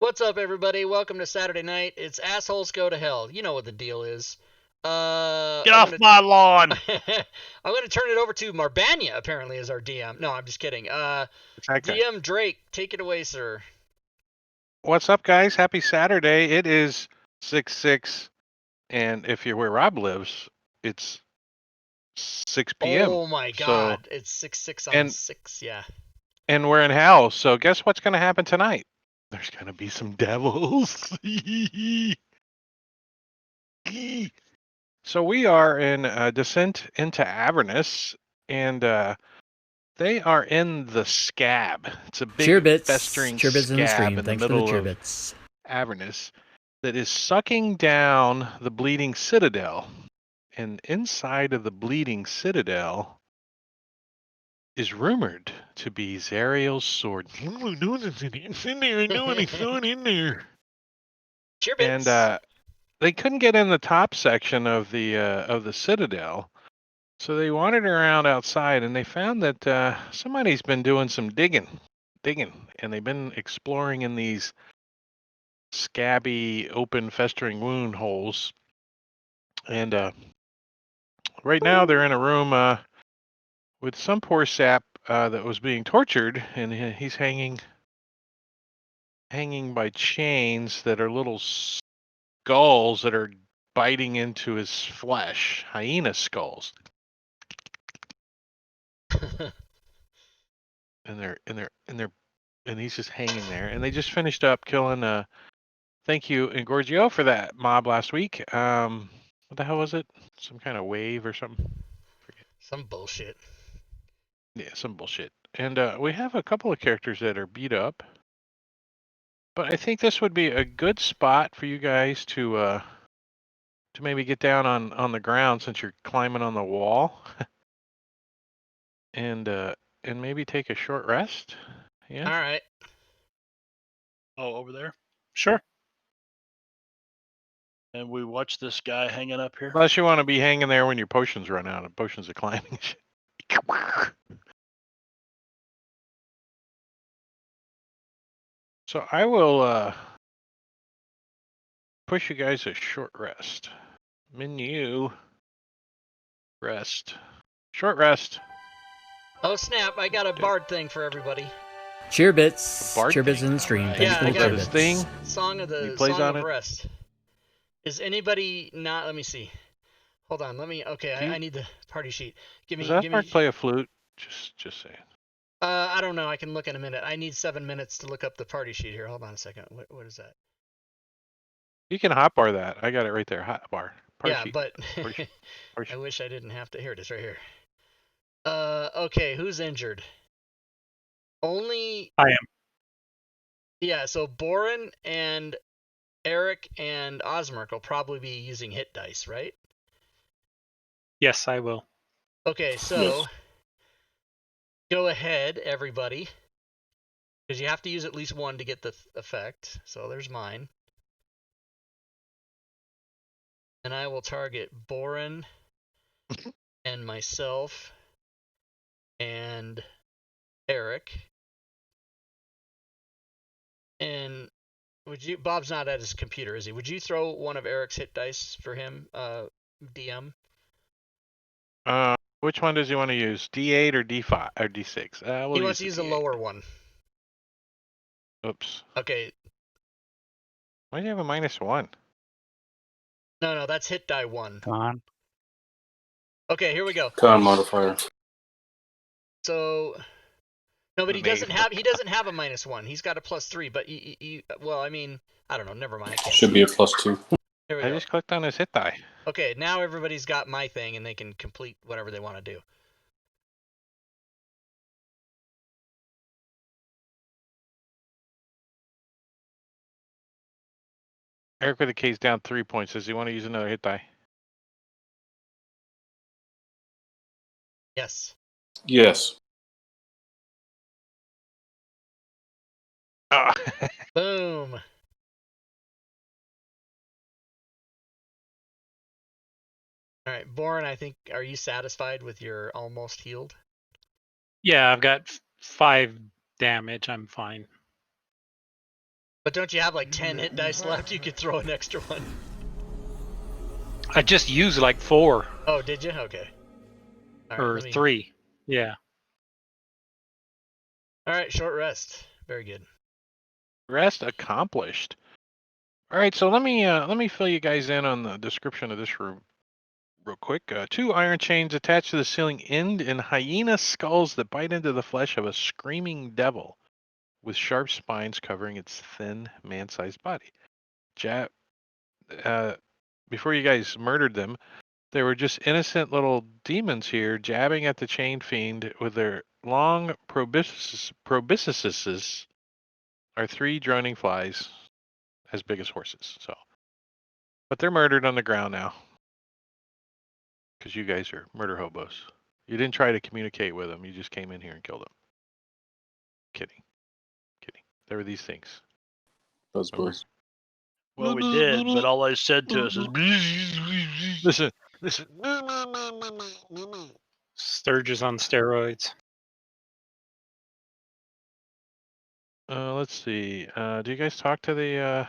What's up, everybody? Welcome to Saturday night. It's Assholes Go to Hell. You know what the deal is. Get off my lawn! I'm gonna turn it over to Marbania, apparently, as our DM. No, I'm just kidding. DM Drake, take it away, sir. What's up, guys? Happy Saturday. It is 6/6, and if you're where Rob lives, it's 6 p.m. Oh my god, it's 6/6 on 6, yeah. And we're in hell, so guess what's going to happen tonight? There's going to be some devils. So we are in descent into Avernus, and they are in the scab. It's a big festering scab in the middle of Avernus that is sucking down the bleeding citadel. And inside of the bleeding citadel is rumored to be Zariel's sword. It's in there. I know it. I saw it in there. And they couldn't get in the top section of the citadel, so they wandered around outside, and they found that somebody's been doing some digging, and they've been exploring in these scabby, open, festering wound holes. And right now they're in a room with some poor sap that was being tortured, and he's hanging by chains that are little skulls that are biting into his flesh, hyena skulls. and he's just hanging there. And they just finished up killing thank you Engorgio for that mob last week. What the hell was it? Some kind of wave or something? Forget. Some bullshit. Yeah, some bullshit. And we have a couple of characters that are beat up. But I think this would be a good spot for you guys to maybe get down on the ground since you're climbing on the wall. and maybe take a short rest. Yeah. All right. Oh, over there? Sure. And we watch this guy hanging up here. Unless you want to be hanging there when your potions run out, and potions are climbing. So I will push you guys a short rest. Menu. Rest. Short rest. Oh snap, I got a bard thing for everybody. Cheerbits. Cheerbits in the stream. Right. Thanks for the I got his thing. Song of the Song of Rest. Is anybody not? Let me see. Hold on. Let me. Okay, I need the party sheet. Give me. Does that Mark play a flute? Just saying. I don't know. I can look in a minute. I need 7 minutes to look up the party sheet here. Hold on a second. What is that? You can hotbar that. I got it right there. Hotbar. Yeah, but I wish I didn't have to. Here it is, right here. Okay, who's injured? Only. I am. Yeah, so Boren and Eric and Osmerk will probably be using hit dice, right? Yes, I will. Okay, so go ahead, everybody, because you have to use at least one to get the effect. So there's mine. And I will target Boren and myself and Eric. And would you? Bob's not at his computer, is he? Would you throw one of Eric's hit dice for him, DM? Which one does he want to use? D8 or D5 or D6? He wants to use the lower one. Oops. Okay. Why do you have a -1? No, that's hit die 1. Come on. Okay, here we go. Con modifier. So, no, but he doesn't have a -1. He's got a +3. But well, I mean, I don't know. Never mind. Should be a +2. Here we go. I just clicked on his hit die. Okay, now everybody's got my thing, and they can complete whatever they want to do. Eric with a K's down 3 points. Does he want to use another hit die? Yes. Yes. Oh. Boom. All right, Boren, I think, are you satisfied with your almost healed? Yeah, I've got 5 damage. I'm fine. But don't you have like 10 hit dice left? You could throw an extra one. I just used like 4. Oh, did you? Okay. All or right, 3. Yeah. All right, short rest. Very good. Rest accomplished. All right, so let me fill you guys in on the description of this room real quick. 2 iron chains attached to the ceiling end in hyena skulls that bite into the flesh of a screaming devil with sharp spines covering its thin man-sized body. Before you guys murdered them, they were just innocent little demons here jabbing at the chained fiend with their long proboscises are 3 droning flies as big as horses. So, but they're murdered on the ground now because you guys are murder hobos. You didn't try to communicate with them. You just came in here and killed them. Kidding. There were these things. Buzz Remember? buzz. Well, we did, but all I said to us is. Listen. Sturges on steroids. Let's see. Do you guys talk to the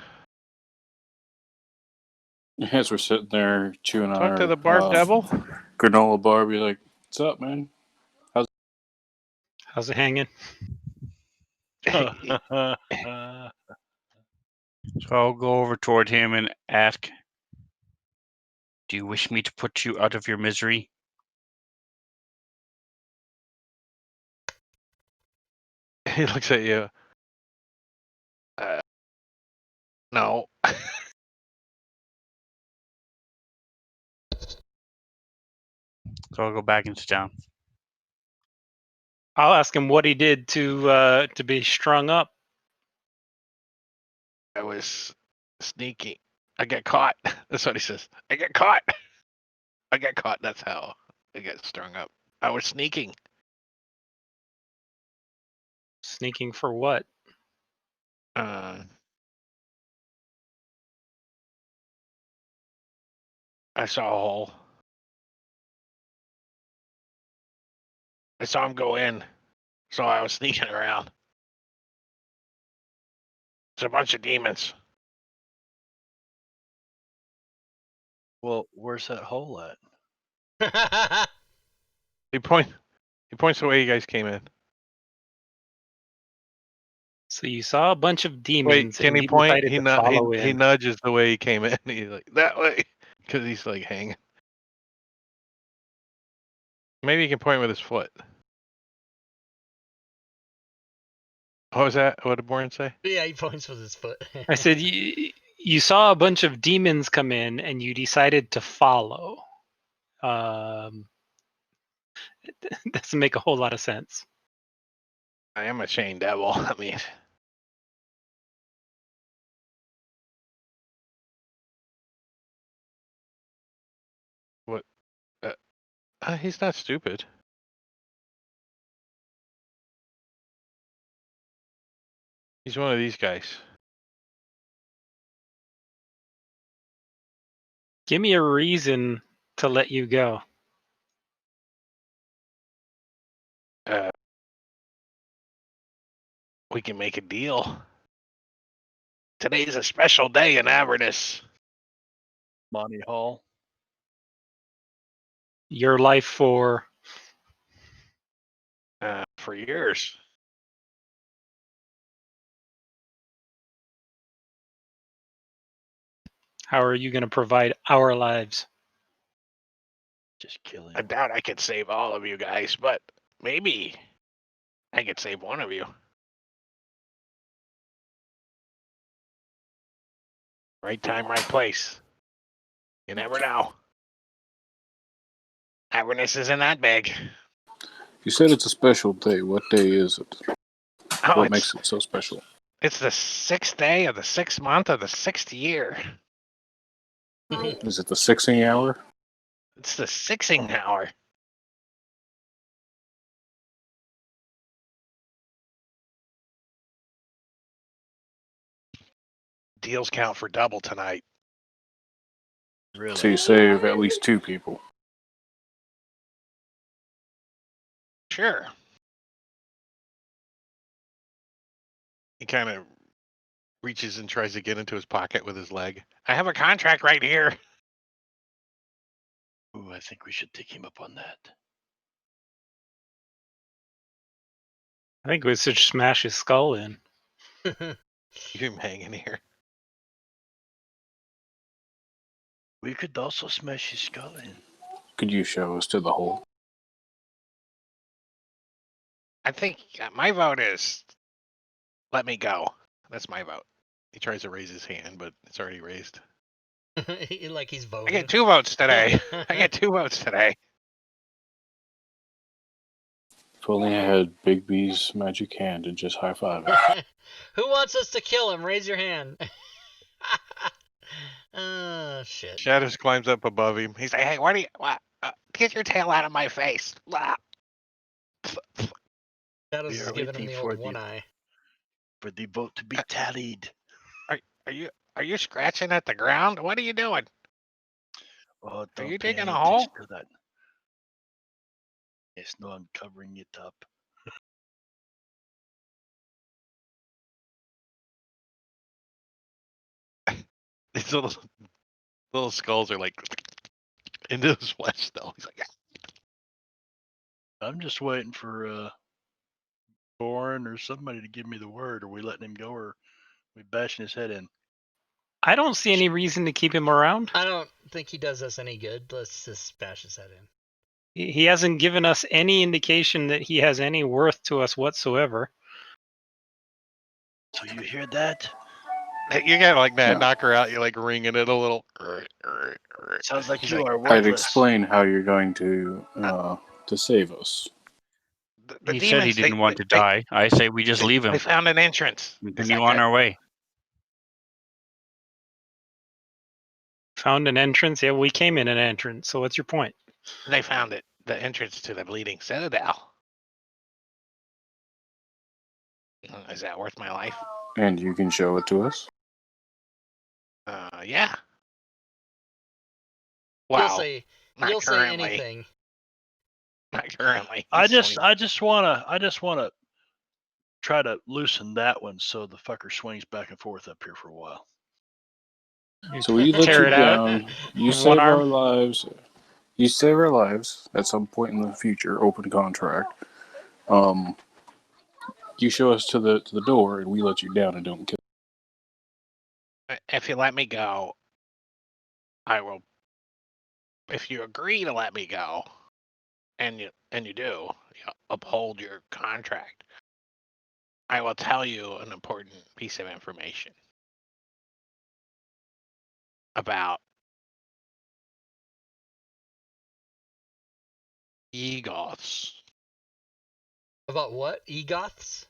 As we're sitting there chewing on talk to our the barb devil? granola bar, be like, "What's up, man?" How's it hanging? So I'll go over toward him and ask, "Do you wish me to put you out of your misery?" He looks at you. No. So I'll go back into town. I'll ask him what he did to be strung up. I was sneaking. I got caught. That's what he says. I got caught. I got caught. That's how I got strung up. I was sneaking. Sneaking for what? I saw a hole. I saw him go in, so I was sneaking around. It's a bunch of demons. Well, where's that hole at? He points the way you guys came in. So you saw a bunch of demons. Wait, can and he you point? decided to follow He in. nudges the way he came in. He's like, that way, because he's like hanging. Maybe he can point with his foot. What was that? What did Bourne say? Yeah, he points with his foot. I said you saw a bunch of demons come in and you decided to follow. It doesn't make a whole lot of sense. I am a chained devil. I mean, what? He's not stupid. He's one of these guys. Give me a reason to let you go. We can make a deal. Today's a special day in Avernus. Monty Hall. Your life for Years. how are you going to provide our lives? Just killing. I doubt I could save all of you guys, but maybe I could save one of you. Right time, right place. You never know. Avernus isn't that big. You said it's a special day. What day is it? Oh, What makes it so special? It's the 6th day of the 6th month of the 6th year. Is it the 6ing hour? It's the 6ing hour. Deals count for double tonight. Really? So you save at least 2 people. Sure. He kind of Reaches and tries to get into his pocket with his leg. I have a contract right here. Ooh, I think we should take him up on that. I think we should smash his skull in. You're hanging here. We could also smash his skull in. Could you show us to the hole? I think my vote is let me go. That's my vote. He tries to raise his hand, but it's already raised. Like he's I voting. get 2 votes today. I get 2 votes today. If only I had Big B's magic hand and just high five. Who wants us to kill him? Raise your hand. Oh, shit. Shadows climbs up above him. He's like, "Hey, what do you? Get your tail out of my face!" Shadows We is are giving him waiting the for old one eye. for the vote to be tallied. Are you scratching at the ground? What are you doing? Oh, Are don't you pay digging any a hole? attention to that. Yes, no, I'm covering it up. These little skulls are like into his flesh still. He's like, I'm just waiting for Boren or somebody to give me the word. Are we letting him go, or we bashing his head in? I don't see any reason to keep him around. I don't think he does us any good. Let's just bash his head in. He hasn't given us any indication that he has any worth to us whatsoever. So you hear that? you gotta like that, Yeah. knock her out. You like ringing it a little. Sounds like He's you like, are I'd worthless. explain how you're going to save us. The He said he demons, didn't want to die. I say we just leave They him. found an entrance. Continue on our way. Found an entrance? Yeah, we came in an entrance. So what's your point? They found it. The entrance to the Bleeding Citadel. Is that worth my life? And you can show it to us? Yeah. You'll Wow. say Not you'll say currently. anything. Not currently. I He's just wanna try to loosen that one so the fucker swings back and forth up here for a while. So we let Tear you it out down. You in save one our arm. lives. You save our lives at some point in the future. Open contract. You show us to the door, and we let you down and don't kill. If you let me go, I will. If you agree to let me go, and you do, uphold your contract, I will tell you an important piece of information about Egoths. About what? Egoths?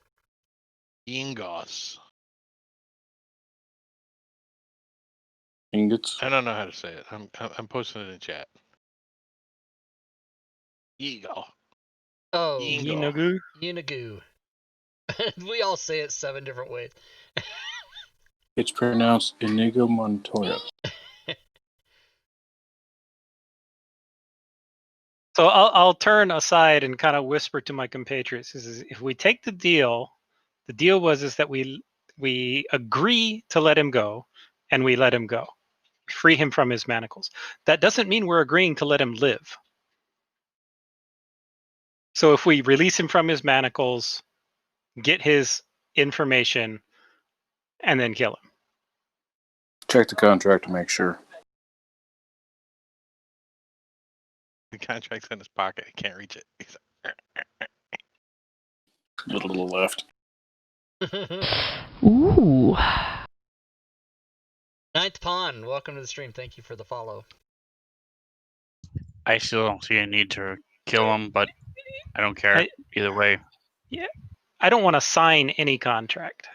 Ingoths. Ingots. I don't know how to say it. I'm posting it in chat. Ego. Oh, Ingo. Yinagu. Yinagu. We all say it 7 different ways. It's pronounced Inigo Montoya. So I'll turn aside and kind of whisper to my compatriots: if we take the deal was that we agree to let him go, and we let him go, free him from his manacles. That doesn't mean we're agreeing to let him live. So if we release him from his manacles, get his information, and then kill him. Check the contract to make sure. The contract's in his pocket. He can't reach it. He's Little to the left. Ooh. Ninth Pawn, welcome to the stream. Thank you for the follow. I still don't see a need to kill him, but I don't care either way. Yeah, I don't want to sign any contract.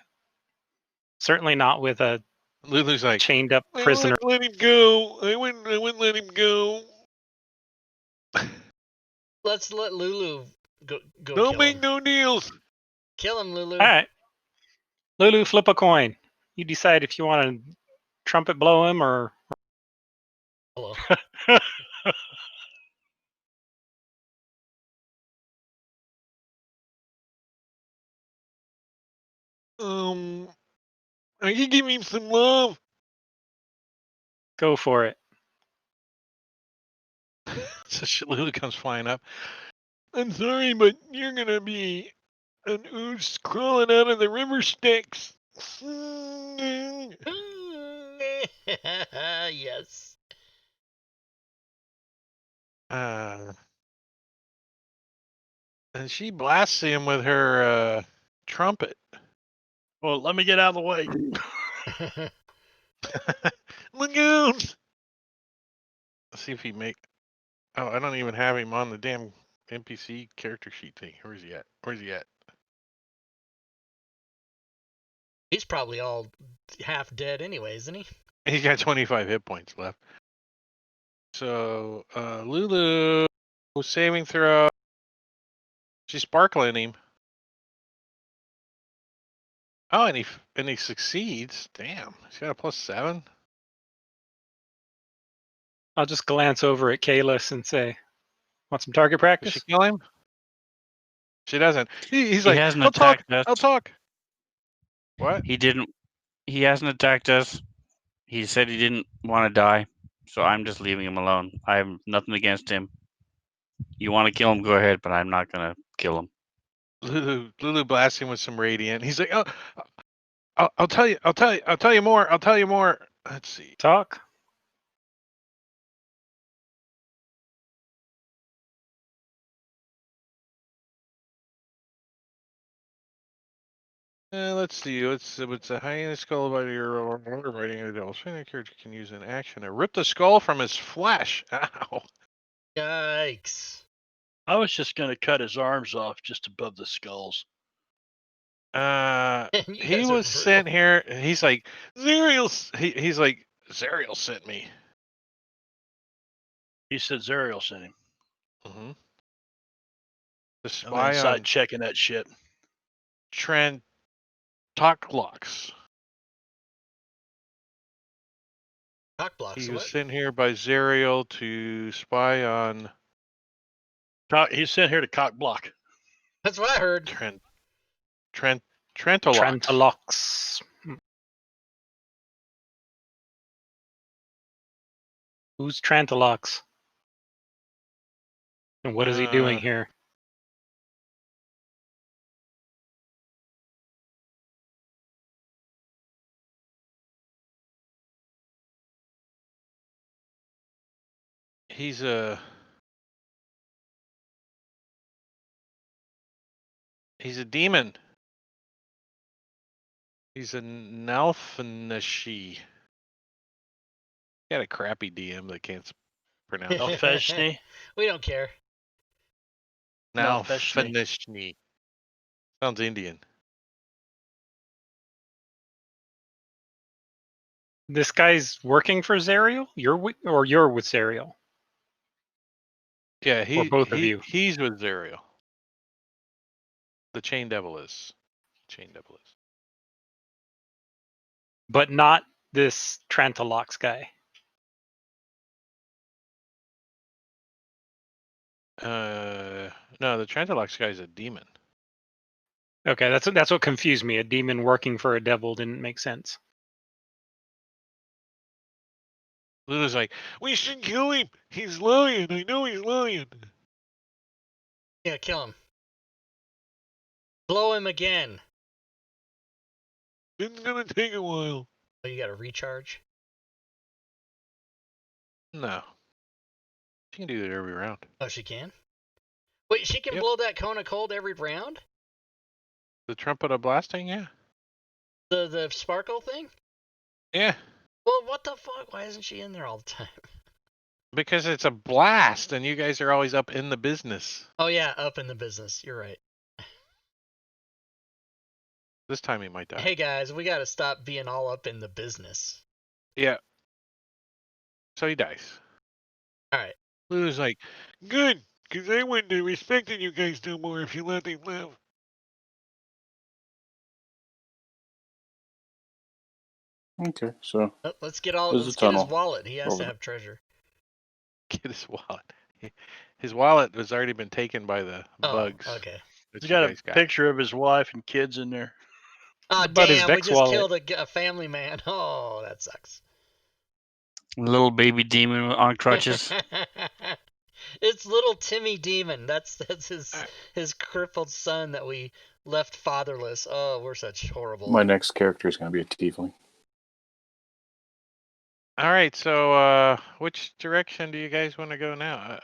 Certainly not with a Lulu's like, chained up I prisoner. wouldn't let him go. I wouldn't let him go. Let's let Lulu go Don't kill make him. no deals. Kill him, Lulu. All right, Lulu, flip a coin. You decide if you want to trumpet blow him or. Hello. I can give him some love. Go for it. So Lulu comes flying up. I'm sorry, but you're gonna be an ooze crawling out of the river Styx. Yes. And she blasts him with her trumpet. Well, let me get out of the way. Look out! Let's see if he make. Oh, I don't even have him on the damn NPC character sheet thing. Where's he at? Where's he at? He's probably all half dead anyway, isn't he? He's got 25 hit points left. So, Lulu, saving throw. She's sparkling him. Oh, and he succeeds. Damn, he's got a +7. I'll just glance over at Kalis and say, "Want some target Does practice?" she kill him? She doesn't. He's He like, hasn't I'll talk. attacked us. I'll talk. What? He didn't. He hasn't attacked us. He said he didn't want to die, so I'm just leaving him alone. I have nothing against him. You want to kill him, go ahead, but I'm not gonna kill him. Lulu blasts him with some radiant. He's like, oh, I'll tell you. I'll tell you more. I'll tell you more. Let's see. Talk. Let's see. It's a hyena skull by your writing a devil. Spinning character can use an action to rip the skull from his flesh. Ow. Yikes. I was just going to cut his arms off just above the skulls. He guys are was brutal. sent here. He's like Zariel. He's like Zariel sent me. He said Zariel sent him. Mm-hmm. The I'm spy inside on checking that shit. Trentoclox. Cock blocks. He was What? sent here by Zariel to spy on He's sent here to cock block. That's what I heard. Trentolox. Trentalox. Who's Trentalox? And what is he doing here? He's a demon. He's a Nalfanashi. Got a crappy DM that can't pronounce. Nalfeshni. We don't care. Nalfanashi. Sounds Indian. This guy's working for Zariel? You're with Zariel? Yeah, Or both of you? He's with Zariel. The Chain Devil is. But not this Trentalox guy. No, the Trentalox guy's a demon. Okay, that's what confused me. A demon working for a devil didn't make sense. Lulu's like, we should kill him. He's lying. I know he's lying. Yeah, kill him. Blow him again. It's gonna take a while. Oh, you got to recharge? No. She can do that every round. Oh, she can? Wait, she can blow that cone of cold every round? The trumpet of blasting, yeah. The sparkle thing? Yeah. Well, what the fuck? Why isn't she in there all the time? Because it's a blast, and you guys are always up in the business. Oh, yeah, up in the business. You're right. This time he might die. Hey, guys, we got to stop being all up in the business. Yeah. So he dies. All right. Lulu's like, good, because I wouldn't have respected you guys no more if you let him live. Okay, so Let's get all. there's Let's a get his tunnel wallet. He has over to have treasure. Get his wallet. His wallet has already been taken by the bugs. Okay. That He's you got guys a picture of his wife and kids in there. Oh, About his damn, we Vex just wallet. killed a family man. Oh, that sucks. Little baby demon on crutches. It's little Timmy Demon. That's his crippled son that we left fatherless. Oh, we're such horrible. My next character is going to be a tiefling. All right, so which direction do you guys want to go now?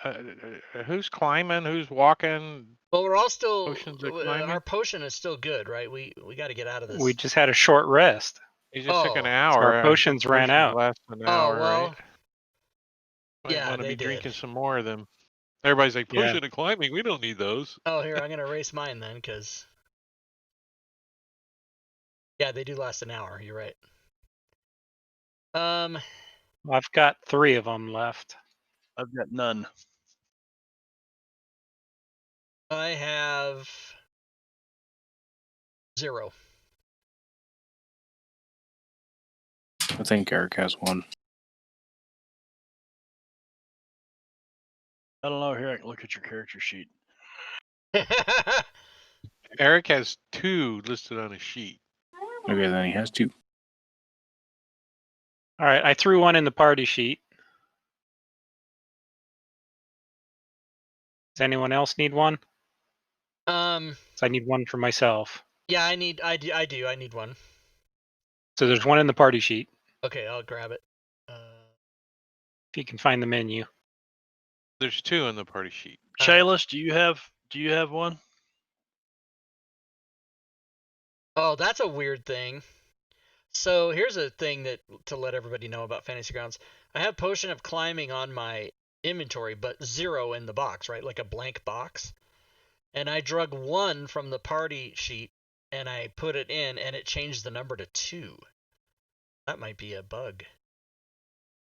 Who's climbing? Who's walking? Well, we're all still. Potions are climbing? Our potion is still good, right? We got to get out of this. We just had a short rest. You just took an Oh. hour. So our potions ran out. Last an hour, well, right? Might yeah, want to they be did. drinking some more of them. Everybody's like, Yeah. potion of climbing, we don't need those. Oh, here, I'm going to erase mine then, because... Yeah, they do last an hour, you're right. I've got 3 of them left. I've got none. I have 0. I think Eric has one. I don't know. Here, I can look at your character sheet. Eric has 2 listed on his sheet. Okay, then he has 2. All right, I threw one in the party sheet. Does anyone else need one? So I need one for myself. Yeah, I do. I need one. So there's one in the party sheet. Okay, I'll grab it. If you can find the menu. There's 2 in the party sheet. Shaylis, do you have one? Oh, that's a weird thing. So here's a thing that to let everybody know about Fantasy Grounds. I have Potion of Climbing on my inventory, but 0 in the box, right? Like a blank box. And I drug 1 from the party sheet, and I put it in, and it changed the number to 2. That might be a bug.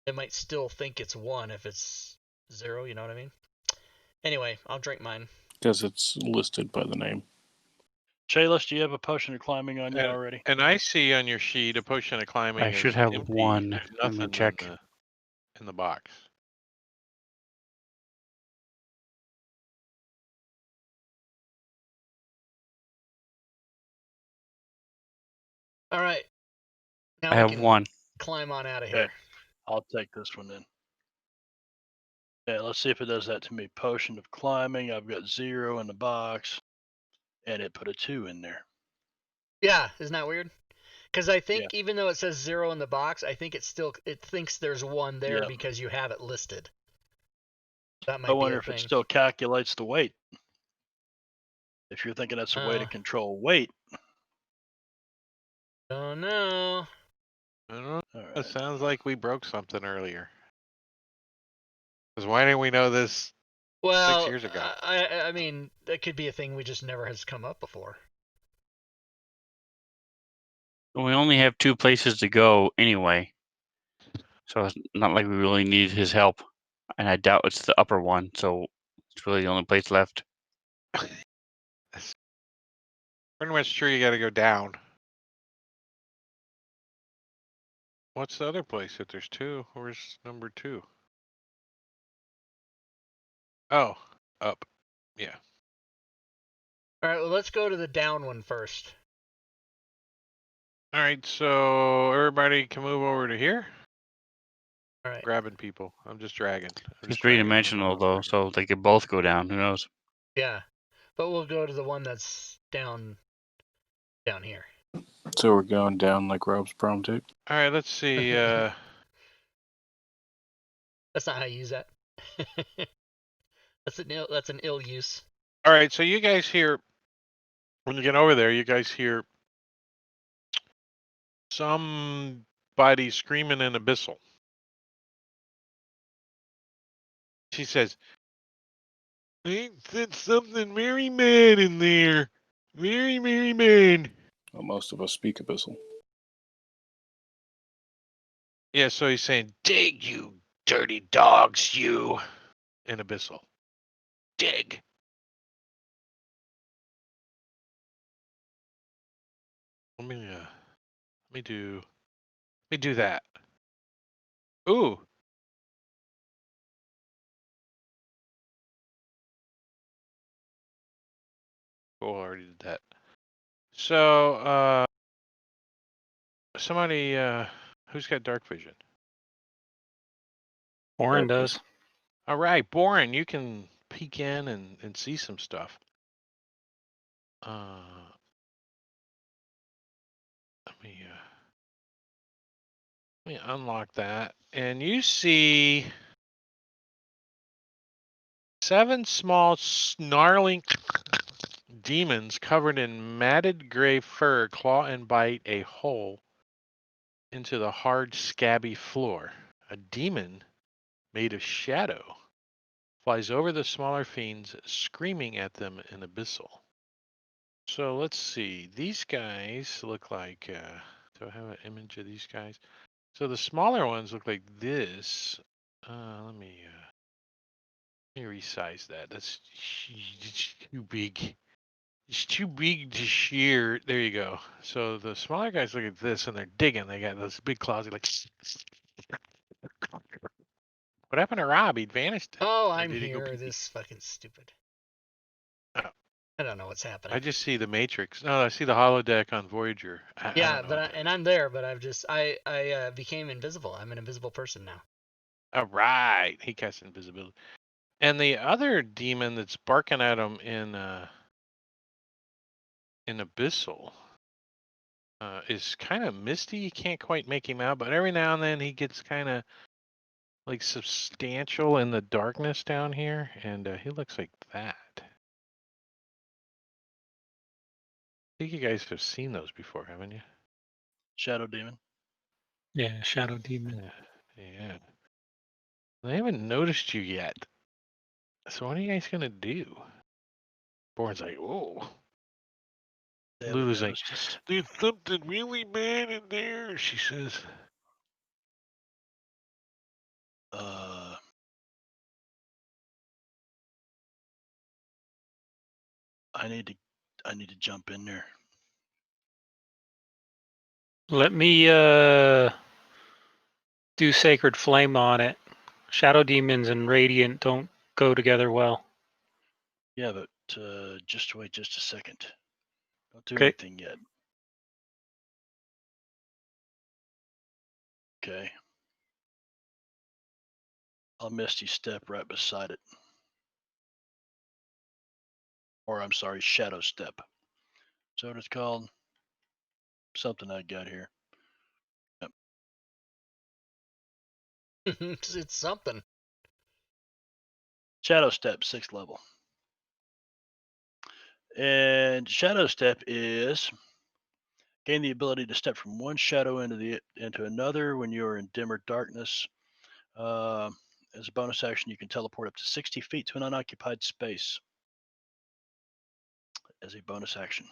It might still think it's 1 if it's 0, you know what I mean? Anyway, I'll drink mine. Because it's listed by the name. Shaylis, do you have a potion of climbing on you already? And I see on your sheet a potion of climbing. I should have empty. 1. There's Let me nothing check. in the box. All right. Now I have 1. Climb on out of here. Okay. I'll take this one then. Yeah, let's see if it does that to me. Potion of climbing. I've got 0 in the box, and it put a 2 in there. Yeah, isn't that weird? Because I think even though it says 0 in the box, I think it thinks there's 1 there because you have it listed. That might I be wonder a if thing. it still calculates the weight. If you're thinking that's a way to control weight. Don't know. I don't know. Right. It sounds like we broke something earlier. Because why didn't we know this 6 years ago? I mean, that could be a thing we just never has come up before. We only have 2 places to go anyway. So it's not like we really need his help. And I doubt it's the upper one, so it's really the only place left. Pretty much true you gotta go down. What's the other place if there's 2? Where's number 2? Oh, up. Yeah. All right, well, let's go to the down one first. All right, so everybody can move over to here. All right. Grabbing people. I'm just dragging. It's 3-dimensional though, so they could both go down. Who knows? Yeah, but we'll go to the one that's down here. So we're going down like Rob's prompted. All right, let's see. That's not how you use that. That's an ill use. All right, so you guys hear, when you get over there, you guys hear somebody screaming in Abyssal. She says, "They said something very mad in there. Very, very mad." Well, most of us speak Abyssal. Yeah, so he's saying, "Dig, you dirty dogs, you," in Abyssal. Dig. Let me do that. Ooh. Cool, I already did that. So, somebody, who's got dark vision? Warren does. All right, Boren, you can peek in and see some stuff. Let me unlock that, and you see 7 small snarling demons covered in matted gray fur claw and bite a hole into the hard, scabby floor. A demon made of shadow flies over the smaller fiends, screaming at them in abyssal. So let's see. These guys look like. Do I have an image of these guys? So the smaller ones look like this. Let me resize that. That's too big. It's too big to shear. There you go. So the smaller guys look at this and they're digging. They got those big claws. They're like. What happened to Rob? He vanished. Oh, Or I'm did he go here. pee-pee? This fucking stupid. Oh, I don't know what's happening. I just see the Matrix. No, I see the holodeck on Voyager. I Yeah, don't know. and I'm there, but I became invisible. I'm an invisible person now. All right, he casts invisibility. And the other demon that's barking at him in Abyssal is kind of misty. You can't quite make him out, but every now and then he gets kind of like substantial in the darkness down here, and he looks like that. I think you guys have seen those before, haven't you? Shadow demon. Yeah, shadow demon. Yeah. They haven't noticed you yet. So what are you guys gonna do? Born's like, whoa. Lulu's like, there's something really bad in there, she says. I need to jump in there. Let me do Sacred Flame on it. Shadow demons and radiant don't go together well. Yeah, but just wait just a second. Don't do Okay. anything yet. Okay. I'll Misty Step right beside it. Or I'm sorry, Shadow Step. So what it's called? Something I got here. Yep. It's something. Shadow Step, 6th level. And Shadow Step is gain the ability to step from one shadow into another when you are in dimmer darkness. As a bonus action, you can teleport up to 60 feet to an unoccupied space. As a bonus action.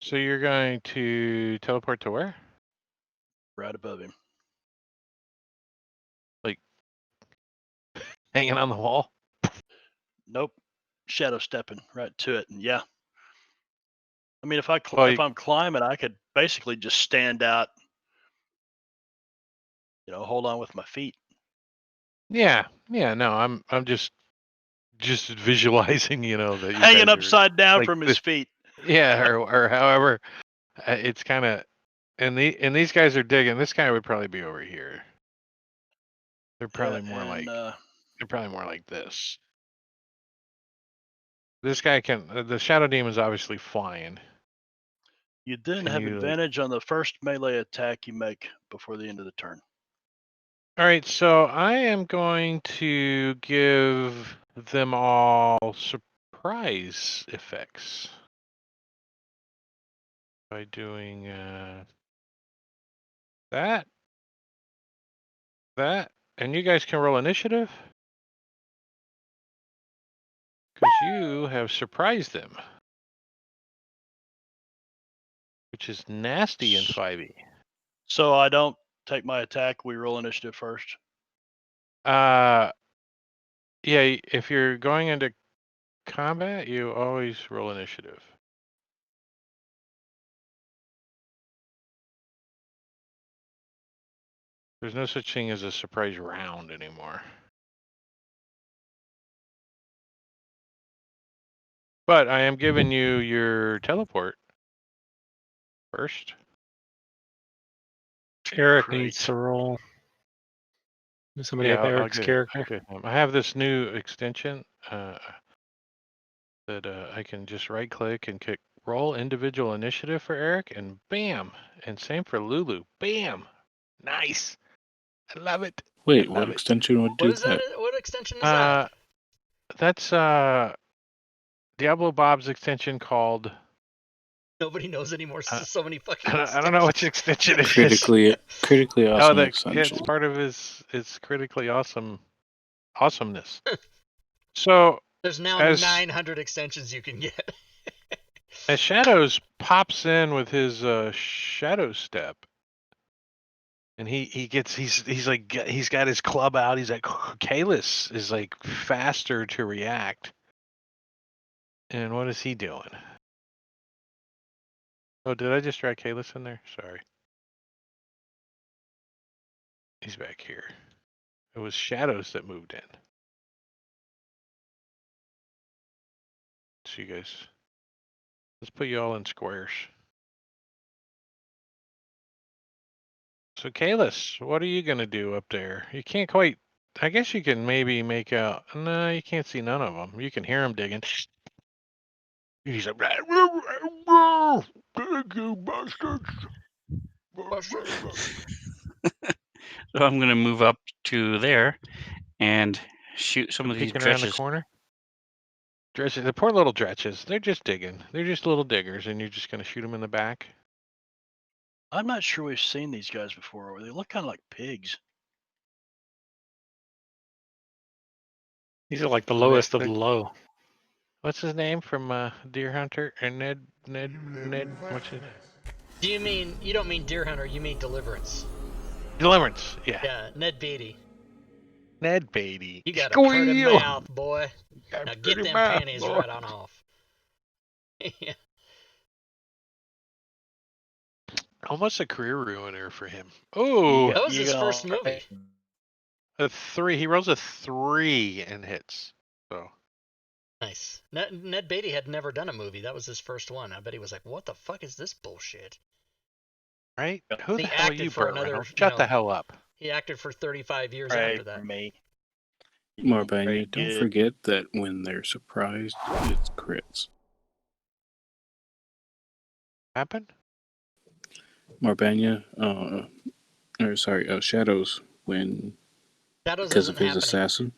So you're going to teleport to where? Right above him. Like hanging on the wall? Nope. Shadow stepping right to it, and yeah. I mean, if I'm climbing, I could basically just stand out. Hold on with my feet. Yeah. No, I'm just visualizing, that you hanging guys upside down like from his feet. Yeah, or however, it's kind of, and these guys are digging. This guy would probably be over here. They're probably more like this. This guy the shadow demon's obviously flying. You then have advantage on the first melee attack you make before the end of the turn. All right, so I am going to give them all surprise effects by doing that, and you guys can roll initiative because you have surprised them, which is nasty in 5e. So I don't take my attack. We roll initiative first. Yeah, if you're going into combat, you always roll initiative. There's no such thing as a surprise round anymore. But I am giving you your teleport first. Eric Great. needs to roll. Does somebody Yeah, have I'll Eric's character? get him. I have this new extension that I can just right click and click roll individual initiative for Eric, and bam. And same for Lulu. Bam. Nice. I love it. Wait, I what love it. extension would What do is that? that? What extension is that? That's Diablo Bob's extension called Nobody knows anymore. So many fucking I don't know which extension it is. Critically Oh, awesome extension. it's part of his critically awesomeness. So There's now as 900 extensions you can get. as Shadows pops in with his shadow step, and he's like he's got his club out. He's like Kalis is like faster to react. And what is he doing? Oh, did I just drag Kalis in there? Sorry. He's back here. It was Shadows that moved in. So you guys, let's put you all in squares. So Kalis, what are you gonna do up there? You can't quite. I guess you can maybe make out. No, you can't see none of them. You can hear him digging. He's like, thank you, bastards. So I'm going to move up to there and shoot some of these Peeking around the dredges. corner. Dredges, the poor little dredges. They're just digging. They're just little diggers, and you're just gonna shoot them in the back. I'm not sure we've seen these guys before. They look kind of like pigs. These are like the lowest of the They're- low. What's his name from Deer Hunter? Or Ned. What's his? Do you mean, you don't mean Deer Hunter, you mean Deliverance? Deliverance. Yeah. Yeah, Ned Beatty. Ned Beatty. You got a pretty mouth, boy. Got Now a get pretty them mouth, panties boy. right on off. Yeah. Almost a career ruiner for him. Oh, That was his first movie. a 3. He rolls a 3 and hits. So Nice. Ned Beatty had never done a movie. That was his first one. I bet he was like, what the fuck is this bullshit? right? Who He the hell are acted you, for Burt another, Reynolds? you Shut know, the hell up. He acted for 35 years Right after that. for me. Marbanya, don't forget that when they're surprised, it's crits. Happened? Marbanya, Shadows, when Shadows because of isn't his happening. assassin.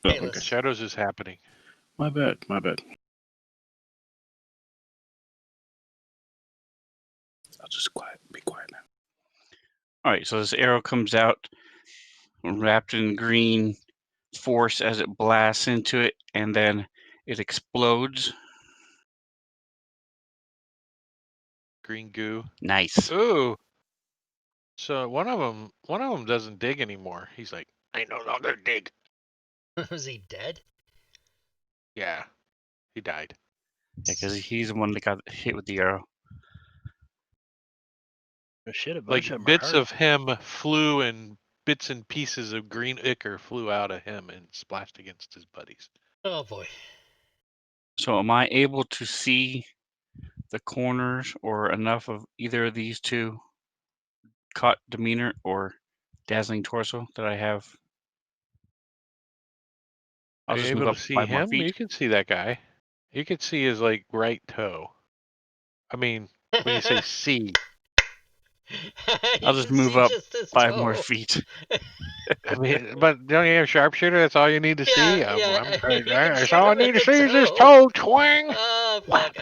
Oh, Hey, okay. listen. Shadows is happening. My bad. I'll just be quiet now. All right, so this arrow comes out wrapped in green force as it blasts into it, and then it explodes. Green goo. Nice. Ooh. So one of them doesn't dig anymore. He's like, I no longer dig. Was he dead? Yeah, he died. Yeah, because he's the one that got hit with the arrow. Oh, shit, a Like bunch of them are bits hurt. of him flew, and bits and pieces of green ichor flew out of him and splashed against his buddies. Oh boy. So am I able to see the corners or enough of either of these two, caught demeanor or dazzling torso, that I have? Are I'll you just move able up to see 5 more him? feet. You can see that guy. You can see his like right toe. I mean, when you say see, I'll just move up 5 more feet. I mean, but don't you have sharpshooter? That's all you need to see. Yeah. That's all I need to see is his toe twang. Oh fuck!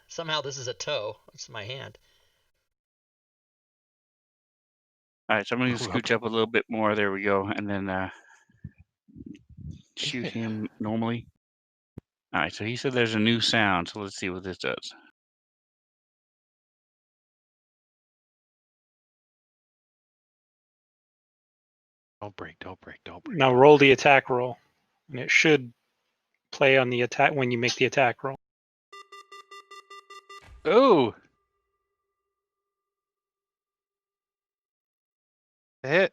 Somehow this is a toe. It's my hand. All right, so I'm going to scooch up a little bit more. There we go, and then shoot him normally. All right, so he said there's a new sound, so let's see what this does. Don't break. Now roll the attack roll, and it should play on the attack when you make the attack roll. Ooh. Hit.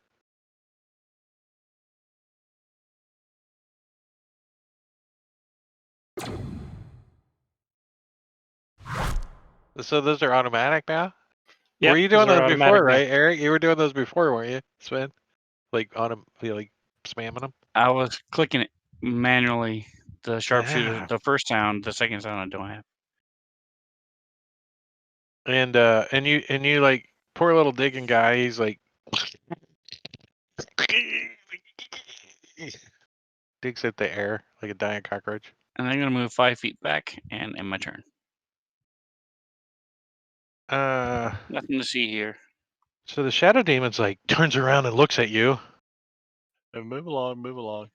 So those are automatic now? Yep, Were you those doing are those before, automatic now. right, Eric? You were doing those before, weren't you, Sven? Like like spamming them? I was clicking it manually. The sharpshooter, Yeah. the first sound, the second sound I don't have. And you like poor little digging guy, he's like digs at the air like a dying cockroach. And I'm gonna move 5 feet back and end my turn. Nothing to see here. So the shadow demon's like turns around and looks at you. And move along, move along.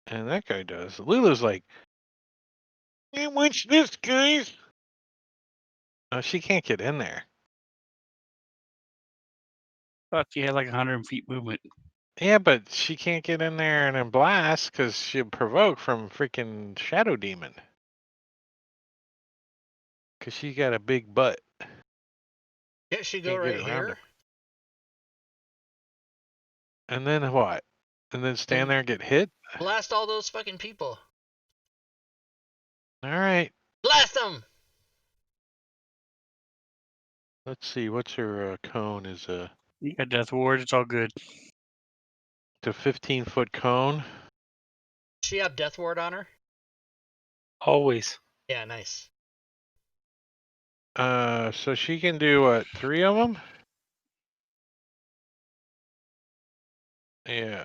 And that guy does. Lulu's like, hey, what's this, guys? Oh, she can't get in there. Thought you had like 100 feet movement. Yeah, but she can't get in there and then blast because she'll provoke from freaking shadow demon. Because she got a big butt. Can't she go Can't get right around here? him. And then what? And then stand there and get hit? Blast all those fucking people. All right. Blast them! Let's see. What's her cone? Is You got death ward. It's all good. the 15-foot cone? Does she have death ward on her? Always. Yeah, nice. So she can do what? 3 of them? Yeah.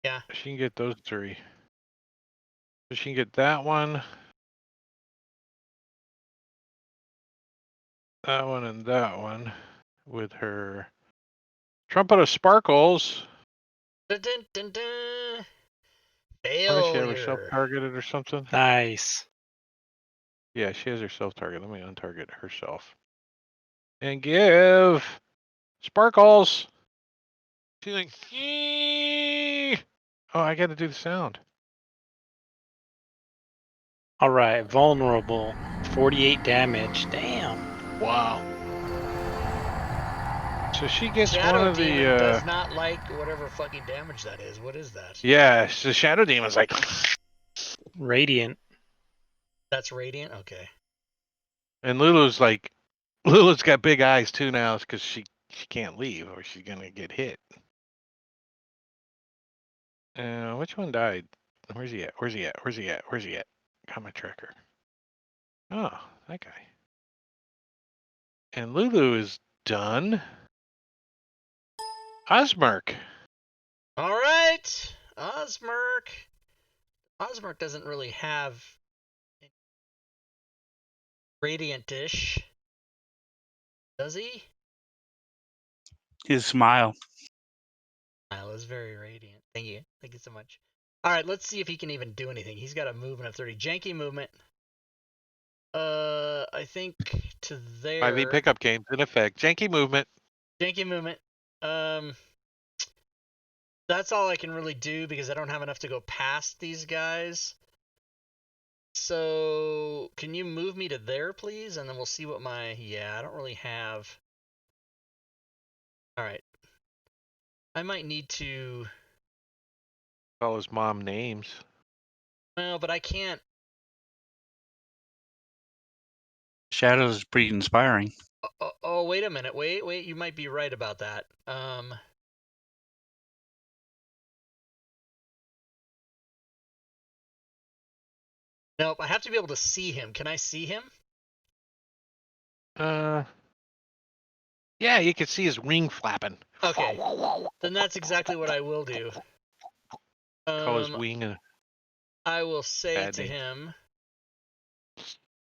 Yeah. She can get those 3. So she can get that one, and that one with her trumpet of sparkles. Dun, dun, dun, dun. Why does she have herself Failure. targeted or something? Nice. Yeah, she has herself target. Let me untarget herself. And give sparkles. She's like, "Eee." Oh, I got to do the sound. All right, vulnerable. 48 damage. Damn. Wow. So she gets Shadow one of Demon the. does not like whatever fucking damage that is. What is that? Yeah, the Shadow Demon's like. Radiant. That's Radiant? Okay. And Lulu's like. Lulu's got big eyes too now because she can't leave or she's going to get hit. Which one died? Where's he at? Where's he at? Where's he at? Where's he at? Combat tracker. Oh, that guy. And Lulu is done. Osmerk. All right. Osmerk. Osmerk doesn't really have Radiant-ish. Does he? His smile. Smile is very radiant. Thank you. Thank you so much. All right, let's see if he can even do anything. He's got a movement of 30. Janky movement. I think to there. 5e pickup games in effect. Janky movement. Janky movement. That's all I can really do because I don't have enough to go past these guys. So, can you move me to there, please? And then we'll see what my... Yeah, I don't really have... Alright. I might need to... Call his mom names. No, but I can't... Shadows is pretty inspiring. Oh, wait a minute. Wait. You might be right about that. Nope, I have to be able to see him. Can I see him? Yeah, you can see his wing flapping. Okay. Then that's exactly what I will do. Call his wing I will say bad to name. him...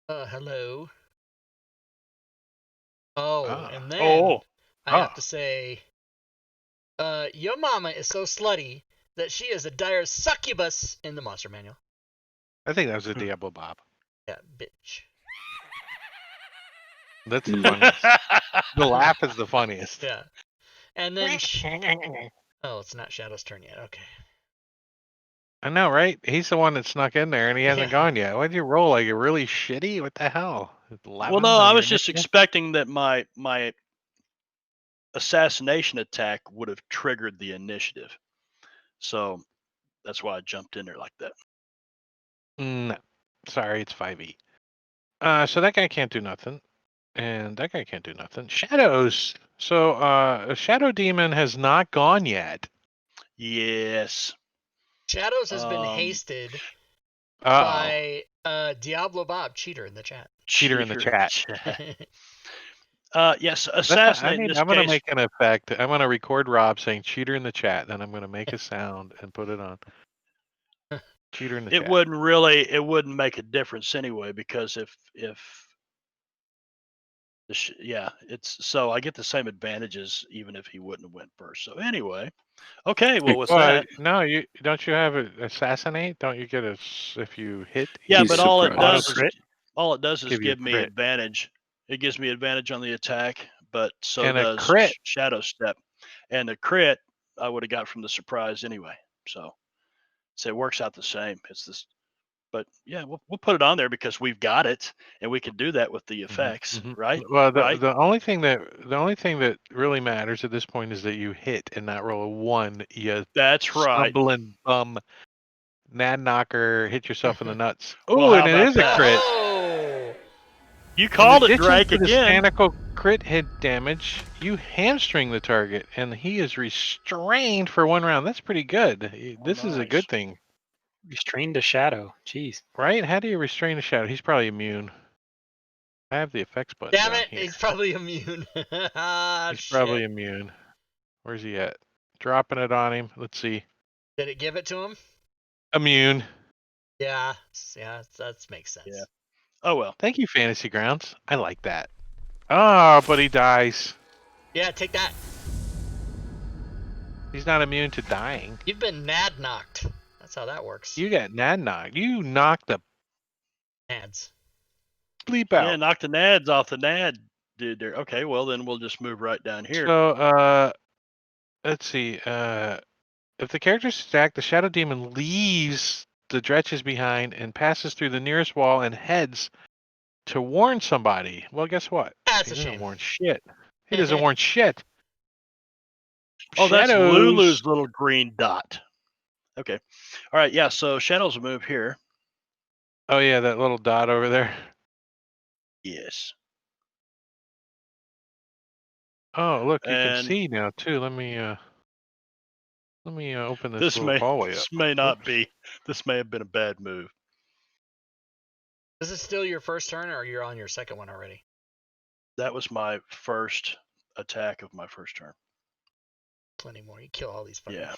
hello. Oh, and then I have to say, your mama is so slutty that she is a dire succubus in the monster manual. I think that was a Diablo Bob. Yeah, bitch. That's the funniest. The laugh is the funniest. Yeah. And then... Oh, it's not Shadow's turn yet. Okay. I know, right? He's the one that snuck in there and he hasn't gone yet. Why'd you roll? Like, you're really shitty? What the hell? 11 Well, no, I on was your just initiative? expecting that my assassination attack would have triggered the initiative. So that's why I jumped in there like that. No. Sorry, it's 5e. So that guy can't do nothing. And that guy can't do nothing. Shadows. So Shadow Demon has not gone yet. Yes. Shadows has been hasted Uh-oh. by Diablo Bob, cheater in the chat. Cheater in the chat. Yes, assassinate in this I'm going to case. make an effect. I'm going to record Rob saying cheater in the chat. Then I'm going to make a sound and put it on. Cheater in the chat. It wouldn't make a difference anyway, because if it's so I get the same advantages even if he wouldn't have went first. So anyway, okay, well with that. No, you don't you have a assassinate? Don't you get if you hit? Yeah, He's but all it surprised. does is Give you a give me crit. advantage. It gives me advantage on the attack, but so And a does crit. Shadow Step, and the crit I would have got from the surprise anyway. So it works out the same. It's this, but yeah, we'll put it on there because we've got it, and we can do that with the effects, right? Well, right. the only thing that really matters at this point is that you hit and not roll a 1. You That's right. stumbling bum, nad knocker, hit yourself in the nuts. Well, Oh, how and it about is a that? crit. Oh, You called In it, addition Drake, to the again. Stanical crit hit damage, you hamstring the target, and he is restrained for 1 round. That's pretty good. This is a nice. good thing, Restrained a shadow. Jeez. right? How do you restrain a shadow? He's probably immune. I have the effects button damn down it! here. He's probably immune. He's probably immune. Where's he at? Dropping it on him. Let's see. Did it give it to him? Immune. Yeah, that makes sense. Yeah. Oh well. Thank you, Fantasy Grounds. I like that. Oh, but he dies. Yeah, take that. He's not immune to dying. You've been nad knocked. That's how that works. You got nad knocked. You knocked the Nads. bleep out. Yeah, knock the nads off the nad dude there. Okay, well then we'll just move right down here. So let's see. If the character's stacked, the Shadow Demon leaves the dretches behind and passes through the nearest wall and heads to warn somebody. Well, guess what? That's He a doesn't shame. warn shit. He doesn't warn shit. Oh, that's Shadows. Lulu's little green dot. Okay. All right. Yeah. So Shadows will move here. Oh yeah, that little dot over there. Yes. Oh, look, you can see now too. Let me open this little hallway up. This may not be. This may have been a bad move. Is it still your first turn, or you're on your second one already? That was my first attack of my first turn. Plenty more. You kill all these fucking. Yeah.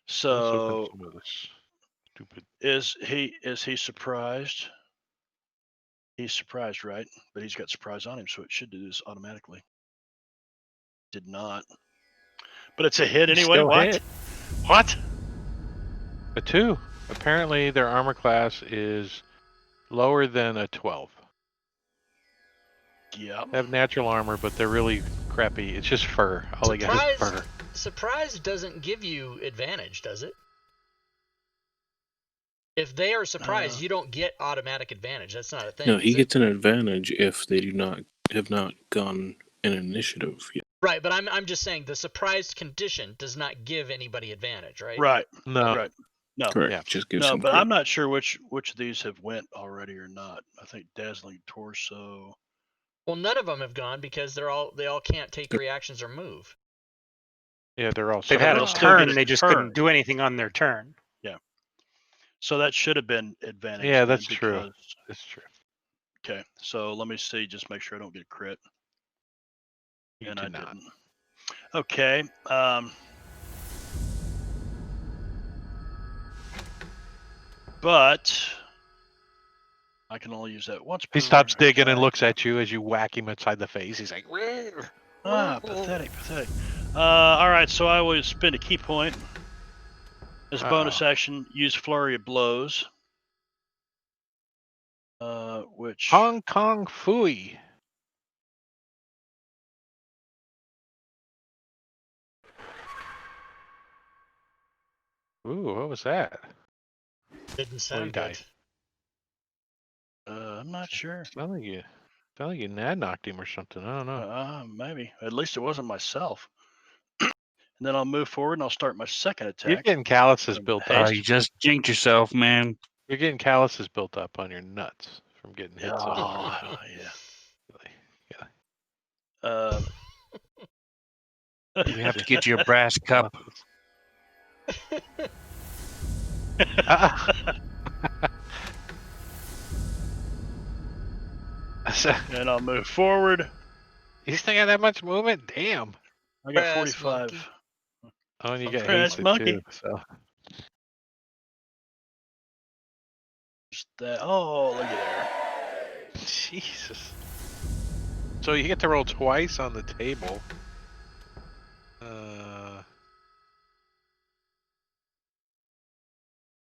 So stupid. Is he surprised? He's surprised, right? But he's got surprise on him, so it should do this automatically. Did not. But it's a hit anyway. What? What? A 2. Apparently their armor class is lower than a 12. Yeah. They have natural armor, but they're really crappy. It's just fur. All they got is fur. Surprise doesn't give you advantage, does it? If they are surprised, you don't get automatic advantage. That's not a thing. No, he gets an advantage if they have not gone an initiative yet. Right, but I'm just saying the surprised condition does not give anybody advantage, right? Right. No. Right. No. Correct. Yeah. Just gives No, him but crit. I'm not sure which of these have went already or not. I think Dazzling Torso. Well, none of them have gone because they all can't take reactions or move. Yeah, they're all. They've had a turn and they just couldn't do anything on their turn. Yeah. So that should have been advantage. Yeah, that's true. That's true. Okay, so let me see. Just make sure I don't get a crit. And I didn't. Okay. But I can only use that once. He stops digging and looks at you as you whack him inside the face. He's like, pathetic. All right, so I will spend a key point. As a bonus action, use Flurry of Blows. Which Hong Kong Fooey. Ooh, what was that? Didn't sound good. I'm not sure. Sound like you nad knocked him or something. I don't know. Maybe. At least it wasn't myself. And then I'll move forward and I'll start my second attack. You're getting calluses built up. You just jinked yourself, man. You're getting calluses built up on your nuts from getting hit so hard. Oh, yeah. We have to get you a brass cup. And I'll move forward. You still got that much movement? Damn. I got Brass 45. monkey. Oh, and you get Brass hasted monkey. too. So. Just that. Oh, look at there. Jesus. So you get to roll twice on the table.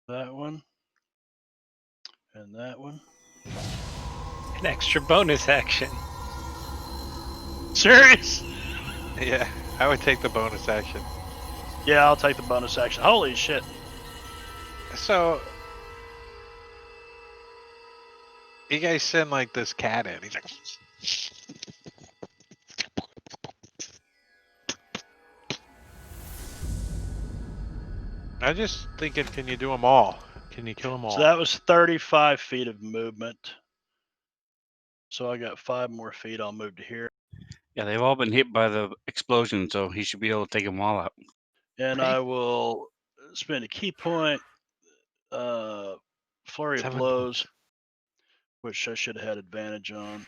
That one. And that one. An extra bonus action. Serious? Yeah, I would take the bonus action. Yeah, I'll take the bonus action. Holy shit. So you guys send like this cat in. He's like, I'm just thinking, can you do them all? Can you kill them all? So that was 35 feet of movement. So I got 5 more feet. I'll move to here. Yeah, they've all been hit by the explosion, so he should be able to take them all out. And Okay. I will spend a key point, flurry of 7 blows, which I should have had advantage on.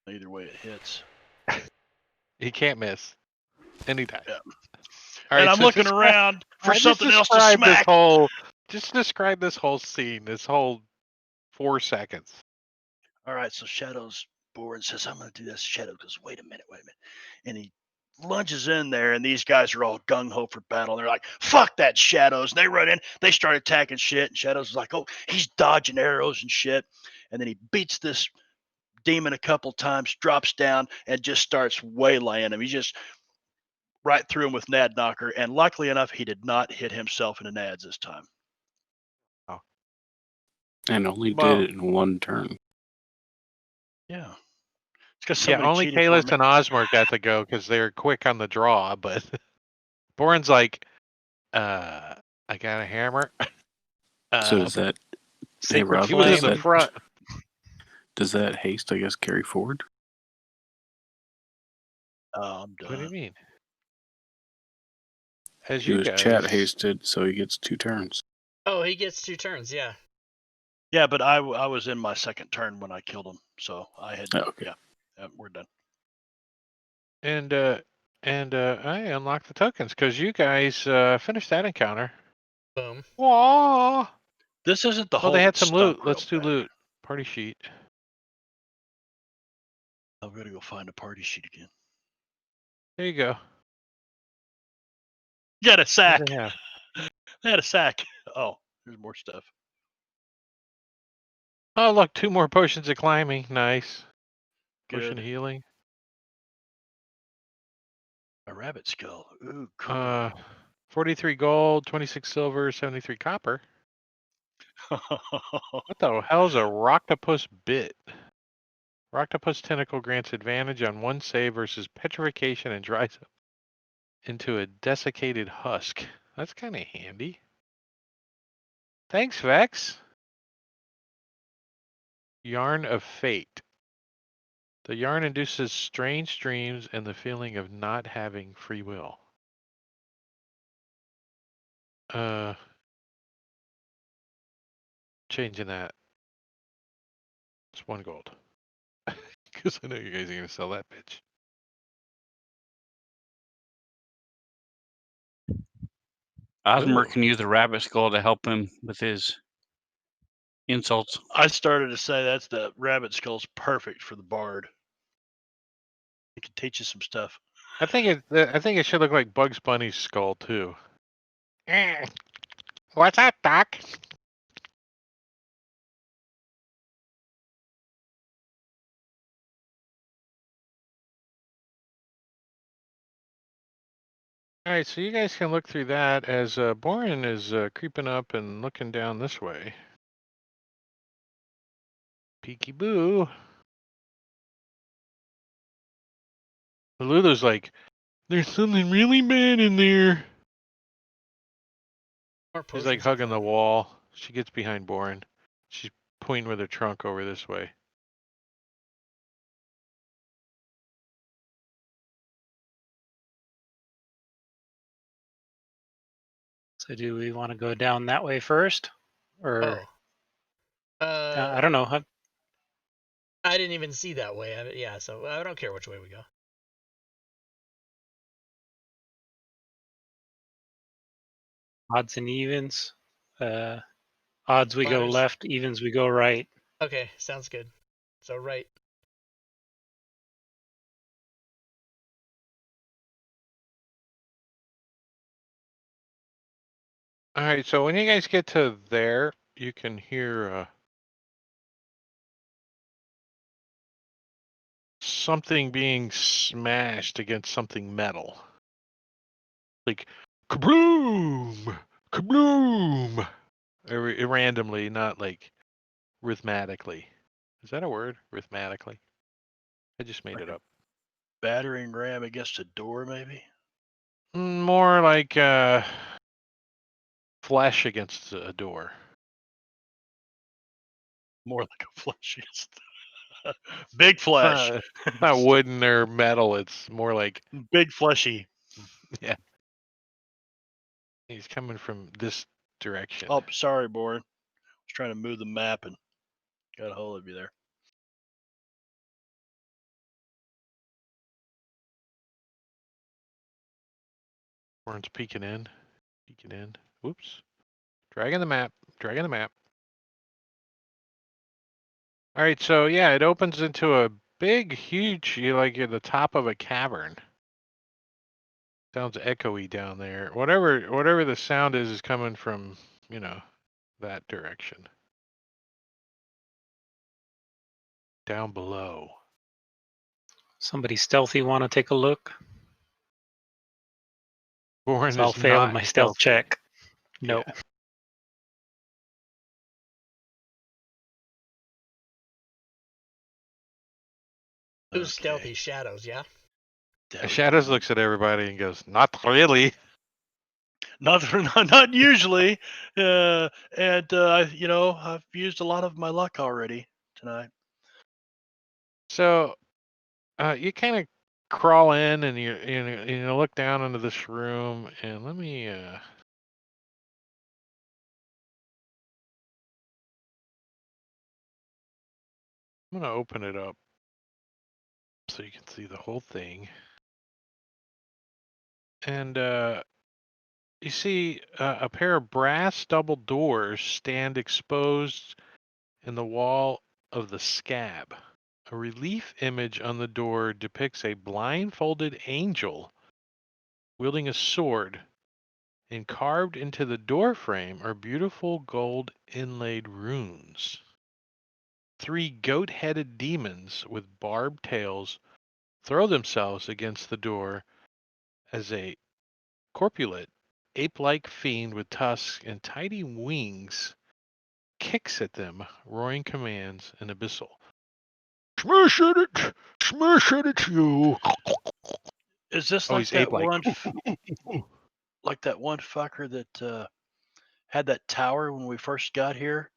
Either way it hits. He can't miss anytime. Yeah. All And right, I'm so looking around for something else to describe smack. Just describe this whole scene, this whole 4 seconds. All right, so Shadow's bored and says, I'm going to do this. Shadow goes, wait a minute. And he lunges in there, and these guys are all gung-ho for battle. And they're like, fuck that, Shadows. And they run in. They start attacking shit. And Shadows is like, oh, he's dodging arrows and shit. And then he beats this demon a couple times, drops down, and just starts waylaying him. He just right through him with Nad Knocker. And luckily enough, he did not hit himself in the nads this time. Oh. And only did it in 1 turn. Yeah. It's Yeah, only Kalis and Osmor got to go because they're quick on the draw, but Boren's like, I got a hammer. So does that Sacred he was in the front. Does that haste, I guess, carry forward? I'm done. What do you mean? As He you was guys, chat hasted, so he gets 2 turns. Oh, he gets 2 turns, yeah. Yeah, but I was in my second turn when I killed him, so I had. Oh, okay. Yeah, we're done. And I unlocked the tokens because you guys finished that encounter. Boom. Whoa! This isn't the whole. Oh, they had some loot. Let's do loot. Party sheet. I'm gonna go find a party sheet again. There you go. You got a sack. What do they have? They had a sack. Oh, there's more stuff. Oh, look, 2 more potions of climbing. Nice. Potion Good. of healing. A rabbit skull. Ooh, cool. 43 gold, 26 silver, 73 copper. What the hell's a Roctopus bit? Roctopus tentacle grants advantage on 1 save versus petrification and dries up into a desiccated husk. That's kind of handy. Thanks, Vex. Yarn of Fate. The yarn induces strange dreams and the feeling of not having free will. Changing that. It's 1 gold. Because I know you guys are going to sell that bitch. Osmer can use the rabbit skull to help him with his insults. I started to say that's the rabbit skull's perfect for the bard. It can teach you some stuff. I think it should look like Bugs Bunny's skull too. What's up, Doc? All right, so you guys can look through that as Boren is creeping up and looking down this way. Peeky boo. Lulu's like, there's something really bad in there. He's like hugging the wall. She gets behind Boren. She's pointing with her trunk over this way. So do we want to go down that way first, or I Oh. don't know. I didn't even see that way. Yeah, so I don't care which way we go. Odds and evens. Odds we go Ladders. left, evens we go right. Okay, sounds good. So right. All right, so when you guys get to there, you can hear something being smashed against something metal. Like, kabloom! Kabloom! Randomly, not like rhythmatically. Is that a word? Rhythmatically? I just made it up. Battering ram against a door, maybe? More like flesh against a door. More like a flesh against big flesh. It's not wooden or metal. It's more like big fleshy. Yeah. He's coming from this direction. Oh, sorry, Boren. I was trying to move the map and got a hold of you there. Boren's peeking in. Peeking in. Whoops. Dragging the map. Dragging the map. All right, so yeah, it opens into a big, huge, like at the top of a cavern. Sounds echoey down there. Whatever the sound is coming from, that direction. Down below. Somebody stealthy want to take a look? Boren So I'll is fail not my stealth check. No. Yeah. Who's stealthy? Shadows, yeah? Shadows looks at everybody and goes, "Not really." Not usually. I've used a lot of my luck already tonight. So, you kind of crawl in and you look down into this room, and let me I'm gonna open it up so you can see the whole thing. And you see a pair of brass double doors stand exposed in the wall of the scab. A relief image on the door depicts a blindfolded angel wielding a sword, and carved into the door frame are beautiful gold inlaid runes. 3 goat-headed demons with barbed tails throw themselves against the door as a corpulent, ape-like fiend with tusks and tiny wings kicks at them, roaring commands in abyssal. Smash at it! Smash at it, you! Is this like he's that ape-like. like that one fucker that had that tower when we first got here,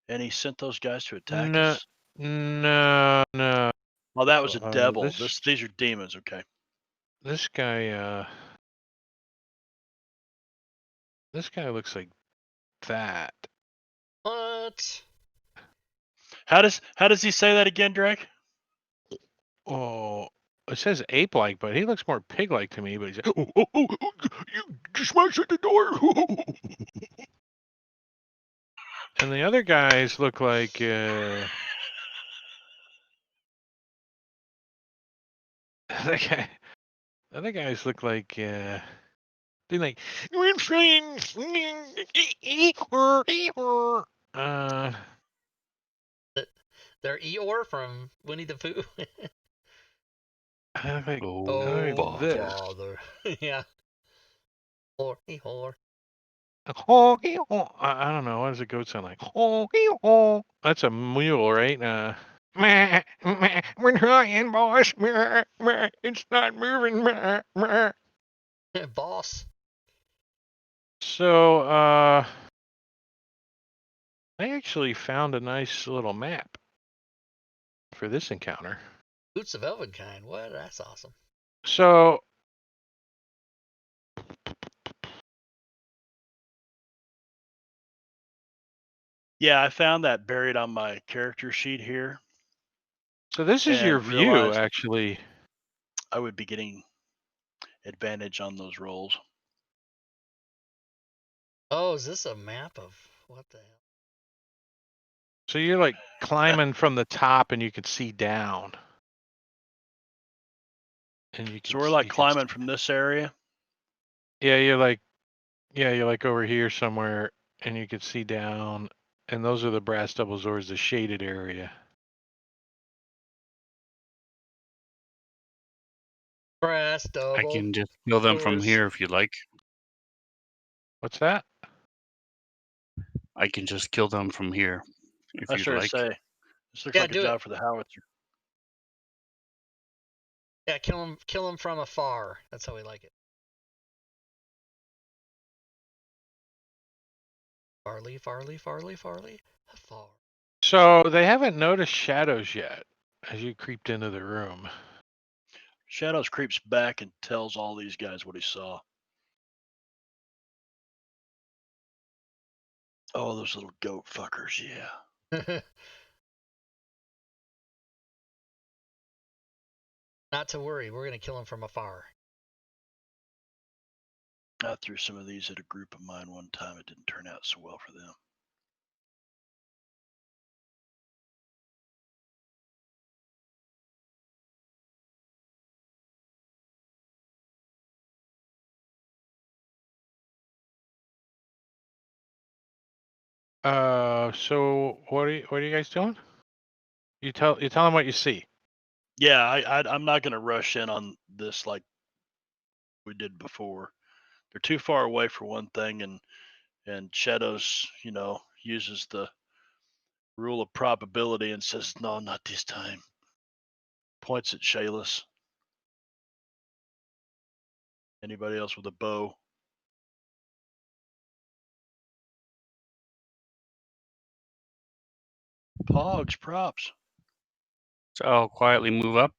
and he sent those guys to attack us? No. Oh, that was a devil. These are demons. Okay. This guy looks like that. What? How does he say that again, Drake? Oh, it says ape-like, but he looks more pig-like to me. But he's like, you just smashed at the door. And the other guys look like the other guys look like they're like They're Eeyore from Winnie the Pooh. like, Oh, this. father. Yeah. Whore. I don't know. What does a goat sound like? That's a mule, right? Meh, meh, we're trying, boss. Meh, meh, it's not moving. Meh, meh. Boss. So, I actually found a nice little map for this encounter. Boots of Elvenkind. What? That's awesome. So Yeah, I found that buried on my character sheet here. So this is your view, actually. I would be getting advantage on those rolls. Oh, is this a map of what the hell? So you're like climbing from the top, and you can see down. And you can. So we're like climbing from this area. Yeah, you're like over here somewhere, and you can see down. And those are the brass double Zords, the shaded area. Brass double. I can just kill them from here if you like. What's that? I can just kill them from here if you'd like. Say, this looks like a job for the howitzer. Yeah, kill him from afar. That's how we like it. Farley, afar. So they haven't noticed shadows yet as you creeped into the room. Shadows creeps back and tells all these guys what he saw. Oh, those little goat fuckers, yeah. Not to worry, we're going to kill him from afar. I threw some of these at a group of mine one time. It didn't turn out so well for them. So what are you guys doing? You tell them what you see. Yeah, I'm not going to rush in on this like we did before. They're too far away for one thing, and Shadows, uses the rule of probability and says, "No, not this time." Points at Shayless. Anybody else with a bow? Pogs, props. So I'll quietly move up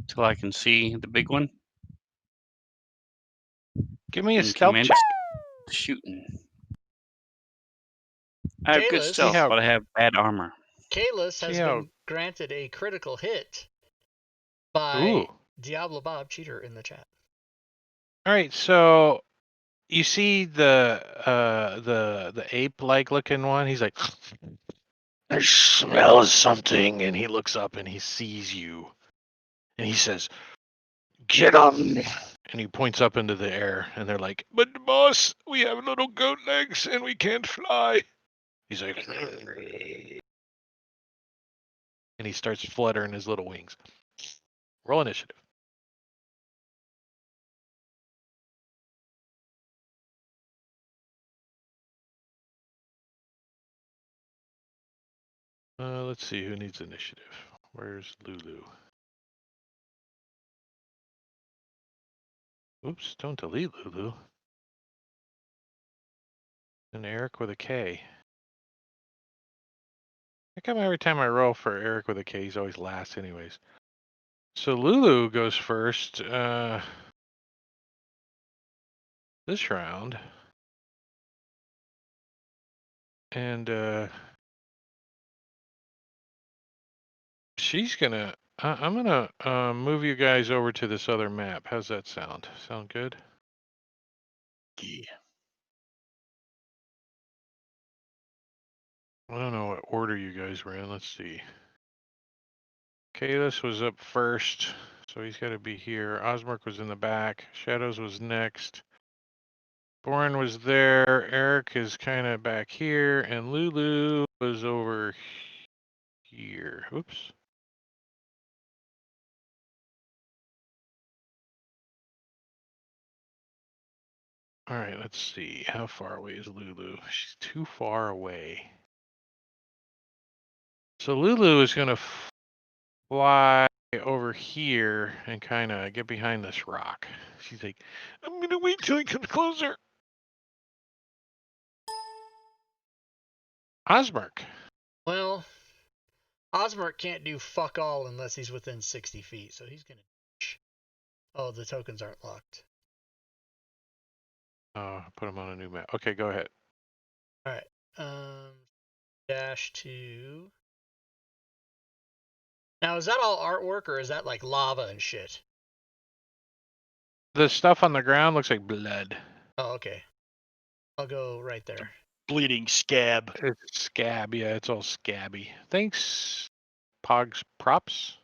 till I can see the big one. Give me a stealth check. Shooting. I have good Kalis, stealth, but I have bad armor. Kalis has been granted a critical hit by Diablo Bob Cheater in the chat. All right, so you see the ape-like looking one. He's like, I smell something, and he looks up and he sees you, and he says, "Get him!" And he points up into the air, and they're like, "But boss, we have little goat legs and we can't fly." He's like, and he starts fluttering his little wings. Roll initiative. Let's see who needs initiative. Where's Lulu? Oops, don't delete Lulu. And Eric with a K. How come every time I roll for Eric with a K, he's always last anyways? So Lulu goes first this round. And she's gonna... I'm gonna move you guys over to this other map. How's that sound? Sound good? Yeah. I don't know what order you guys were in. Let's see. Kalis was up first, so he's got to be here. Osmark was in the back. Shadows was next. Bourne was there. Eric is kind of back here, and Lulu was over here. Oops. All right, let's see. How far away is Lulu? She's too far away. So Lulu is going to fly over here and kind of get behind this rock. She's like, I'm going to wait till he comes closer. Osmerk. Well, Osmerk can't do fuck all unless he's within 60 feet, so he's gonna. Oh, the tokens aren't locked. Oh, put him on a new map. Okay, go ahead. All right. Dash to. Now, is that all artwork or is that like lava and shit? The stuff on the ground looks like blood. Oh, okay. I'll go right there. Bleeding scab. It's scab. Yeah, it's all scabby. Thanks, Pogs Props.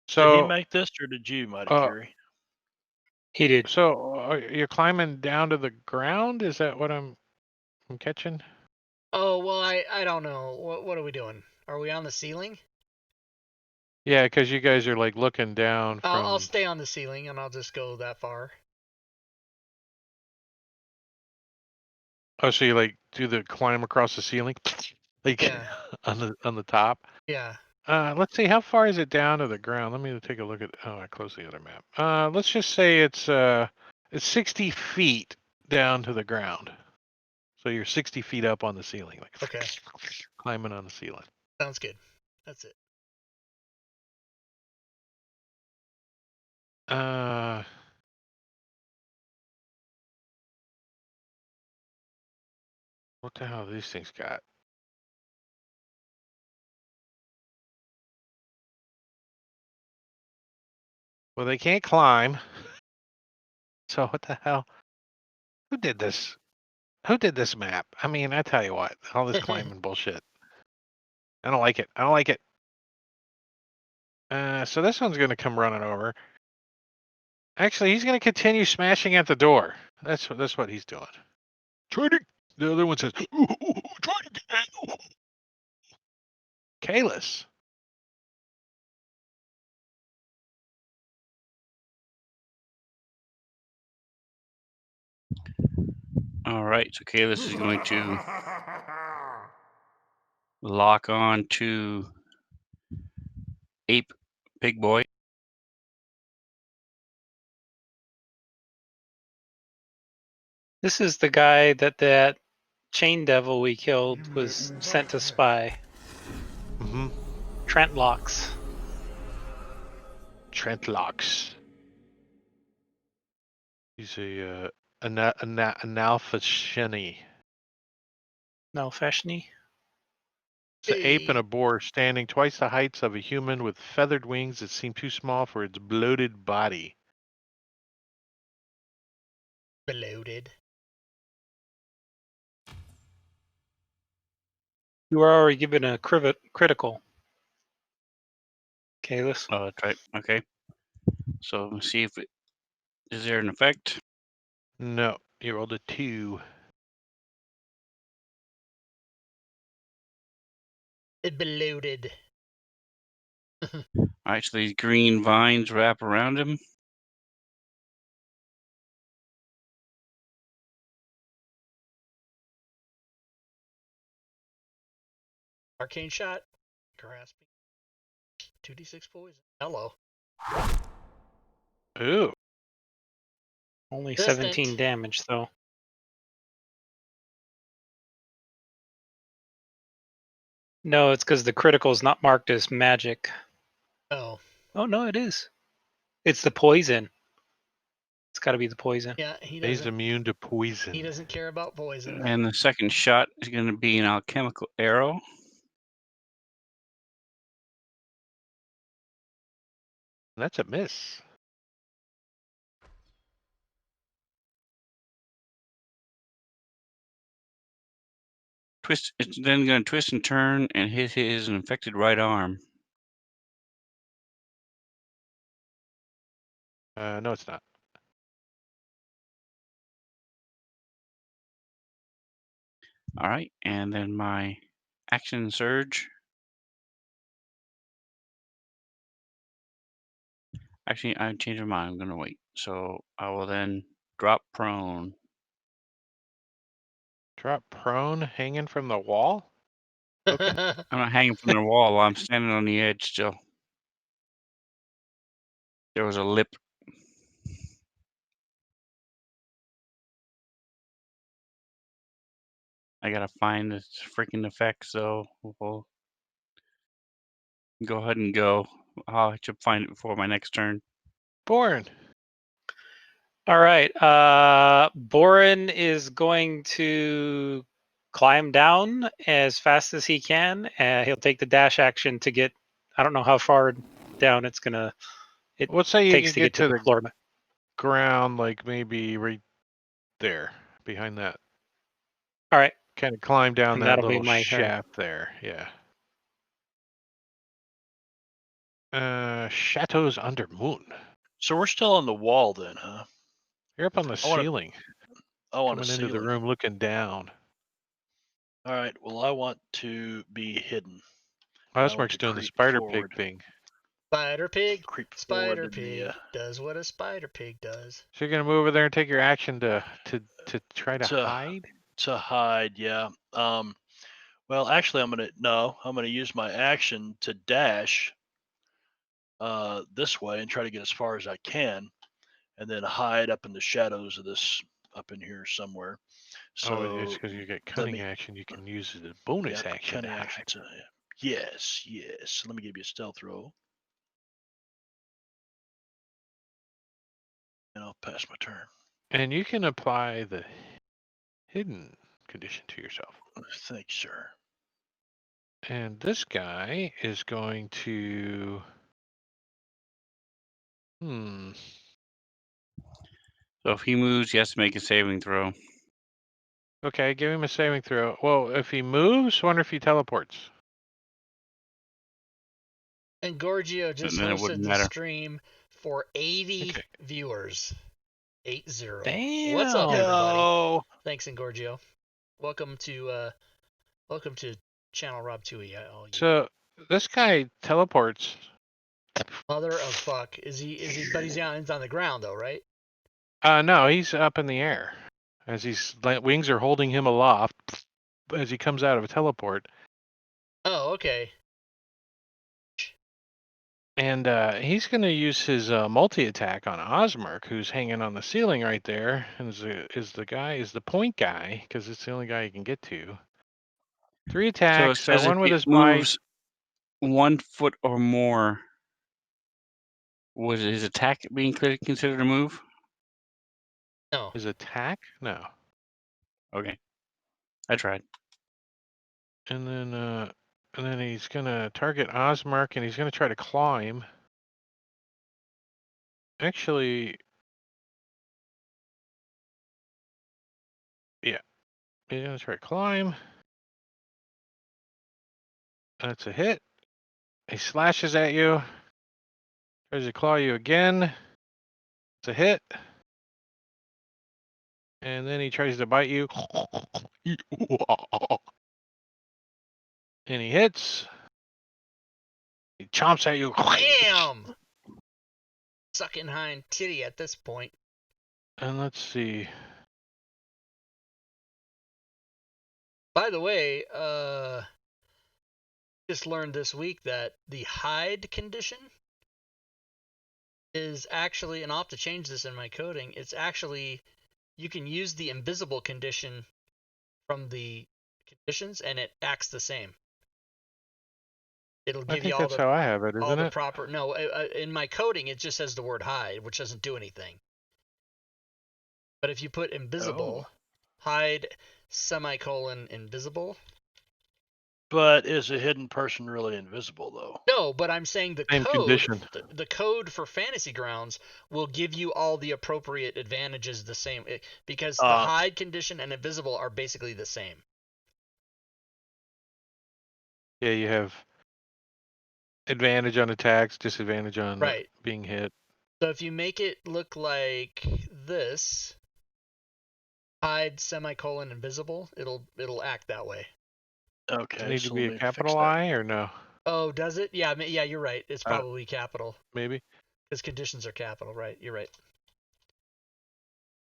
Did he So, make this, or did you, Mighty Curie? He did. So you're climbing down to the ground? Is that what I'm catching? Oh, well, I don't know. What are we doing? Are we on the ceiling? Yeah, because you guys are like looking down from. I'll stay on the ceiling and I'll just go that far. Oh, so you like do the climb across the ceiling, like Yeah. on the top. Yeah. Let's see, how far is it down to the ground? Let me take a look at. Oh, I closed the other map. Let's just say it's 60 feet down to the ground. So you're 60 feet up on the ceiling, like Okay. climbing on the ceiling. Sounds good. That's it. What the hell do these things got? Well, they can't climb. So what the hell? Who did this? Who did this map? I mean, I tell you what, all this climbing bullshit. I don't like it. I don't like it. So this one's gonna come running over. Actually, he's gonna continue smashing at the door. That's what he's doing. Try to. The other one says, "Try to get." Kalis. All right, so Kalis is going to lock on to Ape Big Boy. This is the guy that chain devil we killed was sent to spy. Mm-hmm. Trent Locks. Trent Locks. He's a analphasheni. Nalfashni. It's an ape and a boar standing twice the heights of a human with feathered wings that seem too small for its bloated body. Bloated. You were already given a critical. Kalis. Oh, that's right. Okay. So let's see if is there an effect? No, you rolled a 2. Bloated. All right, so these green vines wrap around him. Arcane shot. Grasping. 2d6 poison. Hello. Ooh. Only Distant. 17 damage, though. No, it's because the critical is not marked as magic. Oh. Oh, no, it is. It's the poison. It's got to be the poison. Yeah, He's immune to poison. He doesn't care about poison. And the second shot is going to be an alchemical arrow. That's a miss. Twist. It's then going to twist and turn and hit his infected right arm. No, it's not. All right, and then my action surge. Actually, I changed my mind. I'm going to wait. So I will then drop prone. Drop prone, hanging from the wall? Okay. I'm not hanging from the wall. I'm standing on the edge still. There was a lip. I gotta find the freaking effect, so we'll go ahead and go. I should find it before my next turn. Boren. All right. Boren is going to climb down as fast as he can. He'll take the dash action to get. I don't know how far down it's gonna. It Let's say you takes can to get get to the floor. ground, like maybe right there, behind that. All right. Kind of climb down And that that'll be little my turn. shaft there. Yeah. Chateaus under moon. So we're still on the wall then, huh? You're up on the ceiling. Coming into the room, looking down. All right. Well, I want to be hidden. Osmark's doing the spider pig thing. Spider pig. Creep Spider pig does what a spider pig does. So you're gonna move over there and take your action to try to hide. To hide, yeah. Well, actually, I'm gonna use my action to dash this way and try to get as far as I can, and then hide up in the shadows of this up in here somewhere. So it's because you get cunning action. You can use it as bonus action. Cunning action. Yes. Let me give you a stealth roll, and I'll pass my turn. And you can apply the hidden condition to yourself. Thanks, sir. And this guy is going to. So if he moves, he has to make a saving throw. Okay, give him a saving throw. Well, if he moves, wonder if he teleports. And Gorgio just hosted the stream for 80 viewers. 80. Damn. What's up, everybody? Thanks, Engorgio. Welcome to Channel Rob 2E. So this guy teleports. Mother of fuck. Is he but he's on the ground though, right? No, he's up in the air. As his wings are holding him aloft as he comes out of a teleport. Oh, okay. And he's going to use his multi-attack on Osmark, who's hanging on the ceiling right there, and is the point guy, because it's the only guy he can get to. 3 attacks, so one with his moves 1 foot or more. Was his attack being considered a move? No. His attack? No. Okay. I tried. And then he's going to target Osmark, and he's going to try to claw him. Actually, yeah. He's going to try to climb. That's a hit. He slashes at you. Tries to claw you again. It's a hit. And then he tries to bite you. And he hits. He chomps at you. Damn! Sucking hind titty at this point. And let's see. By the way, just learned this week that the hide condition is actually, and I'll have to change this in my coding, it's actually, you can use the invisible condition from the conditions and it acts the same. It'll give you all that's how I have it, isn't it? Proper. No, in my coding it just says the word hide, which doesn't do anything. But if you put invisible, hide semicolon invisible. But is a hidden person really invisible though? No, but I'm saying the code, the code for Fantasy Grounds will give you all the appropriate advantages the same, because the hide condition and invisible are basically the same. Yeah, you have advantage on attacks, disadvantage on being hit. So if you make it look like this, hide semicolon invisible, it'll act that way. Okay. Does it need to be a capital I or no? Oh, does it? Yeah, you're right. It's probably capital. Maybe. Because conditions are capital, right? You're right.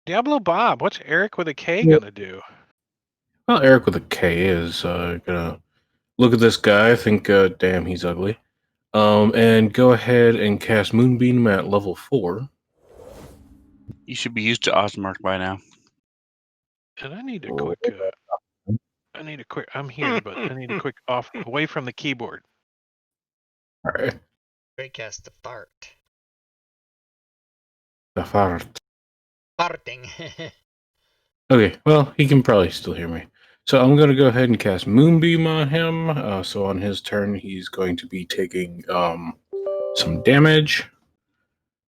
Diablo Bob, what's Eric with a K gonna do? Well, Eric with a K is gonna look at this guy, think, damn, he's ugly. And go ahead and cast Moonbeam at level 4. You should be used to Osmark by now. And I need a quick. I need a quick. I'm here, but I need a quick off away from the keyboard. All right. Great cast the fart. The fart. Farting. Okay, well, he can probably still hear me. So I'm going to go ahead and cast Moonbeam on him. So on his turn, he's going to be taking some damage.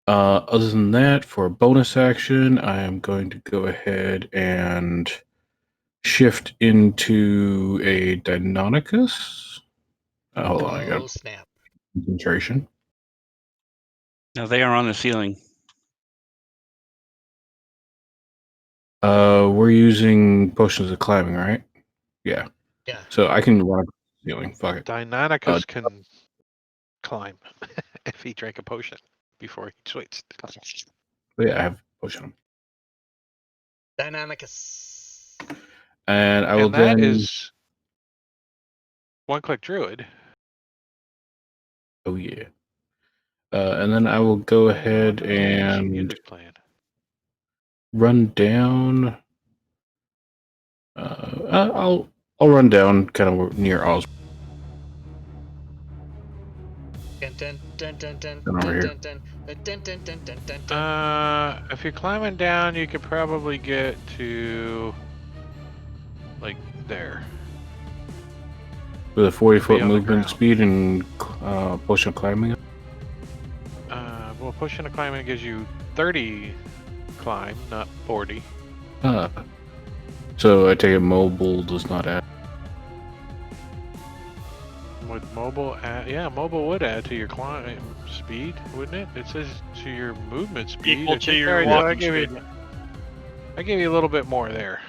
Other than that, for a bonus action, I am going to go ahead and shift into a Deinonychus. Hold on, I got snap. concentration. No, they are on the ceiling. We're using potions of climbing, right? Yeah. Yeah. So I can run up the ceiling. Fuck it. Deinonychus can climb if he drank a potion before he switched. Yeah, I have potion. Deinonychus. And I will And that then. is one-click druid. Oh yeah. And then I will go ahead and music playing. run down. I'll run down kind of near Oz. If you're climbing down, you could probably get to like there. With a 40-foot on the movement ground. speed and potion of climbing. Well, potion of climbing gives you 30 climb, not 40. So I take it mobile does not add. Would mobile add? Yeah, mobile would add to your climb speed, wouldn't it? It says to your movement speed. Equal to your I walking gave speed. I gave you a little bit more there.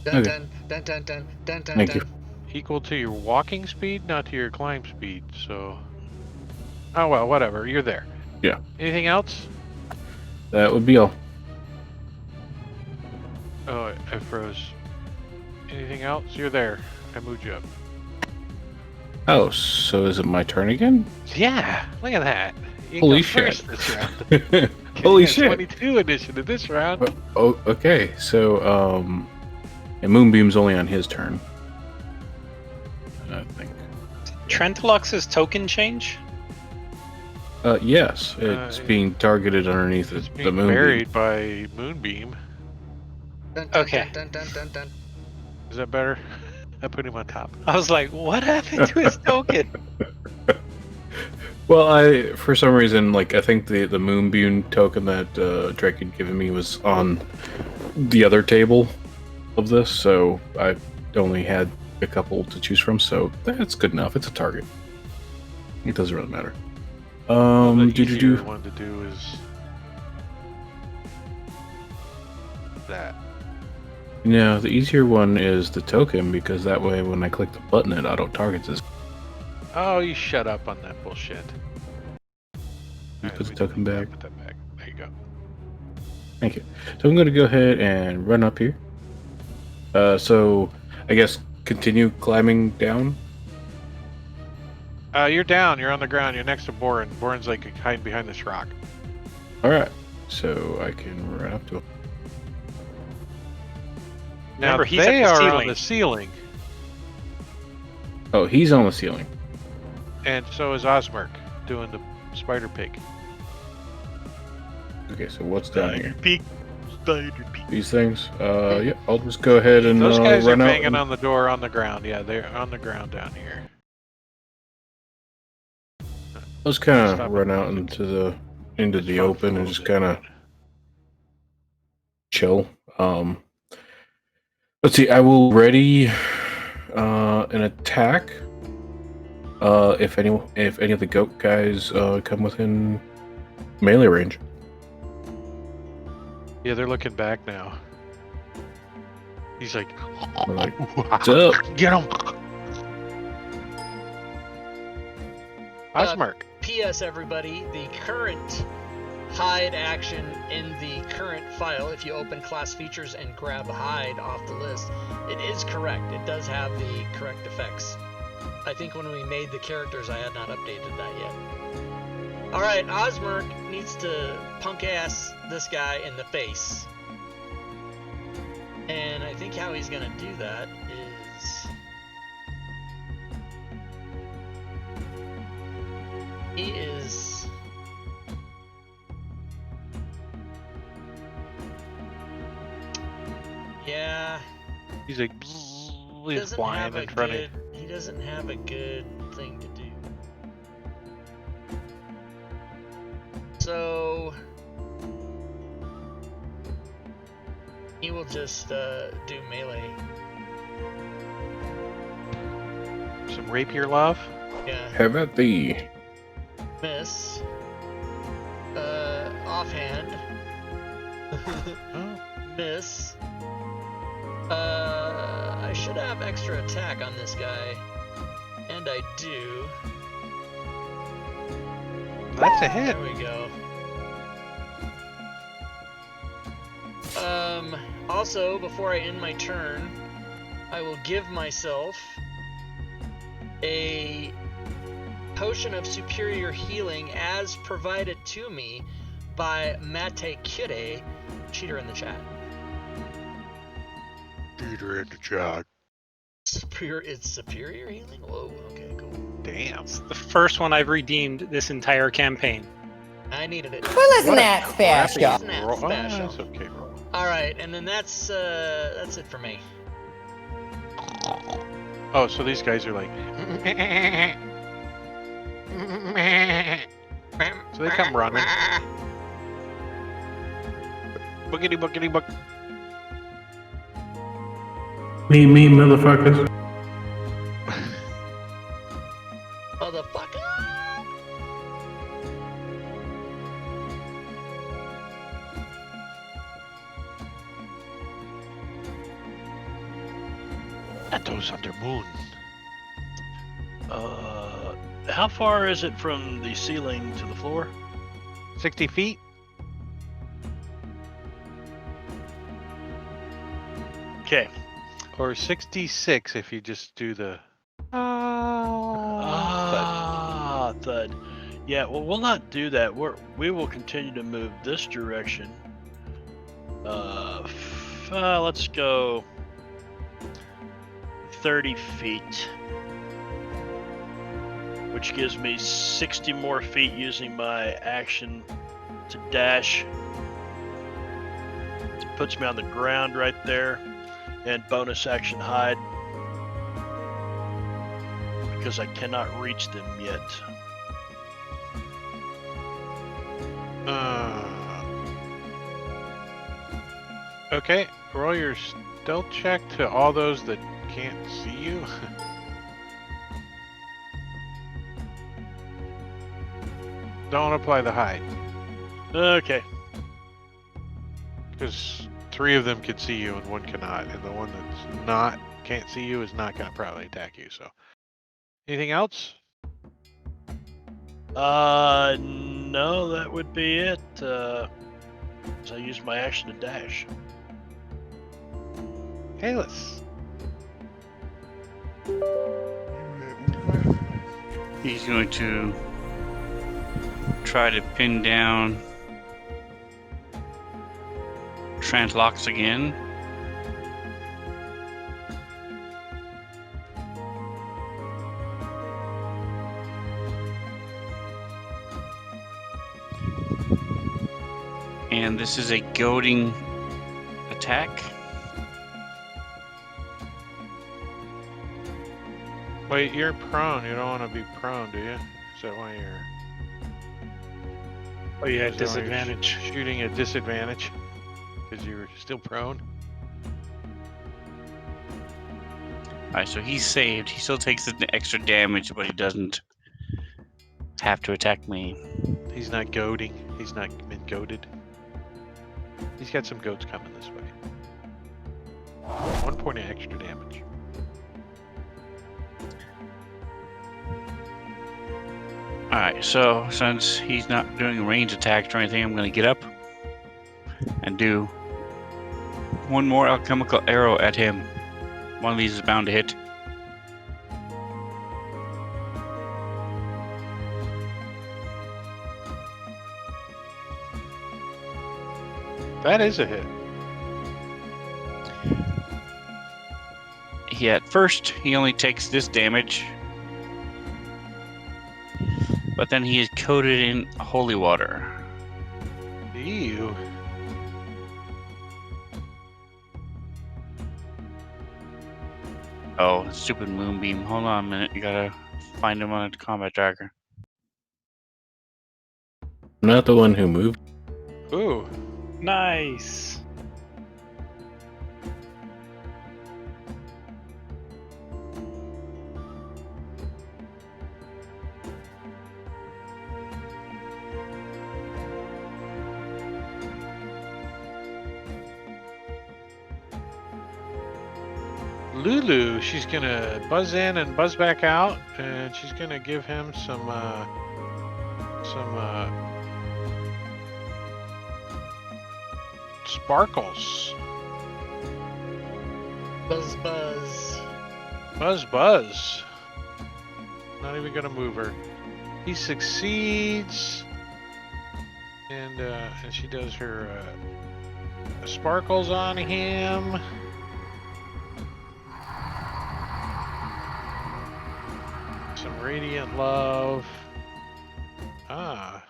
Okay. Thank you. Equal to your walking speed, not to your climb speed. So, oh well, whatever. You're there. Yeah. Anything else? That would be all. Oh, I froze. Anything else? You're there. I moved you up. Oh, so is it my turn again? Yeah, look at that. You Holy go shit. first this round. Holy You got shit. 22 initiative this round. Oh, okay. So, and Moonbeam's only on his turn. I think. Trentlux's token change? Yes, it's being targeted underneath It's the being Moonbeam. buried by Moonbeam. Okay. Is that better? I put him on top. I was like, what happened to his token? Well, for some reason, like, I think the Moonbeam token that Drake had given me was on the other table of this, so I only had a couple to choose from, so that's good enough. It's a target. It doesn't really matter. The easier one to do is that. No, the easier one is the token, because that way when I click the button, it auto-targets this. Oh, you shut up on that bullshit. You put the token back. Put that back. There you go. Thank you. So I'm going to go ahead and run up here. So I guess continue climbing down. You're down. You're on the ground. You're next to Boren. Boren's like hiding behind this rock. All right. So I can run up to him. Now Remember, he's they at the are ceiling. on the ceiling, Oh, he's on the ceiling. and so is Osmerk doing the spider pig. Okay, so what's down here? Big spider pig. These things? Yeah, I'll just go ahead and Those guys are run out. banging on the door on the ground. Yeah, they're on the ground down here. Let's kind Stop of run it. out into the It's fun open for a and little just bit. kind of chill. Let's see. I will ready an attack. If any of the goat guys come within melee range. Yeah, they're looking back now. He's like, I'm like, what's up? get him! Osmerk. P.S. everybody, the current hide action in the current file, if you open class features and grab hide off the list, it is correct. It does have the correct effects. I think when we made the characters, I had not updated that yet. Alright, Osmerk needs to punk ass this guy in the face. And I think how he's gonna do that is He is... Yeah. He's like, he's flying in front of you. He doesn't have a good thing to do. So he will just do melee. Some rapier love. Yeah. How about thee? Miss. Offhand. Miss. I should have extra attack on this guy, and I do. That's a hit. There we go. Also, before I end my turn, I will give myself a potion of superior healing as provided to me by Mate Kire, cheater in the chat. Cheater in the chat. It's superior healing? Whoa, okay, cool. Damn. It's the first one I've redeemed this entire campaign. I needed it. Well, isn't that special? Isn't that Roll. special? That's okay, roll. Alright, and then that's it for me. Oh, so these guys are like. So they come running. Boogity boogity book. Me, motherfuckers. Motherfucker! Echoes under moon. How far is it from the ceiling to the floor? 60 feet. Okay. Or 66 if you just do the. Thud. Yeah, well, we'll not do that. We will continue to move this direction. Let's go 30 feet. Which gives me 60 more feet using my action to dash. It puts me on the ground right there. And bonus action hide. Because I cannot reach them yet. Okay, roll your stealth check to all those that can't see you. Don't apply the hide. Okay. Because 3 of them can see you and 1 cannot, and the one that's can't see you is not going to probably attack you. So, anything else? No, that would be it. So I used my action to dash. Hayless. He's going to try to pin down Translocks again. And this is a goading attack. Wait, you're prone. You don't want to be prone, do you? Is that why you're... Oh, yeah, is that why you're disadvantage. Shooting at disadvantage? Because you're still prone? Alright, so he's saved. He still takes the extra damage, but he doesn't have to attack me. He's not goading. He's not been goaded. He's got some goats coming this way. 1 point of extra damage. Alright, so since he's not doing range attacks or anything, I'm going to get up and do one more alchemical arrow at him. One of these is bound to hit. That is a hit. At first, he only takes this damage. but then he is coated in holy water. Ew. Oh, stupid moonbeam. Hold on a minute. You gotta find him on a combat tracker. I'm not the one who moved. Ooh. Nice. Lulu, she's gonna buzz in and buzz back out, and she's gonna give him some sparkles. Buzz, buzz. Buzz, buzz. Not even gonna move her. He succeeds, and she does her sparkles on him. Some radiant love. Ah.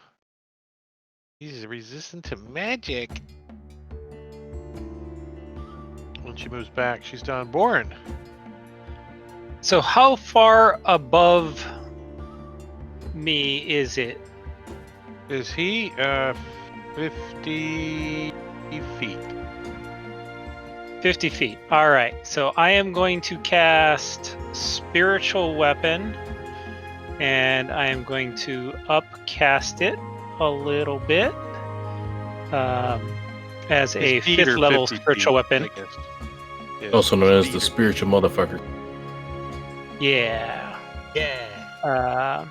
He's resistant to magic. When she moves back, she's done. Boren. So how far above me is it? Is he 50 feet? 50 feet. All right. So I am going to cast Spiritual Weapon, and I am going to upcast it a little bit as a His feet 5th are level 50 spiritual feet, weapon. I guess. Yeah, Also known his as the feet are- spiritual motherfucker. Yeah. Yeah.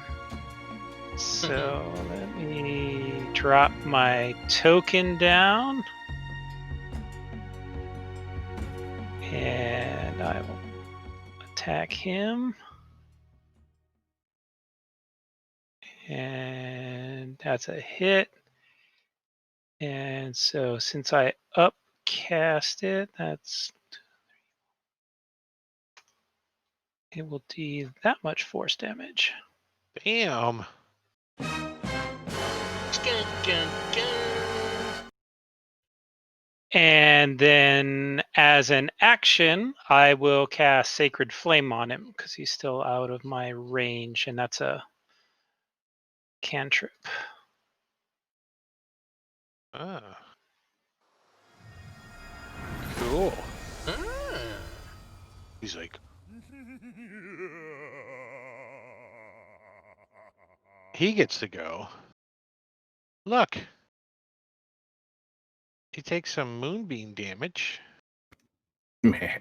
So let me drop my token down. And I will attack him. And that's a hit. And so since I upcast it, it will do that much force damage. Damn. And then as an action, I will cast Sacred Flame on him because he's still out of my range, and that's a cantrip. Ah. Cool. Ah. He's like. He gets to go. Look. He takes some moonbeam damage. Meh.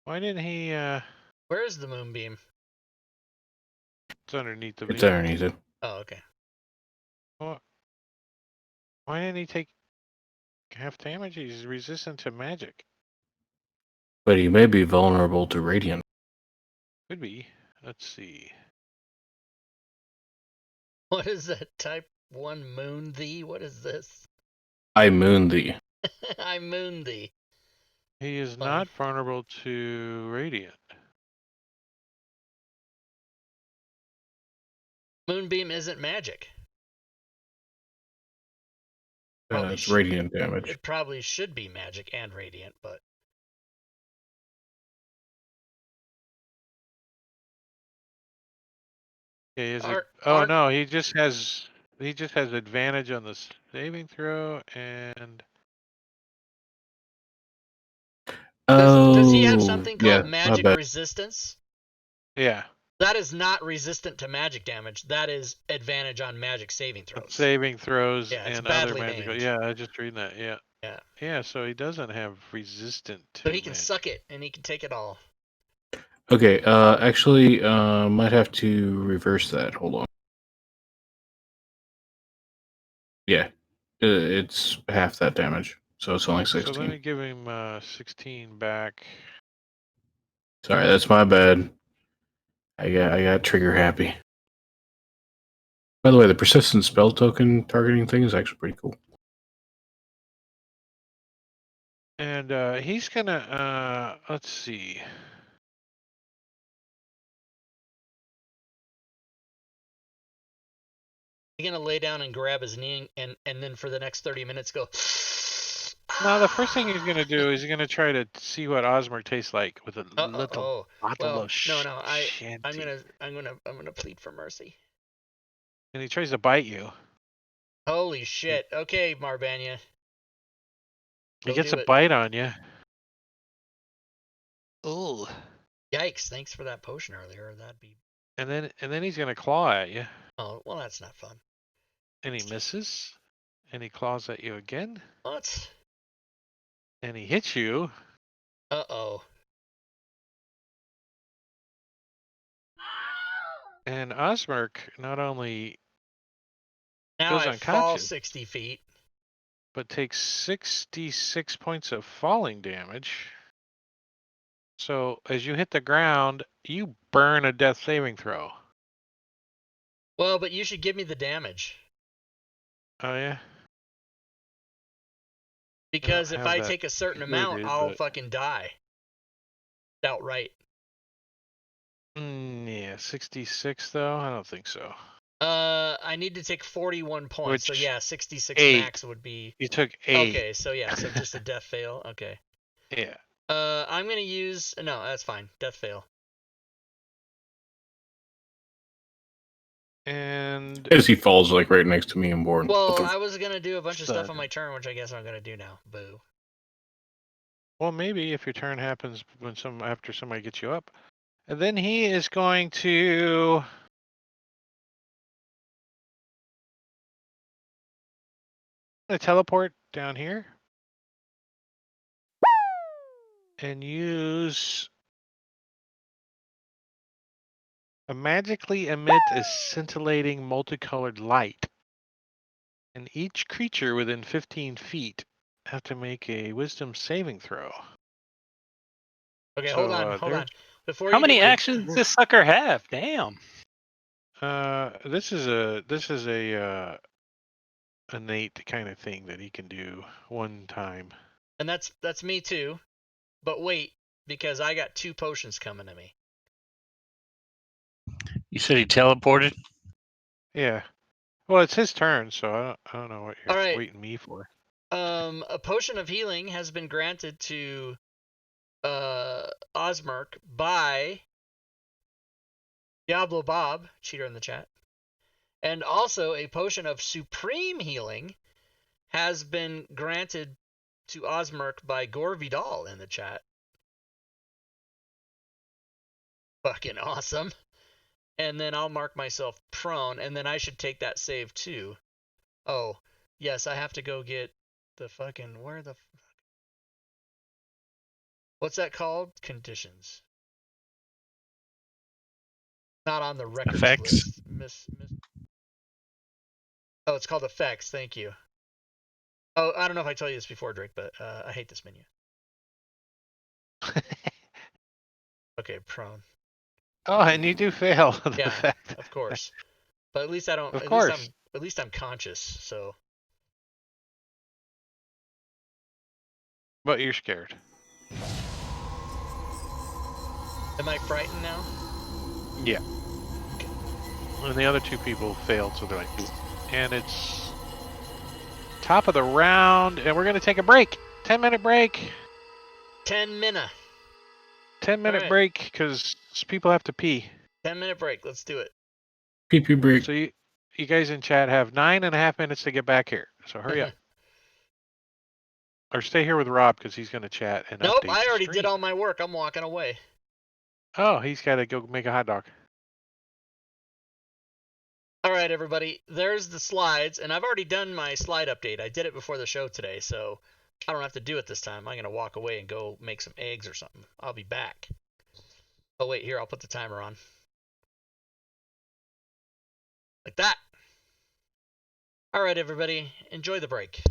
Why didn't he Where is the moonbeam? it's underneath the It's beam. underneath it. Oh, okay. Why didn't he take half damage? He's resistant to magic. But he may be vulnerable to radiant. Could be. Let's see. What is that type 1 moon thee? What is this? I moon thee. I moon thee. He is Fun. not vulnerable to radiant. Moonbeam isn't magic. It's radiant damage. It probably should be magic and radiant, but Yeah, no, he just has advantage on the saving throw and does he have something called yeah, magic resistance? yeah. That is not resistant to magic damage. That is advantage on magic saving throws. Saving throws Yeah, it's and other badly magical. named. Yeah, I just reading that. Yeah. Yeah. Yeah, so he doesn't have resistant to So he can magic. suck it and he can take it all. Okay, actually, might have to reverse that. Hold on. Yeah, it's half that damage, so it's only 16. So let me give him 16 back. Sorry, that's my bad. I got trigger happy. By the way, the persistent spell token targeting thing is actually pretty cool. And he's gonna let's see. he gonna lay down and grab his knee and then for the next 30 minutes go? No, the first thing he's gonna do is he's gonna try to see what Osmer tastes like with a little bottle well, of no, I'm shanty. gonna plead for mercy. And he tries to bite you. Holy shit! Okay, Marbanya. He gets a bite on you. Ugh. Yikes! Thanks for that potion earlier. That'd be. And then he's gonna claw at you. Oh well, that's not fun. And he misses. And he claws at you again. What? And he hits you. Uh-oh. And Osmerk not only now goes I fall unconscious, 60 feet, but takes 66 points of falling damage. So as you hit the ground, you burn a death saving throw. Well, but you should give me the damage. Oh yeah. Because if I take a certain amount, I'll fucking die. Outright. Yeah, 66 though? I don't think so. I need to take 41 points. So yeah, 66 max would be. You took 8. Okay, so yeah, so just a death fail. Okay. Yeah. I'm gonna use. No, that's fine. Death fail. And as he falls like right next to me and Born. Well, I was gonna do a bunch of stuff on my turn, which I guess I'm gonna do now. Boo. Well, maybe if your turn happens when after somebody gets you up, and then he is going to. Teleport down here and use magically emit a scintillating multicolored light. And each creature within 15 feet have to make a wisdom saving throw. Okay, hold on. Before How many actions does this sucker have? Damn. This is a innate kind of thing that he can do one time. And that's me too. But wait, because I got 2 potions coming to me. You said he teleported? Yeah. Well, it's his turn, so I don't know what you're waiting me for. A potion of healing has been granted to Osmerk by Diablo Bob, cheater in the chat. And also a potion of supreme healing has been granted to Osmerk by Gore Vidal in the chat. Fucking awesome. And then I'll mark myself prone, and then I should take that save too. Oh, yes, I have to go get the fucking, what's that called? Conditions. Not on the records Effects. list. Oh, it's called effects, thank you. Oh, I don't know if I told you this before, Drake, but I hate this menu. Okay, prone. Oh, and you do fail. Yeah, of course. But at least I don't. At least I'm conscious. So. But you're scared. Am I frightened now? Yeah. Okay. And the other 2 people failed, so they're like, and it's top of the round, and we're gonna take a break. 10-minute break. 10 minute. 10-minute break because people have to pee. 10-minute break. Let's do it. Pee break. So you guys in chat have 9.5 minutes to get back here. So hurry up. Or stay here with Rob because he's gonna chat and Nope, update I already the did stream. all my work. I'm walking away. Oh, he's got to go make a hot dog. All right, everybody. There's the slides, and I've already done my slide update. I did it before the show today, so I don't have to do it this time. I'm gonna walk away and go make some eggs or something. I'll be back. Oh wait, here, I'll put the timer on. Like that. All right, everybody. Enjoy the break.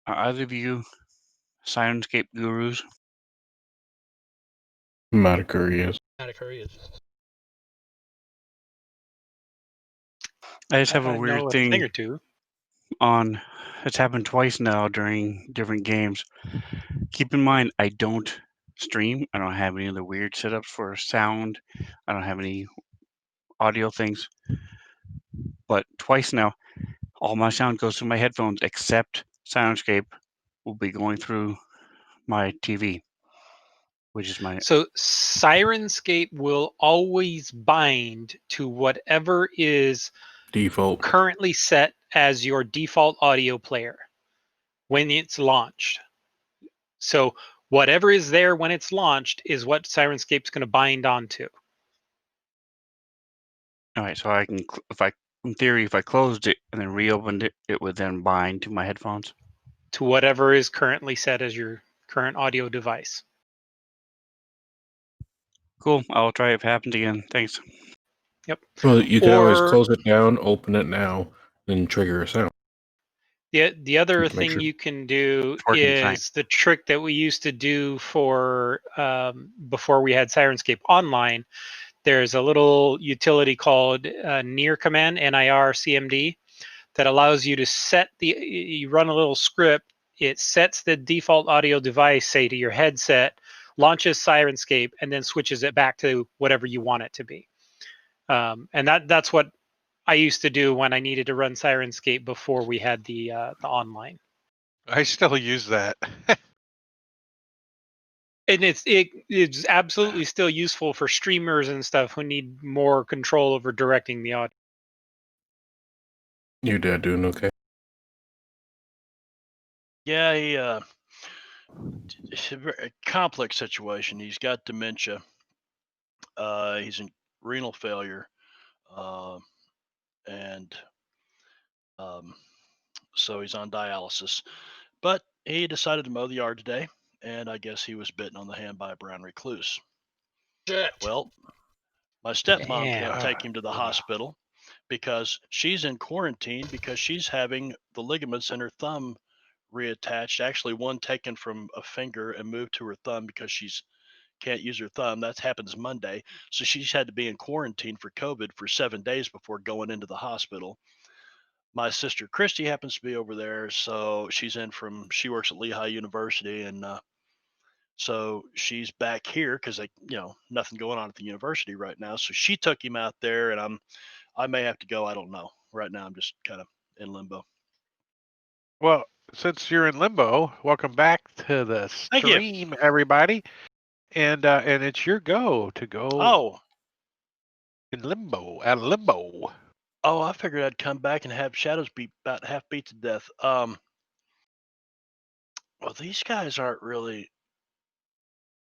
Are either of you Sirenscape gurus? Matakuri is. Matakuri is. I just have a I weird know a thing thing or two. on. It's happened twice now during different games. Keep in mind, I don't stream. I don't have any of the weird setups for sound. I don't have any audio things. But twice now, all my sound goes through my headphones except Sirenscape will be going through my TV, which is my. So Sirenscape will always bind to whatever is Default. currently set as your default audio player when it's launched. So whatever is there when it's launched is what Sirenscape's going to bind onto. All right, so I can, in theory, if I closed it and then reopened it, it would then bind to my headphones. To whatever is currently set as your current audio device. Cool. I'll try if it happens again. Thanks. Yep. Well, you can always Or close it down, open it now, then trigger a sound. the other Just make thing sure you can do It's working fine. is the trick that we used to do for before we had Sirenscape Online. There's a little utility called NIR command, NIR CMD, that allows you to set you run a little script. It sets the default audio device, say to your headset, launches Sirenscape, and then switches it back to whatever you want it to be. And that's what I used to do when I needed to run Sirenscape before we had the online. I still use that. And it's absolutely still useful for streamers and stuff who need more control over directing the audio. Your dad doing okay? Yeah, it's a very complex situation. He's got dementia. He's in renal failure, and so he's on dialysis. But he decided to mow the yard today, and I guess he was bitten on the hand by a brown recluse. Shit. Well, my stepmom Damn. can't take him to the hospital because she's in quarantine because she's having the ligaments in her thumb reattached. Actually, one taken from a finger and moved to her thumb because she's can't use her thumb. That happens Monday. So she's had to be in quarantine for COVID for 7 days before going into the hospital. My sister Christy happens to be over there. So she works at Lehigh University. And so she's back here because nothing going on at the university right now. So she took him out there and I may have to go. I don't know. Right now, I'm just kind of in limbo. Well, since you're in limbo, welcome back to the Thank you. stream, everybody. And it's your go to go Oh, in limbo, out of limbo. oh, I figured I'd come back and have Shadows beat about half beat to death. Well, these guys aren't really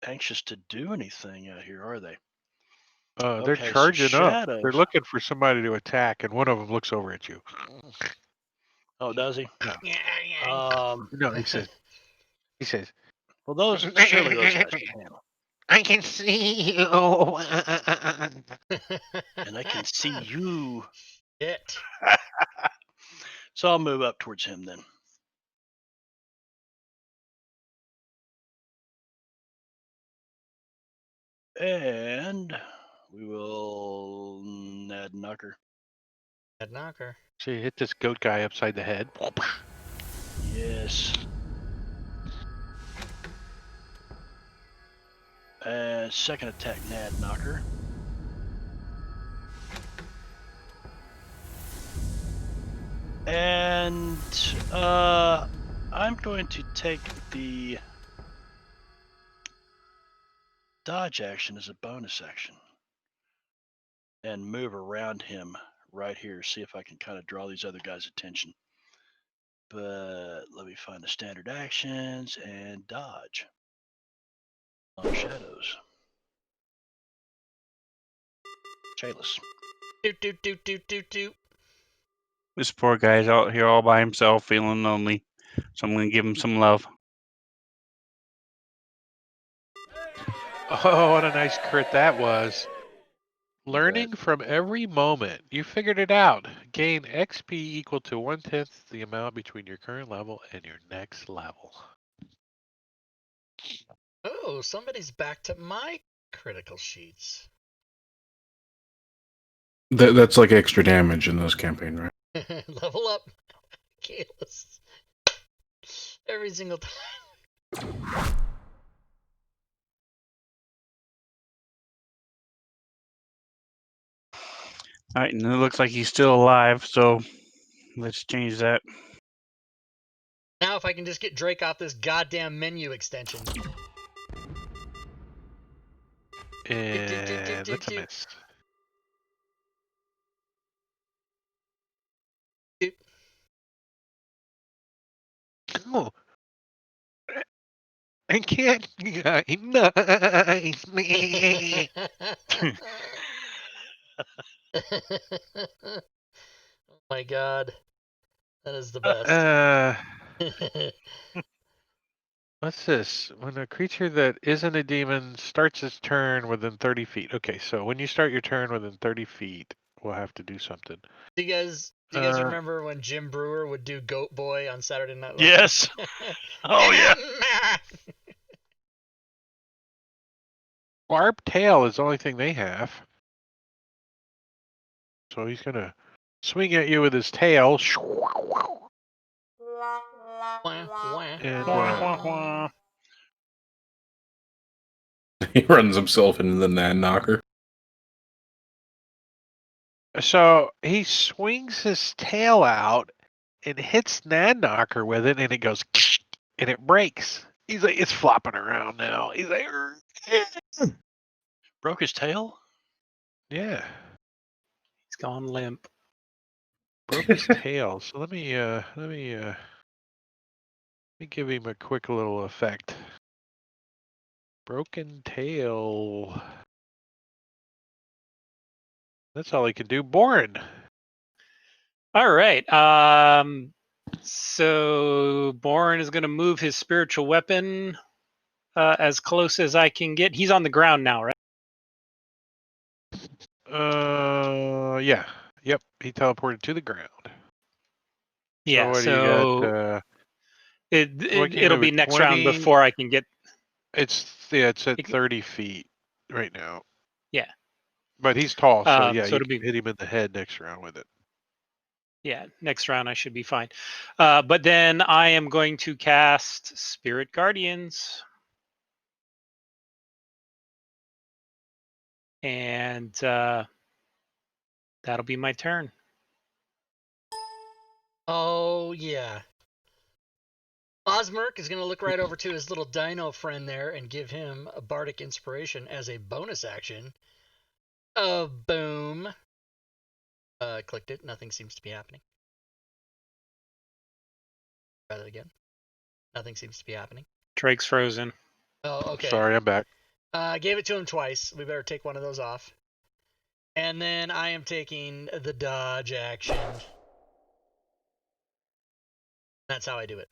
anxious to do anything out here, are they? They're Okay, so charging up. They're Shadows. looking for somebody to attack, and one of them looks over at you. Oh, does he? No, he says, Well, surely those guys can handle. I can see you. And I can see you. Shit. So I'll move up towards him then. And we will Ned Knocker. Head knocker. See, hit this goat guy upside the head. Yes. And second attack, Nad Knocker. And I'm going to take the dodge action as a bonus action and move around him right here. See if I can kind of draw these other guys' attention. But let me find the standard actions and dodge on Shadows. Chalice. Doot. This poor guy's out here all by himself, feeling lonely. So I'm going to give him some love. Oh, what a nice crit that was. Learning from every moment. You figured it out. Gain XP equal to 1/10 the amount between your current level and your next level. Oh, somebody's back to my critical sheets. That's like extra damage in this campaign, right? Level up, Kalis. Every single time. All right, and it looks like he's still alive, so let's change that. Now if I can just get Drake off this goddamn menu extension. And that's a miss. Oh. I can't. Nice me. Oh my god. That is the best. What's this? When a creature that isn't a demon starts its turn within 30 feet. Okay, so when you start your turn within 30 feet, we'll have to do something. Do you guys remember when Jim Brewer would do Goat Boy on Saturday Night Live? Yes. Oh yeah. Barbed tail is the only thing they have. So he's gonna swing at you with his tail. And He runs himself into the Nan Knocker. so he swings his tail out and hits Nan Knocker with it, and it goes and it breaks. He's like, it's flopping around now. He's like, Broke his tail? yeah, He's gone limp. broke his tail. So let me give him a quick little effect. Broken tail. That's all he can do. Borin. All right. So Borin is going to move his spiritual weapon as close as I can get. He's on the ground now, right? Yeah. Yep. He teleported to the ground. Yeah. So, So it'll be next 20? round before I can get. It's at 30 feet right now. Yeah. But he's tall, so yeah, so you it'll can be hit him in the head next round with it. Yeah, next round I should be fine. But then I am going to cast Spirit Guardians. And that'll be my turn. Oh, yeah. Osmerk is going to look right over to his little dino friend there and give him a Bardic Inspiration as a bonus action. Boom. Clicked it. Nothing seems to be happening. Try that again. Nothing seems to be happening. Drake's frozen. Oh, okay. Sorry, I'm back. I gave it to him twice. We better take one of those off. And then I am taking the dodge action. That's how I do it.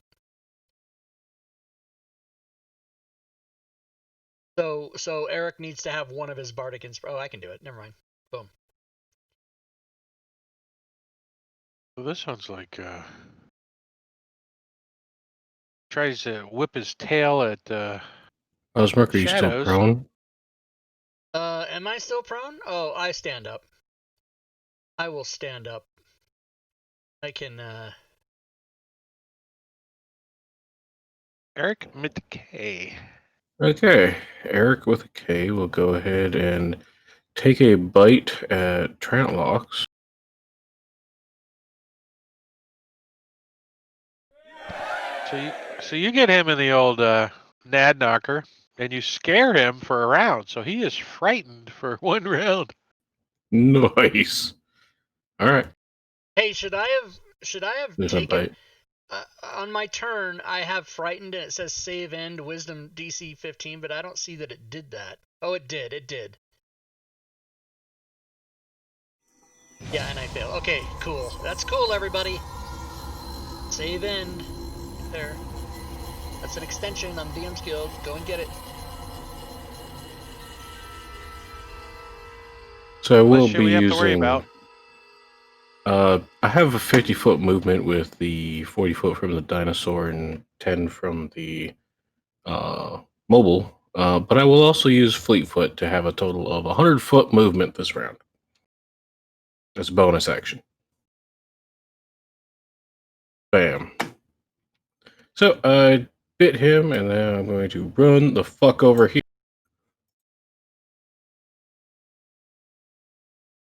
So Eric needs to have one of his Bardic Inspiration. Oh, I can do it. Never mind. Boom. Well, this sounds like tries to whip his tail at Osmerk, are you still Shadows. prone? Am I still prone? Oh, I stand up. I will stand up. I can, Eric with K. Okay, Eric with a K will go ahead and take a bite at Trantlocks. So you get him in the old Nad Knocker, and you scare him for a round, so he is frightened for one round. Nice. All right. Hey, should I have There's a taken bite. on my turn? I have frightened, and it says save end Wisdom DC 15, but I don't see that it did that. Oh, it did. It did. Yeah, and I failed. Okay, cool. That's cool, everybody. Save end. There. That's an extension on DM's Guild. Go and get it. So I will shit be we have to using. worry about. I have a 50-foot movement with the 40-foot from the dinosaur and 10 from the mobile. But I will also use Fleetfoot to have a total of 100-foot movement this round. That's a bonus action. Bam. So I bit him, and then I'm going to run the fuck over here.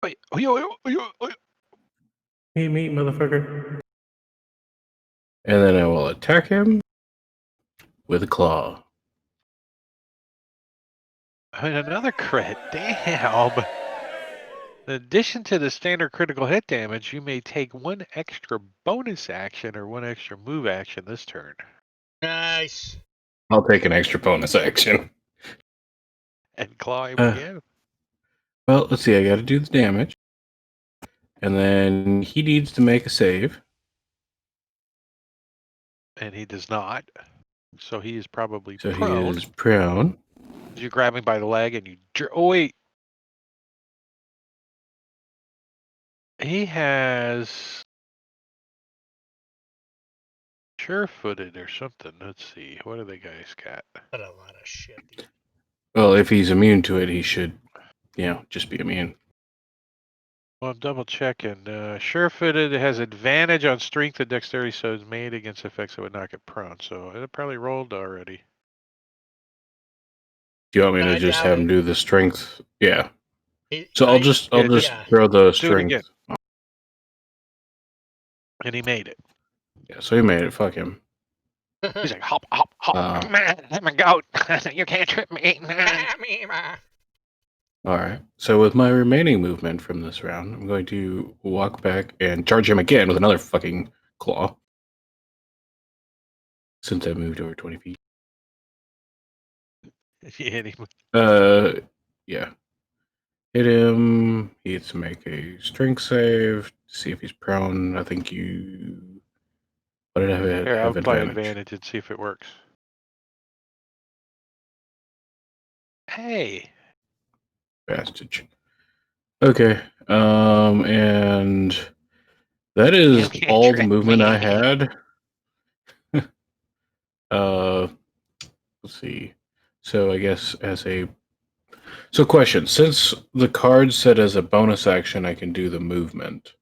Wait. Meet, motherfucker. And then I will attack him with a claw. And another crit. Damn. In addition to the standard critical hit damage, you may take one extra bonus action or one extra move action this turn. Nice. I'll take an extra bonus action. And claw him again. Well, let's see. I got to do the damage. And then he needs to make a save. And he does not. So he is probably So prone. he is prone. You grab him by the leg and you... Oh, wait. He has... Sure-footed or something. Let's see. What do the guys got? What a lot of shit. Well, if he's immune to it, he should, just be immune. Well, I'm double checking. Sure-footed has advantage on strength and dexterity, so it's made against effects that would knock it prone. So it probably rolled already. Do you want me to I just doubt have him it. do the strength? Yeah. It- So I'll I- just yeah. throw the Do it strength. again. And he made it. Yeah, so he made it. Fuck him. He's like, hop, hop, hop. I'm a goat. You can't trip me. All right. So with my remaining movement from this round, I'm going to walk back and charge him again with another fucking claw. Since I moved over 20 feet. You hit him. Yeah. Hit him. He needs to make a strength save to see if he's prone. I think you. What did I have? Here, I'll Have apply advantage. advantage and see if it works. Hey. Bastage. Okay. And that is can't all the trick movement me. I had. Let's see. So I guess So question, since the card said as a bonus action I can do the movement.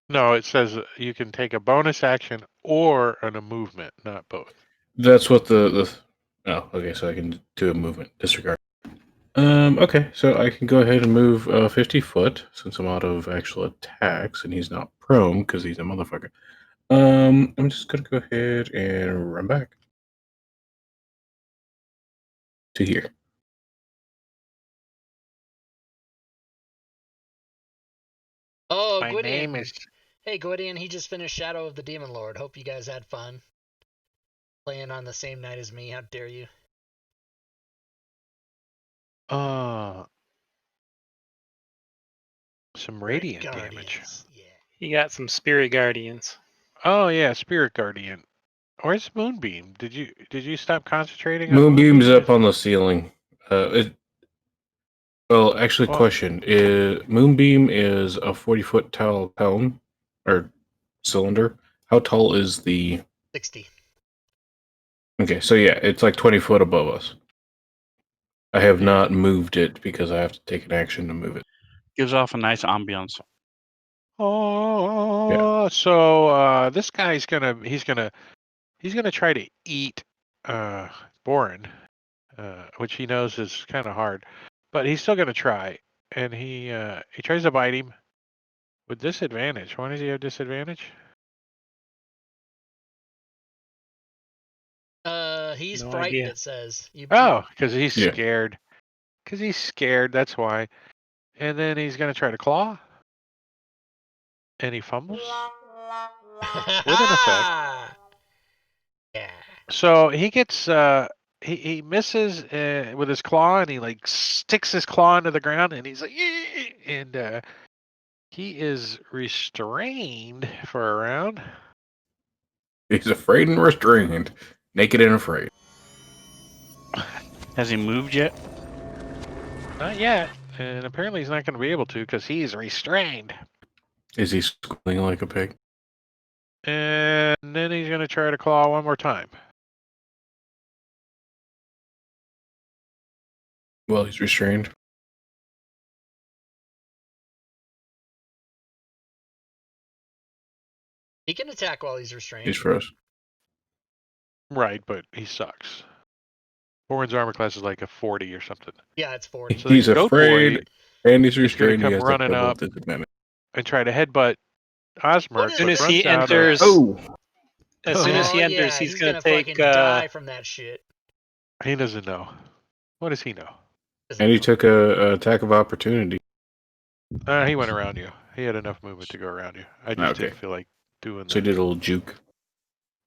No, it says you can take a bonus action or a movement, not both. That's what the oh, okay, so I can do a movement. Disregard. Okay, so I can go ahead and move 50 foot since I'm out of actual attacks and he's not prone because he's a motherfucker. I'm just gonna go ahead and run back to here. Oh, My Gwydion. name is... Hey, Gwydion, he just finished Shadow of the Demon Lord. Hope you guys had fun. Playing on the same night as me. How dare you? Some radiant Guardians. damage. Yeah. You got some spirit guardians. Oh yeah, Spirit Guardian. Where's Moonbeam? Did you stop concentrating on Moonbeam's Moonbeam? up on the ceiling. Well, actually, Well- question is Moonbeam is a 40-foot tall cone or cylinder. How tall is the? 60. Okay, so yeah, it's like 20 foot above us. I have not moved it because I have to take an action to move it. Gives off a nice ambiance. Oh, so this guy's gonna try to eat Borin, which he knows is kind of hard, but he's still gonna try, and he tries to bite him with disadvantage. Why does he have disadvantage? He's No frightened. idea. It says. Oh, because he's Yeah. scared. Because he's scared. That's why. And then he's gonna try to claw, and he fumbles with an effect. Yeah. So he gets he misses with his claw, and he like sticks his claw into the ground, and he's like, "Eeh," and he is restrained for a round. He's afraid and restrained, naked and afraid. Has he moved yet? Not yet. And apparently he's not going to be able to because he's restrained. Is he squealing like a pig? And then he's going to try to claw one more time. Well, he's restrained. He can attack while he's restrained. He's froze. Right, but he sucks. Bourne's armor class is like a 40 or something. Yeah, it's 40. So He's then go 40, afraid, and he's gonna restrained. He come has running double up. disadvantage. And try to headbutt Osmerk. As As soon as runs he out of- enters, Oh, as soon as Oh, he enters, yeah, he's gonna take. fucking die from that shit. He doesn't know. What does he know? and he took a attack of opportunity. He went around you. He had enough movement to go around you. I just didn't feel like doing So he did a little juke.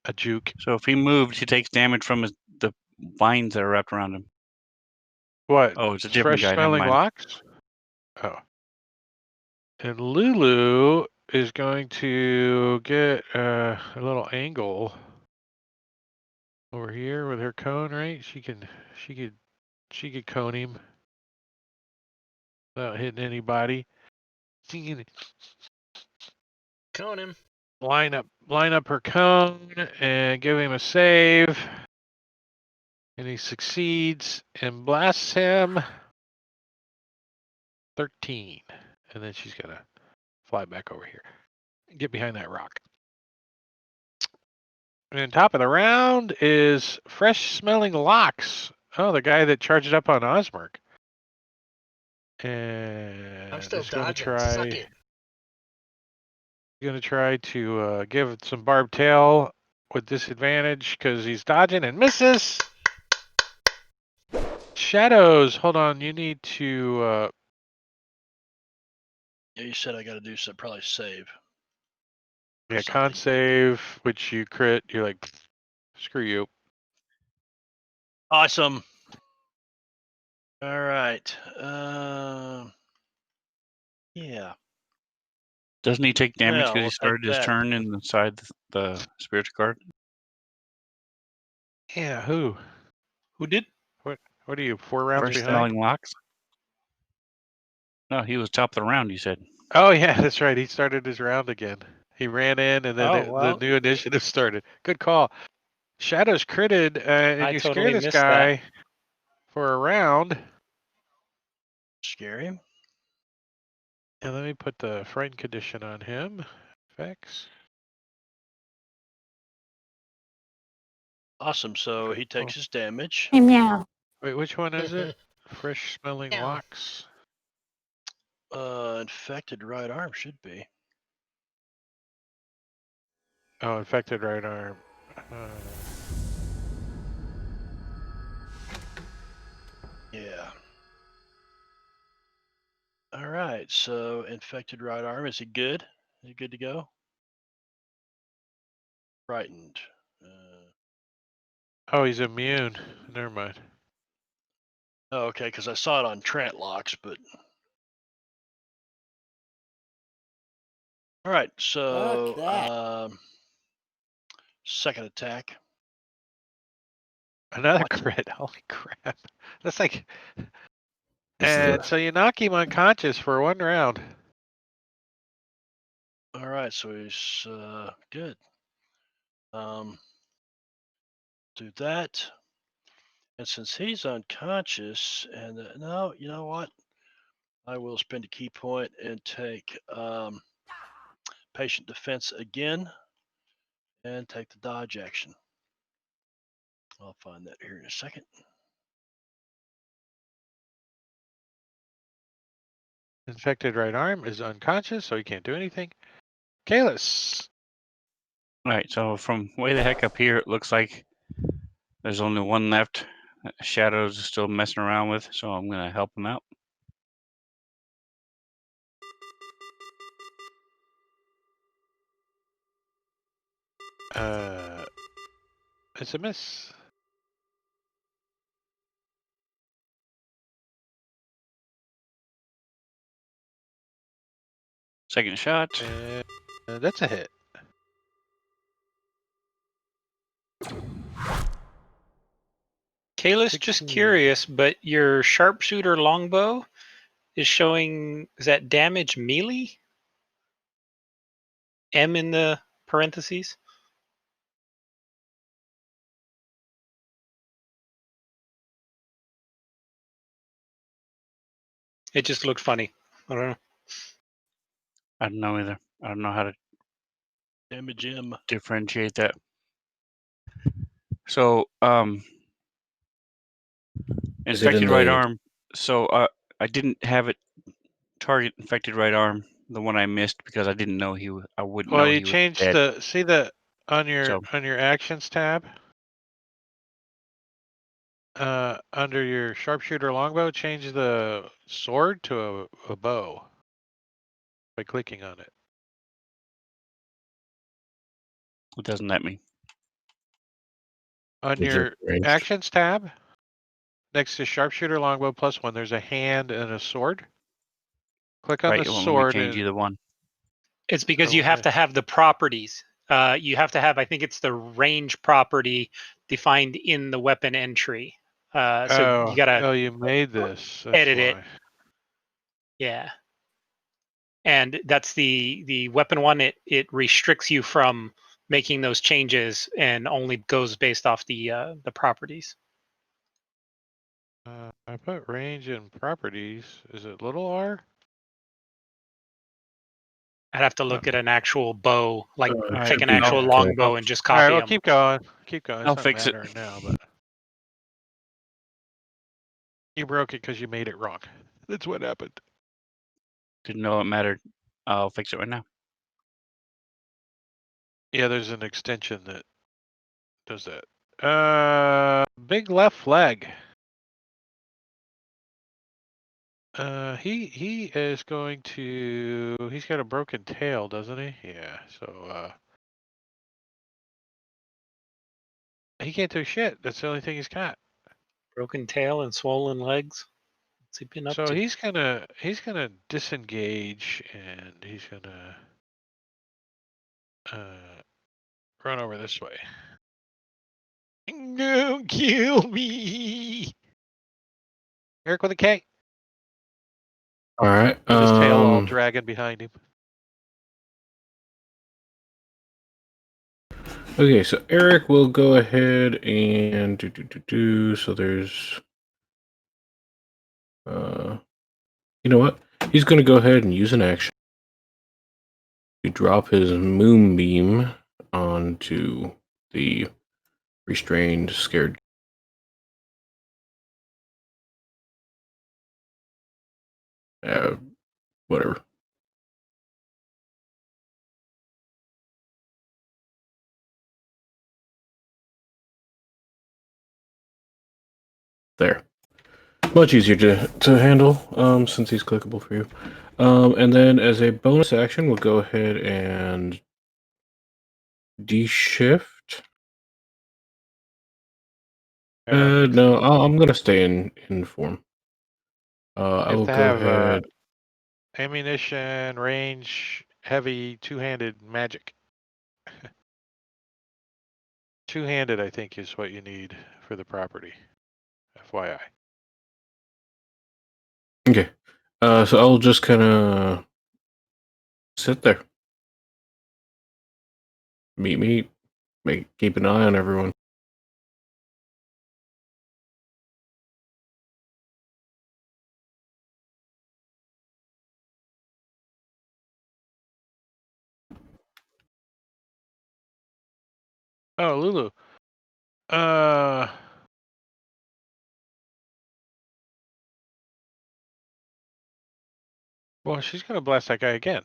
a juke. So if he moved, he takes damage from the vines that are wrapped around him. What? Oh, it's a different Fresh guy. Never smelling mind. locks? Oh. And Lulu is going to get a little angle over here with her cone, right? She could cone him without hitting anybody. She can Cone him. line up her cone and give him a save. And he succeeds and blasts him. 13. And then she's gonna fly back over here. Get behind that rock. And top of the round is fresh smelling locks. Oh, the guy that charged up on Osmerk. And I'm still is gonna dodging. Suck it. gonna try to give it some barbed tail with disadvantage because he's dodging and misses. Shadows, hold on, you need to Yeah, you said I got to do some probably save. yeah, con save, which you crit. You're like, screw you. Awesome. All right. Yeah. Doesn't he take damage Well, because he we'll take started his that. turn inside the spiritual guard? Yeah, who? Who did? What are you, 4 rounds Fresh behind? smelling locks? No, he was top of the round, you said. Oh yeah, that's right. He started his round again. He ran in, and then Oh, well. the new initiative started. Good call. Shadows critted, and I you totally scare this missed guy that. for a round. Scare him. And let me put the frightened condition on him. Effects. Awesome. So he takes his damage. Meow. Wait, which one is it? Fresh smelling Meow. locks. Infected right arm should be. Oh, infected right arm. Yeah. All right. So infected right arm. Is he good? Is he good to go? Frightened. Oh, he's immune. Never mind. Oh, okay, because I saw it on Trent locks, but all right. So second attack. Another What? crit. Holy crap. That's like. This is And a- so you knock him unconscious for 1 round. All right, so he's good. Do that. And since he's unconscious, and no, you know what? I will spend a key point and take patient defense again and take the dodge action. I'll find that here in a second. Infected right arm is unconscious, so he can't do anything. Kalis. Right, so from way the heck up here, it looks like there's only one left. Shadows is still messing around with, so I'm going to help him out. It's a miss. Second shot. And that's a hit. Kalis, just curious, but your sharpshooter longbow is showing, is that damage melee? M in the parentheses? It just looked funny. I don't know. I don't know either. I don't know how to Damage M. differentiate that. So, infected right arm. So, I didn't have it target infected right arm, the one I missed because I didn't know I wouldn't know Well, you he was changed dead. see on your actions tab. Under your sharpshooter longbow, change the sword to a bow by clicking on it. What doesn't that mean? On Is it your ranged? actions tab, next to sharpshooter longbow +1, there's a hand and a sword. Click on Right. the It won't let me sword change and either one. It's because you have to have the properties. You have to have, I think it's the range property defined in the weapon entry. So you gotta you made this. That's edit it. why. Yeah. And that's the weapon one. It restricts you from making those changes and only goes based off the properties. I put range in properties. Is it little r? I'd have to look at an actual bow, like take an I'll- actual longbow and just All right, copy well, them. keep going. Keep going. It's I'll not fix it. mattering now, but you broke it because you made it wrong. That's what happened. Didn't know it mattered. I'll fix it right now. Yeah, there's an extension that does that. Big left leg. He is going to. He's got a broken tail, doesn't he? Yeah. So he can't do shit. That's the only thing he's got. Broken tail and swollen legs. What's he been up So to? he's gonna disengage and he's gonna run over this way. Don't kill me, Eric with a K. All right. With his tail all dragging behind him. Okay, so Eric will go ahead and do. So there's, you know what? He's going to go ahead and use an action to drop his moonbeam onto the restrained, scared. Whatever. There. Much easier to handle since he's clickable for you. And then as a bonus action, we'll go ahead and de-shift. No, I'm going to stay in form. I will go ahead. Ammunition, range, heavy, two-handed magic. Two-handed, I think, is what you need for the property. FYI. Okay. So I'll just kind of sit there. Meet. Keep an eye on everyone. Oh, Lulu. Well, she's gonna blast that guy again.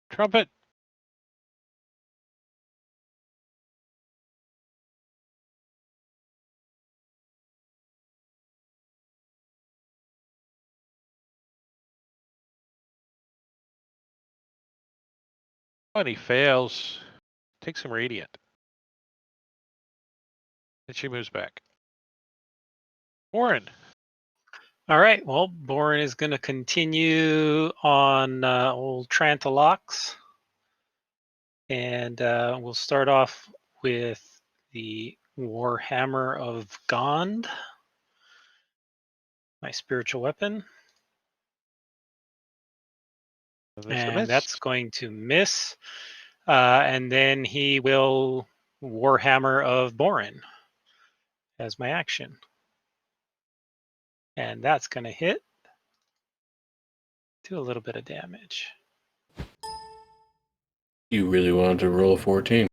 Trumpet. And he fails. Take some radiant. And she moves back. Warren. All right. Well, Borin is going to continue on old Trantalox. And we'll start off with the Warhammer of Gond, my spiritual weapon. And that's going to miss. And then he will Warhammer of Borin as my action. And that's going to hit. Do a little bit of damage. You really wanted to roll a 14.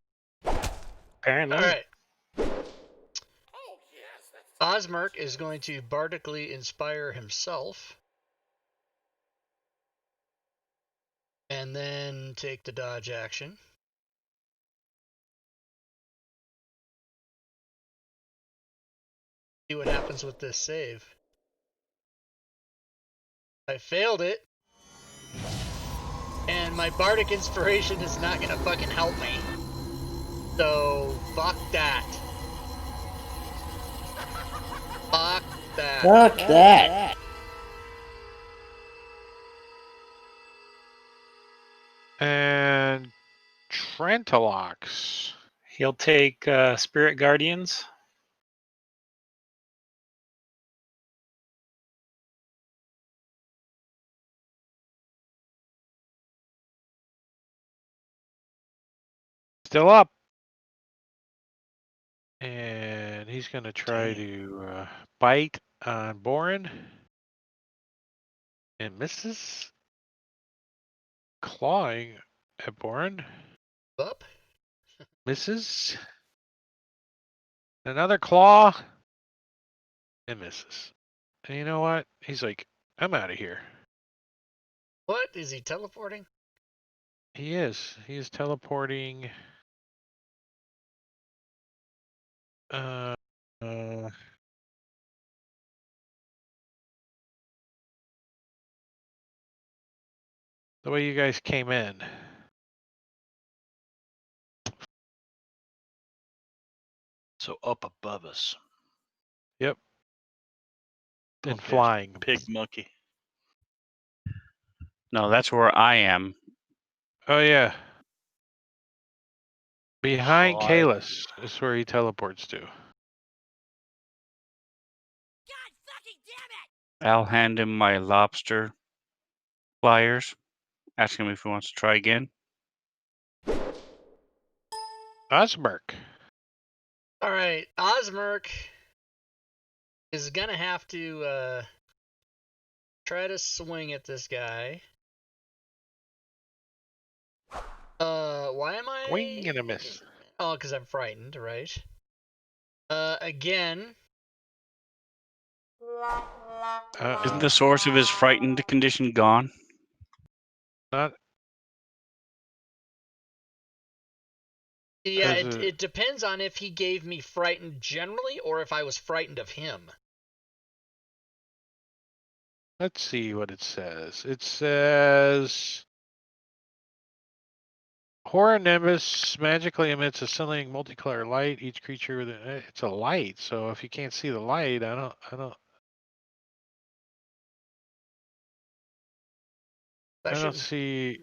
Apparently. All right. Osmerk is going to bardically inspire himself. And then take the dodge action. See what happens with this save. I failed it. And my bardic inspiration is not gonna fucking help me. So, fuck that. Fuck that. Fuck that. And Trentalox. He'll take Spirit Guardians. Still up. And he's going to try to bite on Borin. And misses. Clawing at Borin. Up. Misses. Another claw. And misses. And you know what? He's like, I'm out of here. What? Is he teleporting? He is. He is teleporting. The way you guys came in. So up above us. Yep. And Okay, flying. Pig monkey. No, that's where I am. Oh, yeah. Behind Fly. Kalis is where he teleports to. I'll hand him my lobster pliers, ask him if he wants to try again. Osmerk. All right, Osmerk is gonna have to try to swing at this guy. Why am I? Swing and a miss. Oh, because I'm frightened, right? Again. Isn't the source of his frightened condition gone? Not. Yeah, it depends on if he gave me frightened generally or if I was frightened of him. Let's see what it says. It says Horror Nimbus magically emits a scintillating multicolor light. Each creature with it's a light, so if you can't see the light, I don't see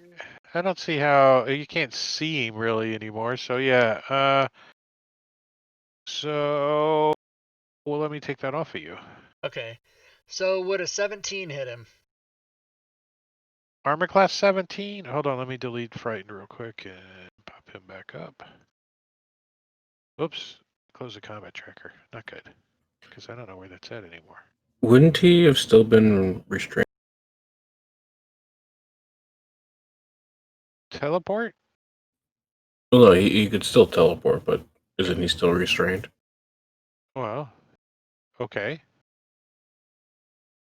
how you can't see him really anymore. So yeah. So well, let me take that off of you. Okay. So would a 17 hit him? Armor class 17. Hold on, let me delete frightened real quick and pop him back up. Oops. Close the combat tracker. Not good. Because I don't know where that's at anymore. Wouldn't he have still been restrained? Teleport? Well, no, he could still teleport, but isn't he still restrained? Well, okay.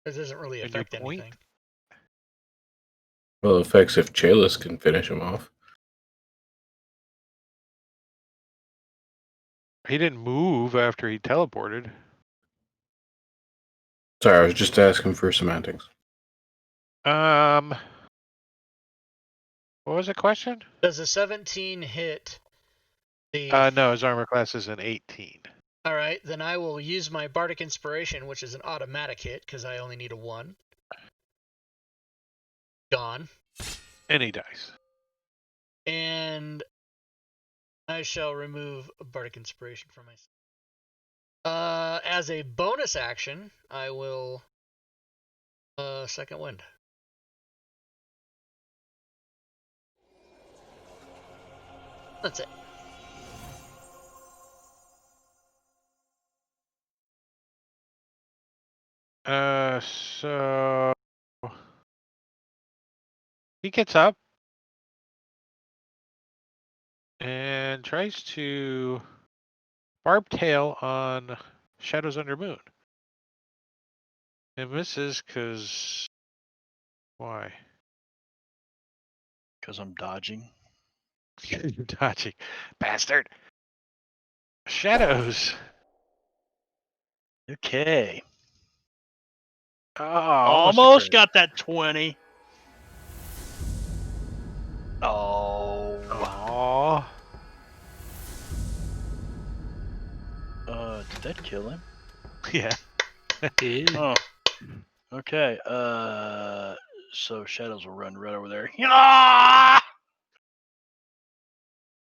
It doesn't really And your affect point? anything. Well, it affects if Chalice can finish him off. He didn't move after he teleported. Sorry, I was just asking for semantics. What was the question? Does a 17 hit the... No, his armor class is an 18. All right, then I will use my Bardic Inspiration, which is an automatic hit, because I only need a 1. Gone. Any dice. And I shall remove Bardic Inspiration from myself. As a bonus action, I will second wind. That's it. So he gets up and tries to barb tail on Shadows Under Moon. And misses because why? Because I'm dodging. You're dodging, bastard. Shadows. Okay. Oh, Almost got that 20. Oh. Oh. Did that kill him? Yeah. Oh. Okay. So Shadows will run right over there. Ah!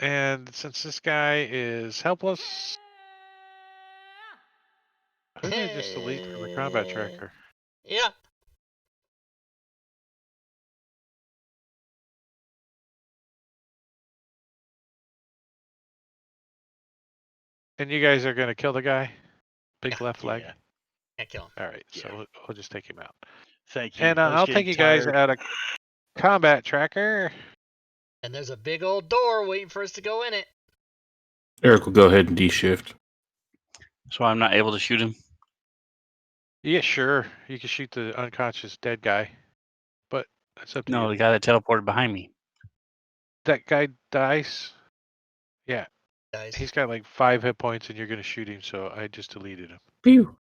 And since this guy is helpless, who did I just delete from the combat tracker? Yeah. And you guys are going to kill the guy? Big Yeah. left leg? Yeah. Can't kill him. All right, Yeah. so we'll just take him out. Thank you. And I was I'll getting take you guys tired. out of combat tracker. And there's a big old door waiting for us to go in it. Eric will go ahead and D-shift. So I'm not able to shoot him. Yeah, sure. You can shoot the unconscious dead guy, but that's up to No, you. the guy that teleported behind me. That guy dies. Yeah, Guys. he's got like 5 hit points, and you're going to shoot him, so I just deleted him. Pew.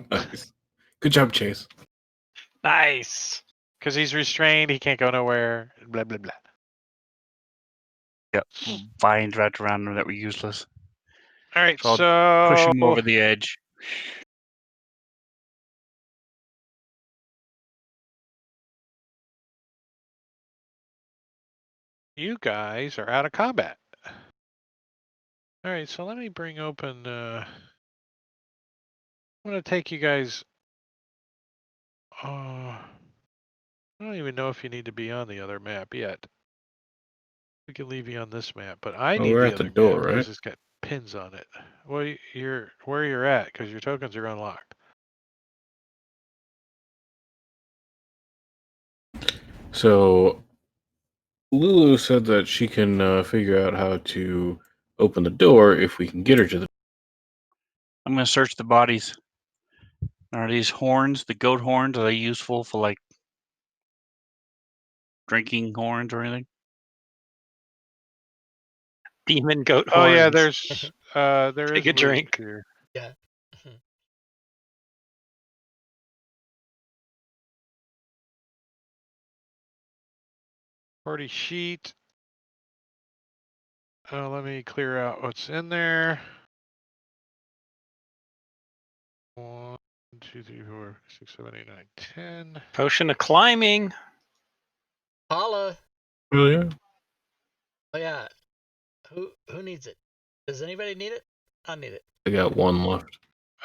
Nice. Good job, Chase. Nice. Because he's restrained, he can't go nowhere, blah, blah, blah. Yep. Vines wrapped around him that were useless. All right, So I'll so push him over the edge. you guys are out of combat. All right, so let me bring open. I'm going to take you guys. I don't even know if you need to be on the other map yet. We can leave you on this map, but I need we're the at the other door, map right? because it's got pins on it. Well, you're where you're at because your tokens are unlocked. So Lulu said that she can figure out how to open the door if we can get her to the. I'm going to search the bodies. Are these horns, the goat horns, are they useful for like drinking horns or anything? Demon goat Oh horns. yeah, there Take is a drink. here. Yeah. Party sheet. Let me clear out what's in there. 1, 2, 3, 4, 6, 7, 8, 9, 10. Potion of climbing. Paula. Oh yeah. Oh yeah. Who needs it? Does anybody need it? I need it. I got one left.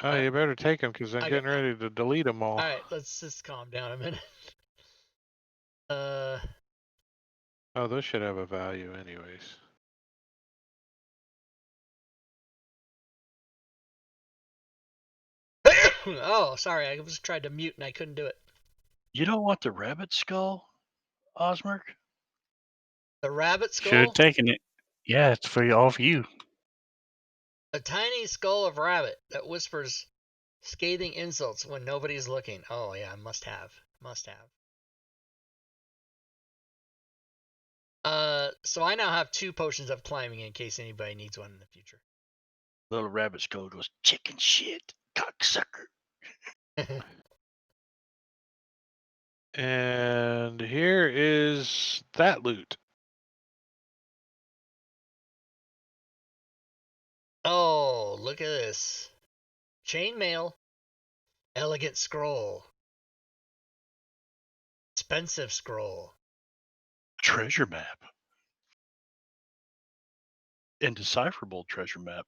Oh, you better take them because I'm Okay. getting ready to delete them all. All right, let's just calm down a minute. Oh, those should have a value anyways. Oh, sorry. I was trying to mute and I couldn't do it. You don't want the rabbit skull, Osmerk? The rabbit Should have skull? taken it. Yeah, it's for all of you. A tiny skull of rabbit that whispers scathing insults when nobody's looking. Oh yeah, must have. Must have. So I now have 2 potions of climbing in case anybody needs one in the future. Little rabbit skull goes, chicken shit, cocksucker. And here is that loot. Oh, look at this. Chainmail. Elegant scroll. Expensive scroll. Treasure map. Indecipherable treasure map.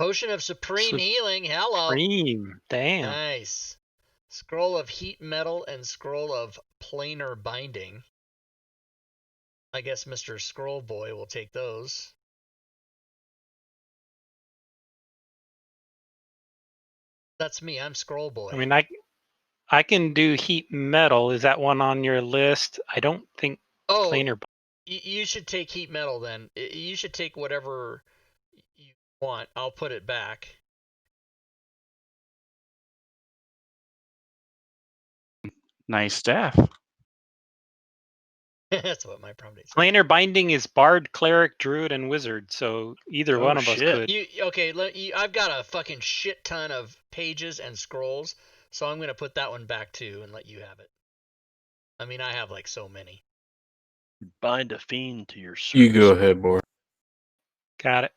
Potion of Supreme Healing. Hello. Supreme. Damn. Nice. Scroll of Heat Metal and Scroll of Planar Binding. I guess Mr. Scroll Boy will take those. That's me. I'm Scroll Boy. I mean, I can do heat metal. Is that one on your list? I don't think planar. You should take heat metal then. You should take whatever you want. I'll put it back. Nice staff. That's what my prompt is. Planar binding is bard, cleric, druid, and wizard. So either one of us could. I've got a fucking shit ton of pages and scrolls, so I'm gonna put that one back too and let you have it. I mean, I have like so many. Bind a fiend to your service. You go ahead, Bor. Got it.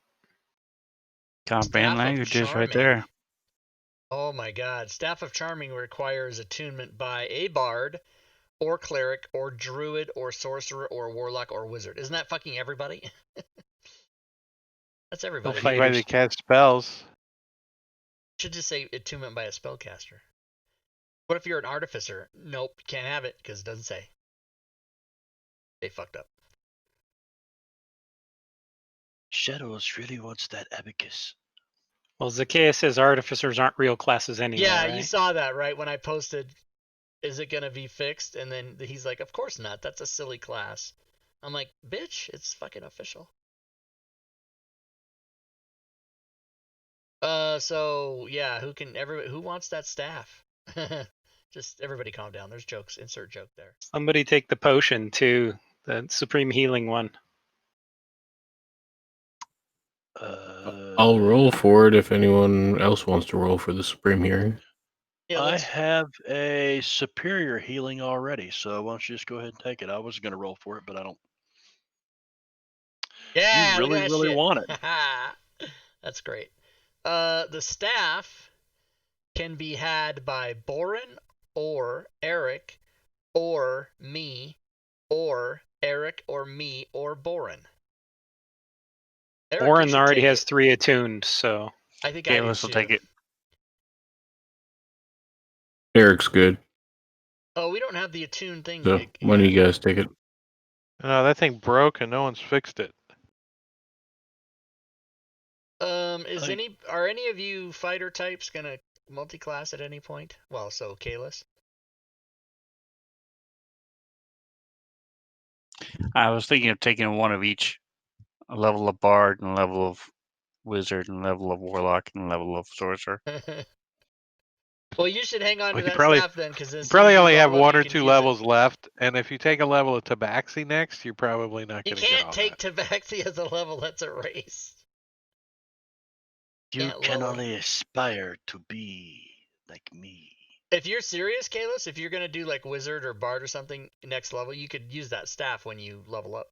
Comprehend languages right there. Oh my god. Staff of Charming requires attunement by a bard, or cleric, or druid, or sorcerer, or warlock, or wizard. Isn't that fucking everybody? That's everybody. Anybody that cast spells. Should just say attunement by a spellcaster. What if you're an artificer? Nope, you can't have it because it doesn't say. They fucked up. Shadows really wants that abacus. Well, Zacchaeus says artificers aren't real classes anyway. Yeah, right? You saw that, right? When I posted, is it going to be fixed? And then he's like, of course not. That's a silly class. I'm like, bitch, it's fucking official. So yeah, who wants that staff? Just everybody calm down. There's jokes. Insert joke there. Somebody take the potion too, the supreme healing one. I'll roll for it if anyone else wants to roll for the supreme healing. Yeah, I have a superior healing already, so why don't you just go ahead and take it? I was going to roll for it, but I don't. Yeah, you really want it. That's great. The staff can be had by Boren or Eric or me or Eric or me or Boren. Boren already has 3 attuned, so I think I do will take it. Eric's good. Oh, we don't have the attuned thing. So when do you guys take it? No, that thing broke and no one's fixed it. Are any of you fighter types gonna multi-class at any point? Well, so Kalis. I was thinking of taking one of each. A level of bard and a level of wizard and a level of warlock and a level of sorcerer. Well, you should hang on to that staff then, because you probably only have 1 or 2 levels left, and if you take a level of Tabaxi next, you're probably not going to get all You can't take Tabaxi as a level. That's a race. You can only aspire to be like me. If you're serious, Kalis, if you're going to do like wizard or bard or something next level, you could use that staff when you level up.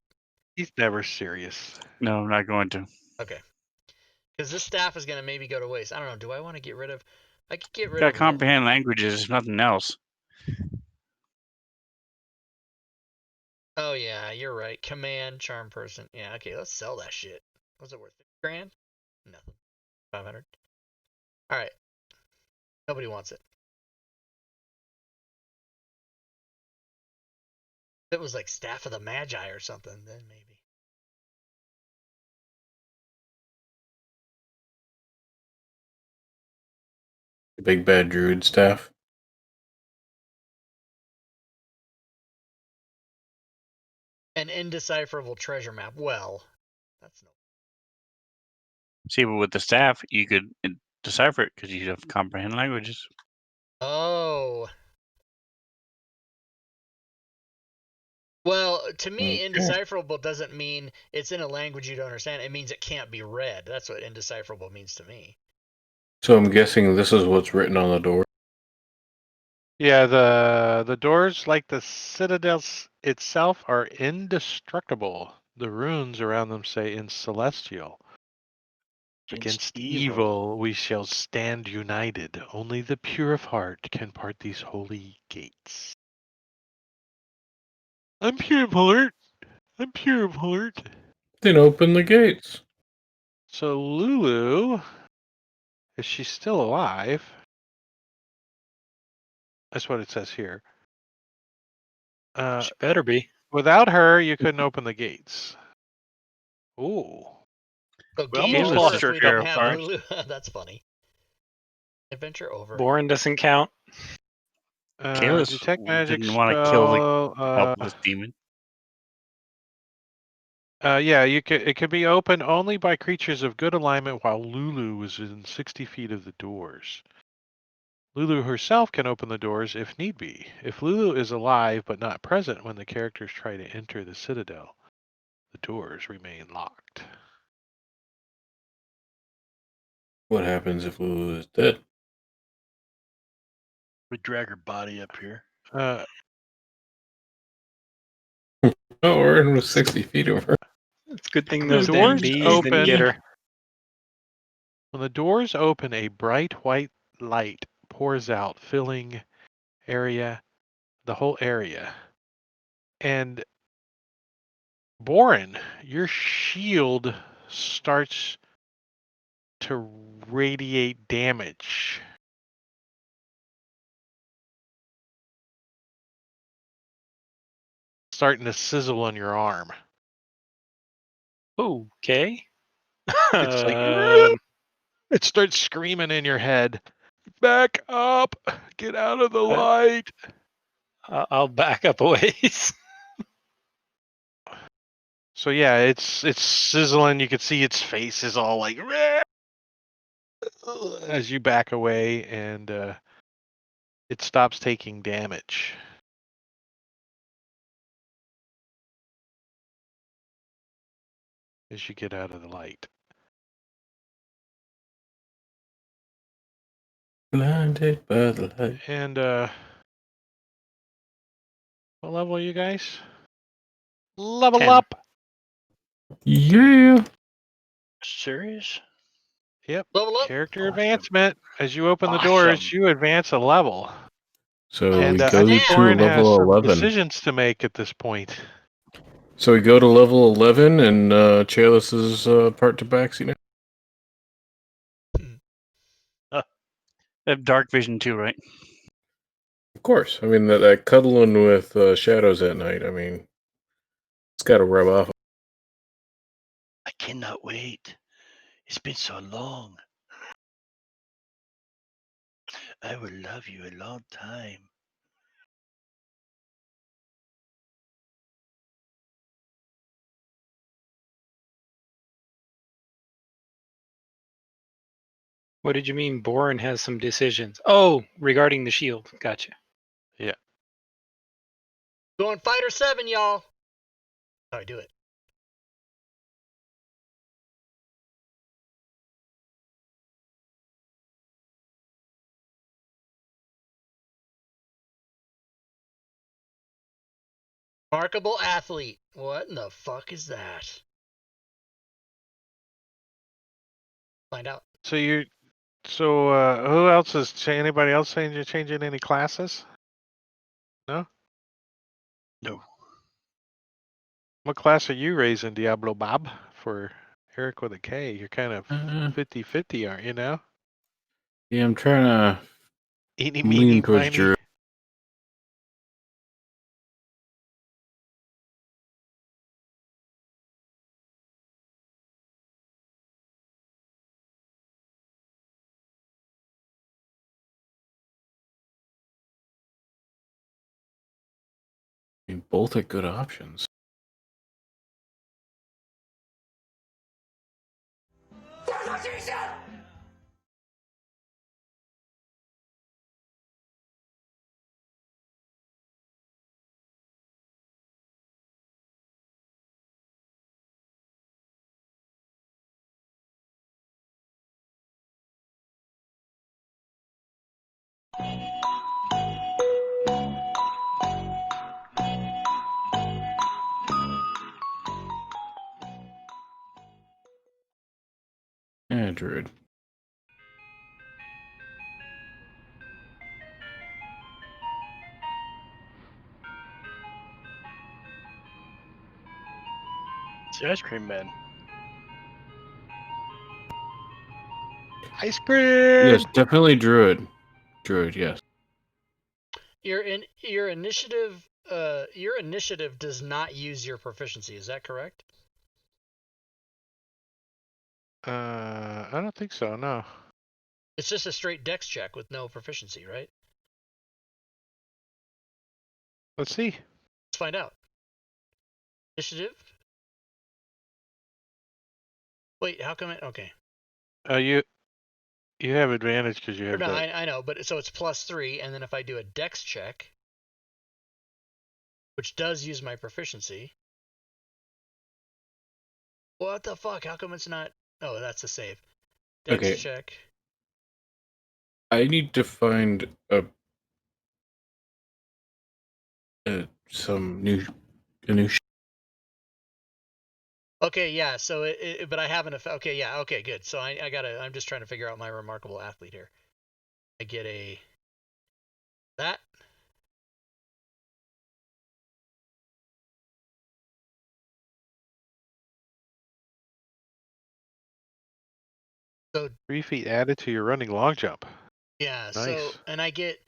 He's never serious. No, I'm not going to. Okay. Because this staff is going to maybe go to waste. I don't know. Do I want to get rid of... I could get rid got of... comprehend languages, if nothing else. Oh, yeah, you're right. Command, charm person. Yeah, okay, let's sell that shit. What's it worth? $50,000? Nothing. 500. All right. Nobody wants it. If it was like Staff of the Magi or something, then maybe. Big bad druid staff. An indecipherable treasure map. Well, that's no. See, but with the staff, you could decipher it because you have comprehend languages. Oh. Well, to me, indecipherable doesn't mean it's in a language you don't understand. It means it can't be read. That's what indecipherable means to me. So I'm guessing this is what's written on the door. Yeah, the doors, like the citadel itself, are indestructible. The runes around them say in celestial. Against evil we shall stand united. Only the pure of heart can part these holy gates. I'm pure of heart. I'm pure of heart. Then open the gates. So Lulu Is she still alive? That's what it says here. She better be. Without her, you couldn't open the gates. Ooh. So We game almost over lost if her we don't sheriff have cards. Lulu. That's funny. Adventure over. Boren doesn't count. Kalis Detect magic didn't want to kill the spell. helpless demon. Yeah, it could be opened only by creatures of good alignment while Lulu is in 60 feet of the doors. Lulu herself can open the doors if need be. If Lulu is alive but not present when the characters try to enter the citadel, the doors remain locked. What happens if Lulu is dead? We drag her body up here. Oh, Orin was 60 feet over. It's a good thing When those the damn doors bees didn't get her. When the doors open, a bright white light pours out, filling the whole area. And Boren, your shield starts to radiate damage. Starting to sizzle on your arm. Okay. It's like it starts screaming in your head. Back up! Get out of the light! I'll back up a ways. So yeah, it's sizzling. You can see its face is all like as you back away, and it stops taking damage. As you get out of the light. Blinded by the light. And what level are you guys? Level 10. up! Yeah. Serious? Yep. Level up. Character Awesome. advancement. As you open the Awesome. doors, you advance a level. So And we I go think to Boren has level some 11. decisions to make at this point. So we go to level 11, and Chalice is part tabaxi now. They have dark vision too, right? Of course. I mean, that cuddling with shadows at night, I mean, it's got to rub off. I cannot wait. It's been so long. I will love you a long time. What did you mean Boren has some decisions? Oh, regarding the shield. Gotcha. Yeah. Going fighter 7, y'all. All right, do it. Remarkable athlete. What in the fuck is that? Find out. So who else is anybody else saying you're changing any classes? No? No. What class are you raising, Diablo Bob? For Eric with a K, you're kind of 50-50, aren't you now? Yeah, I'm trying to Eeny, lean meeny, towards miny. Druid. I mean, both are good options. Yeah, Druid. It's the ice cream man. Ice cream. Yes, definitely druid. Druid, yes. Your initiative does not use your proficiency. Is that correct? I don't think so. No. It's just a straight dex check with no proficiency, right? Let's see. Let's find out. Initiative. Wait, how come it? Okay. You have advantage because you have No, that. I know, but so it's +3, and then if I do a dex check, which does use my proficiency. What the fuck? How come it's not? Oh, that's a save. Dex Okay. check. I need to find some new Okay, yeah. So but I have an effect. Okay, yeah. Okay, good. So I'm just trying to figure out my remarkable athlete here. I get that. So 3 feet added to your running long jump. yeah. Nice. So and I get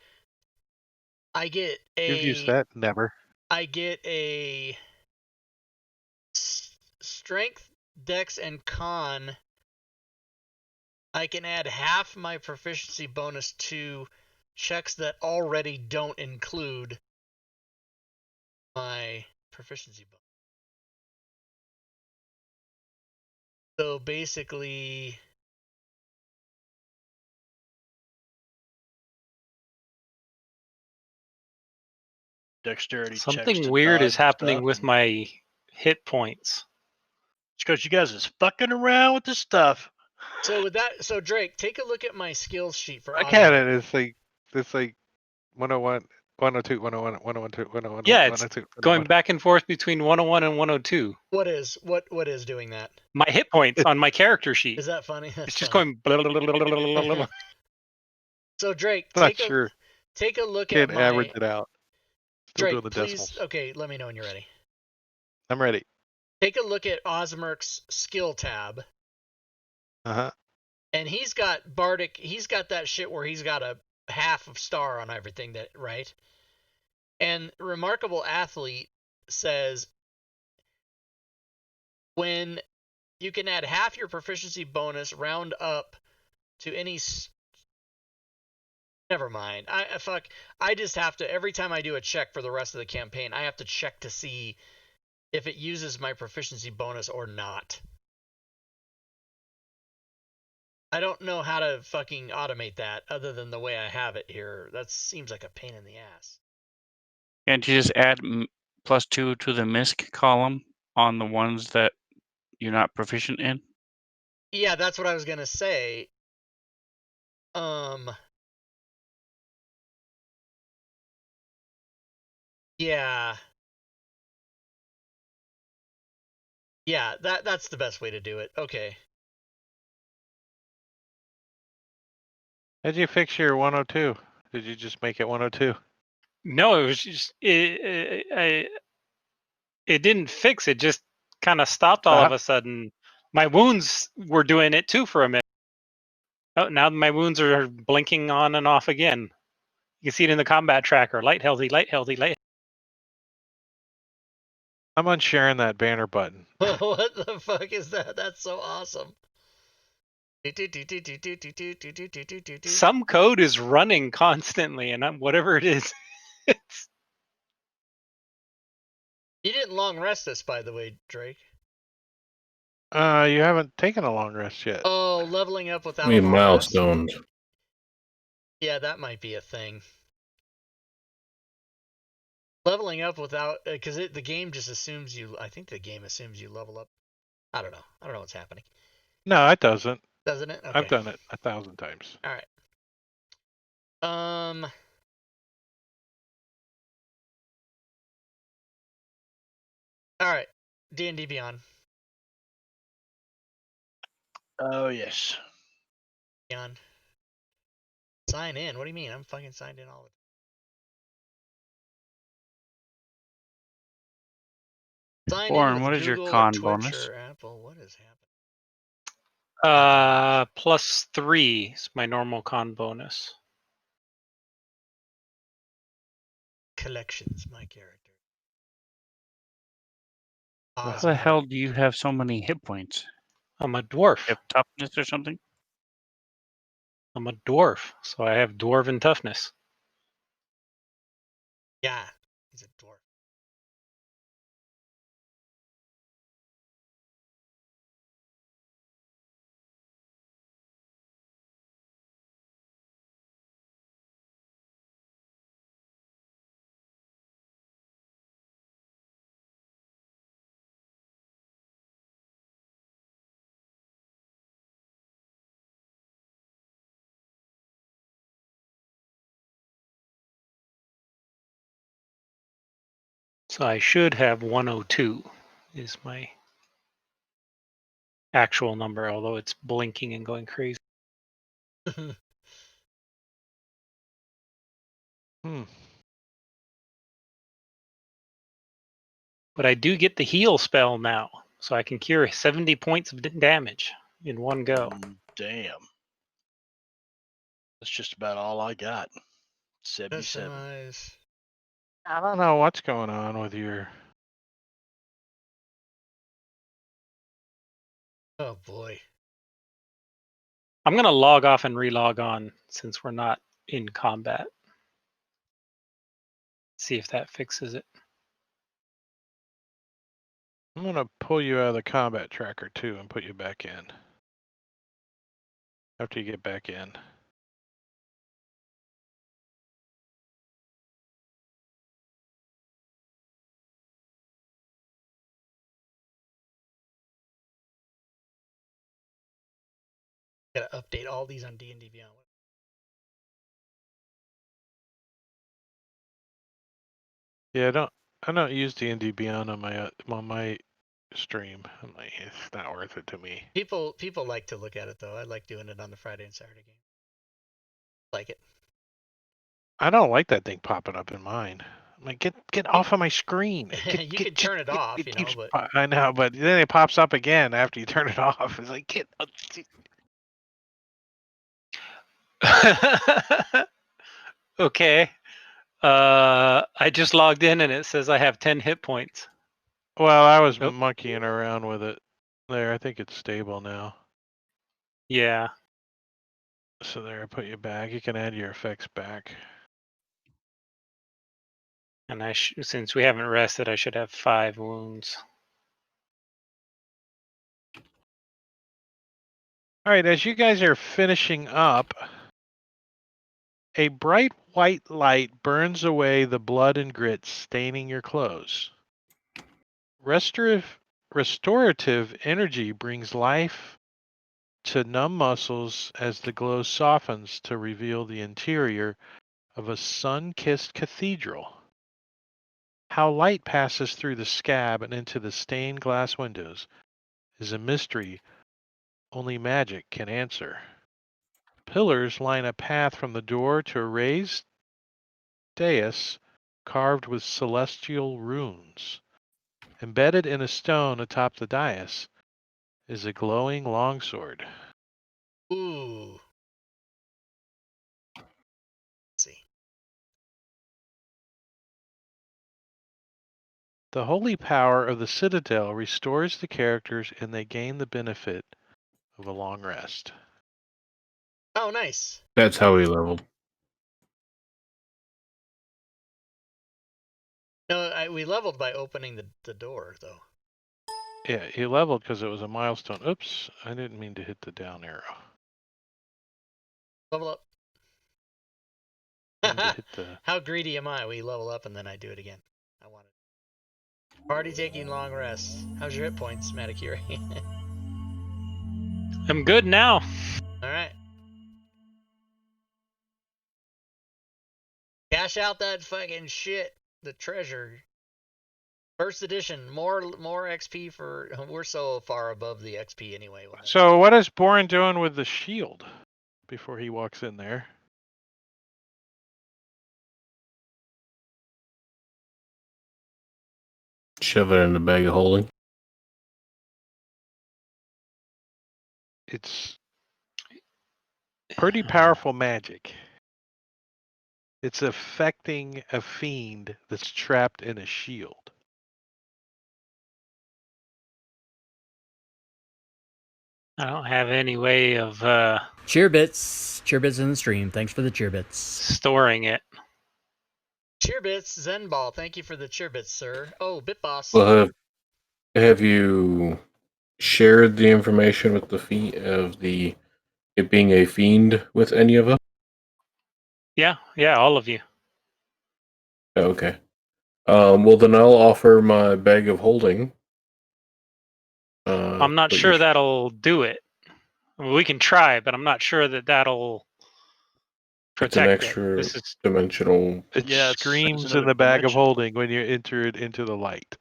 You've used that? Never. I get a strength, dex, and con. I can add half my proficiency bonus to checks that already don't include my proficiency bonus. So basically, Dexterity checks Something to weird dodge is happening stuff. with my hit points. It's because you guys is fucking around with this stuff. so with that, so Drake, take a look at my skills sheet for Look at Osmark. it. It's like 101, 102, 101, 102, 101, Yeah, it's 102, going back and forth between 101 and 102. What is doing that? My hit points on my character sheet. Is that funny? That's It's just funny. going. Blah, blah, blah, blah, blah, blah, blah. So Drake, Not sure. take a look Can't at average my it out. Still doing Drake. the Please, decimals. okay, let me know when you're ready. I'm ready. Take a look at Osmark's skill tab. Uh-huh. And he's got Bardic, he's got that shit where he's got a half of star on everything, that right? And Remarkable Athlete says when you can add half your proficiency bonus round up to any never mind. I just have to, every time I do a check for the rest of the campaign, I have to check to see if it uses my proficiency bonus or not. I don't know how to fucking automate that other than the way I have it here. That seems like a pain in the ass. Can't you just add +2 to the MISC column on the ones that you're not proficient in? Yeah, that's what I was gonna say. Yeah. Yeah, that's the best way to do it. Okay. How'd you fix your 102? Did you just make it 102? No, it was just it didn't fix it. Just kind of stopped all of a sudden. My wounds were doing it too for a minute. Oh, now my wounds are blinking on and off again. You can see it in the combat tracker. Light healthy, light healthy, light. I'm unsharing that banner button. What the fuck is that? That's so awesome. Some code is running constantly, and whatever it is, it's... You didn't long rest this, by the way, Drake. You haven't taken a long rest yet. Oh, leveling up without I mean, a long rest? milestones. Yeah, that might be a thing. Leveling up without, because the game just assumes you. I think the game assumes you level up. I don't know. I don't know what's happening. No, it doesn't. Doesn't it? Okay. I've done it 1,000 times. All right. All right. D&D Beyond. Oh yes. Beyond. Sign in. What do you mean? I'm fucking signed in all the time. Sign in Warren, with what is your Google or con Twitch bonus? or Apple. What is happening? +3 is my normal con bonus. Collections, my character. How the hell do you have so many hit points? I'm a dwarf. You have toughness or something? I'm a dwarf, so I have dwarven toughness. Yeah, he's a dwarf. So I should have 102 is my actual number, although it's blinking and going crazy. But I do get the heal spell now, so I can cure 70 points of damage in one go. Damn. That's just about all I got. 77. Customize. I don't know what's going on with your. Oh boy. I'm going to log off and relog on since we're not in combat. See if that fixes it. I'm gonna pull you out of the combat tracker too and put you back in. After you get back in. Gotta update all these on D&D Beyond. Yeah, I don't use D&D Beyond on my stream. I'm like, it's not worth it to me. People like to look at it though. I like doing it on the Friday and Saturday game. Like it. I don't like that thing popping up in mine. I'm like, get off of my screen. You can turn it off, it keeps, but I know, but then it pops up again after you turn it off. It's like, get. Okay. I just logged in and it says I have 10 hit points. Well, I was monkeying around with it. There, I think it's stable now. Yeah. So there, I put you back. You can add your effects back. And since we haven't rested, I should have 5 wounds. All right, as you guys are finishing up, a bright white light burns away the blood and grit staining your clothes. Restorative energy brings life to numb muscles as the glow softens to reveal the interior of a sun-kissed cathedral. How light passes through the scab and into the stained glass windows is a mystery only magic can answer. Pillars line a path from the door to a raised dais carved with celestial runes. Embedded in a stone atop the dais is a glowing longsword. ooh. Let's see. The holy power of the citadel restores the characters and they gain the benefit of a long rest. Oh, nice. That's how we leveled. No, we leveled by opening the door though. Yeah, he leveled because it was a milestone. Oops, I didn't mean to hit the down arrow. Level up. Hit the... How greedy am I? We level up and then I do it again. I want it. Party taking long rests. How's your hit points, Maticure? I'm good now. All right. Cash out that fucking shit. The treasure. First edition. More XP for. We're so far above the XP anyway. So what is Boren doing with the shield before he walks in there? Shove it in the bag of holding. It's pretty powerful magic. It's affecting a fiend that's trapped in a shield. I don't have any way of Cheerbits in the stream. Thanks for the cheerbits. storing it. Cheerbits, Zenball, thank you for the cheerbits, sir. Oh, Bitboss. Well, have you shared the information with the it being a fiend with any of us? Yeah, all of you. Okay. Well, then I'll offer my bag of holding. I'm not sure that'll do it. I mean, we can try, but I'm not sure that that'll It's an protect extra it. This is dimensional. It Yeah, screams it's in another the bag of dimension. holding when you enter it into the light.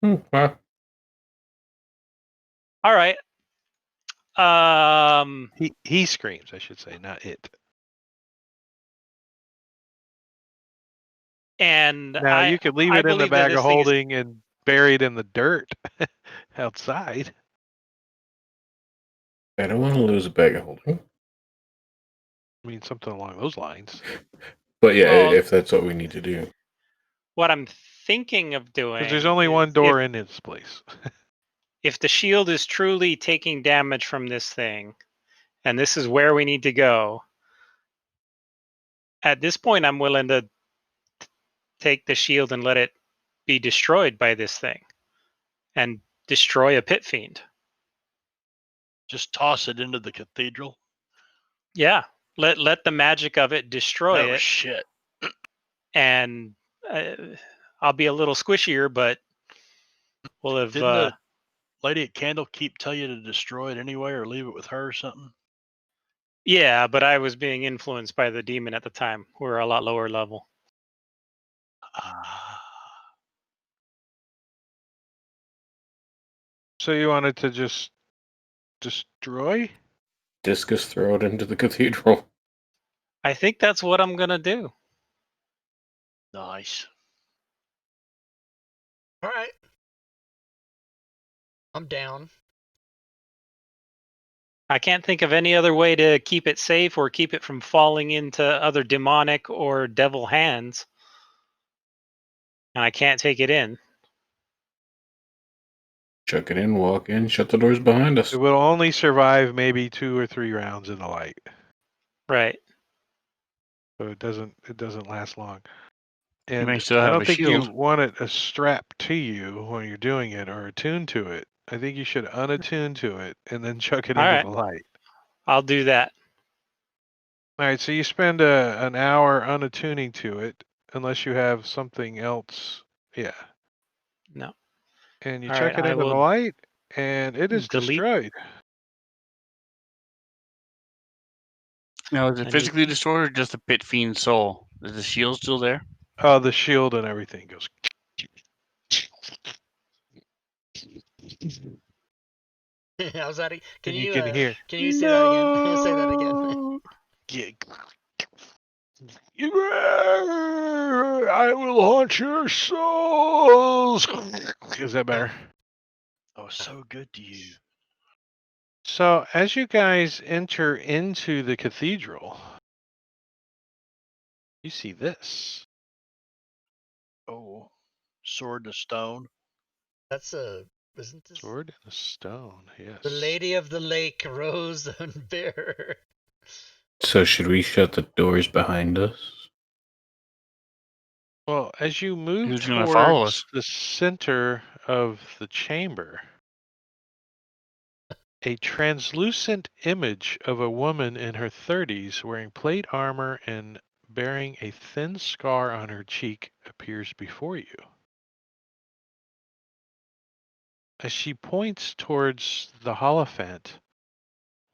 Wow. all right. He screams, I should say, not it. And Now you could leave I it in the believe that bag this of thing is. holding and bury it in the dirt outside. I don't want to lose a bag of holding. I mean, something along those lines. But yeah, Well, if that's what we need to do. what I'm thinking of doing Because there's only is one door in this place. if the shield is truly taking damage from this thing, and this is where we need to go, at this point, I'm willing to take the shield and let it be destroyed by this thing and destroy a pit fiend. Just toss it into the cathedral. Yeah, let the magic of it destroy Oh it, shit! and I'll be a little squishier, but we'll have. Didn't the lady at Candlekeep tell you to destroy it anyway, or leave it with her or something? Yeah, but I was being influenced by the demon at the time. We're a lot lower level. So you wanted to just destroy? Discus throw it into the cathedral. I think that's what I'm gonna do. Nice. All right. I'm down. I can't think of any other way to keep it safe or keep it from falling into other demonic or devil hands. And I can't take it in. Chuck it in, walk in, shut the doors behind us. It will only survive maybe 2 or 3 rounds in the light. Right. So it doesn't last long. You And may still I have don't a think you shield. want it strapped to you when you're doing it or attuned to it. I think you should unattune to it and then chuck it All into right. the light. I'll do that. All right, so you spend an hour unattuning to it, unless you have something else. Yeah. No. And you All chuck right. it I into the will light, and it is delete. destroyed. Now, is it And you, physically destroyed or just the pit fiend's soul? Is the shield still there? Oh, the shield and everything goes. How's that? Can And you you can hear. can you say that again? Say that again. I will haunt your souls. Is that better? Oh, so good to you. So, as you guys enter into the cathedral, you see this. Oh, sword to stone. That's isn't this Sword and a stone, yes. the Lady of the Lake, Rose and Bear? So should we shut the doors behind us? Well, as you move Who's going to follow towards us? the center of the chamber, a translucent image of a woman in her 30s wearing plate armor and bearing a thin scar on her cheek appears before you. As she points towards the Hierophant,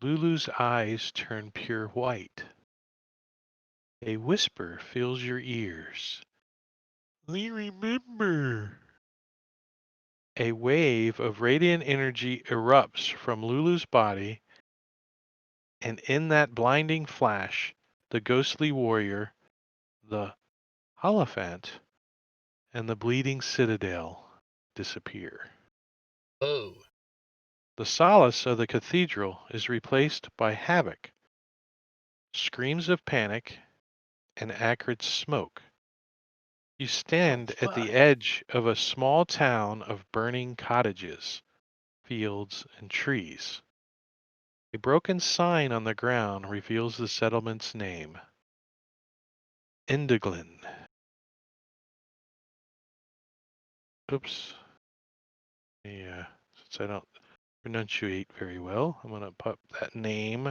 Lulu's eyes turn pure white. A whisper fills your ears. We remember. A wave of radiant energy erupts from Lulu's body, and in that blinding flash, the ghostly warrior, the Hierophant, and the bleeding citadel disappear. Oh. The solace of the cathedral is replaced by havoc, screams of panic, and acrid smoke. You stand at the edge of a small town of burning cottages, fields, and trees. A broken sign on the ground reveals the settlement's name. Indiglin. Oops. Yeah, since I don't pronunciate very well, I'm gonna put that name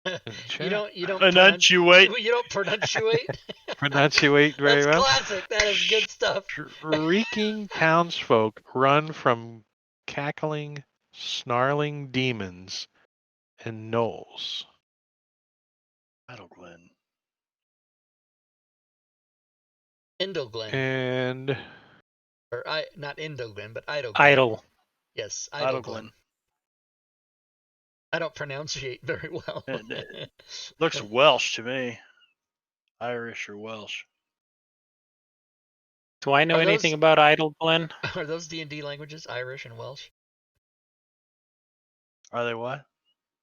in the chat. You don't Enunciate. You don't pronunciate. Pronunciate very That's well. classic. That is good stuff. Shrieking townsfolk run from cackling, snarling demons and gnolls. Idleglen. Indoglen. And Or not Indoglen, but Idoglen. Idle. Yes, Idleglen. Idoglen. I don't pronunciate very well. It looks Welsh to me. Irish or Welsh. Do I know anything about Idle, Glenn? Are those D&D languages, Irish and Welsh? Are they what?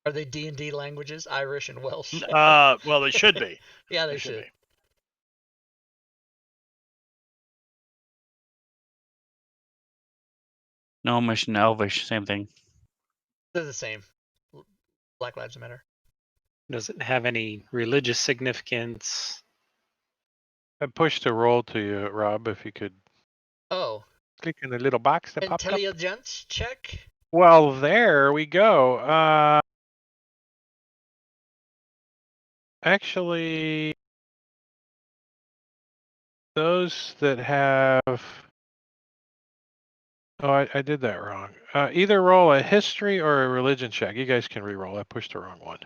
Are they D&D languages, Irish and Welsh? Well, they should be. Yeah, they should. Be. Gnomish and Elvish, same thing. They're the same. Black Lives Matter. Does it have any religious significance? I pushed a roll to you, Rob, if you could. Oh. Click in the little box that popped up. Intelligence check? Well, there we go. Actually, those that have... Oh, I did that wrong. Either roll a history or a religion check. You guys can re-roll. I pushed the wrong one.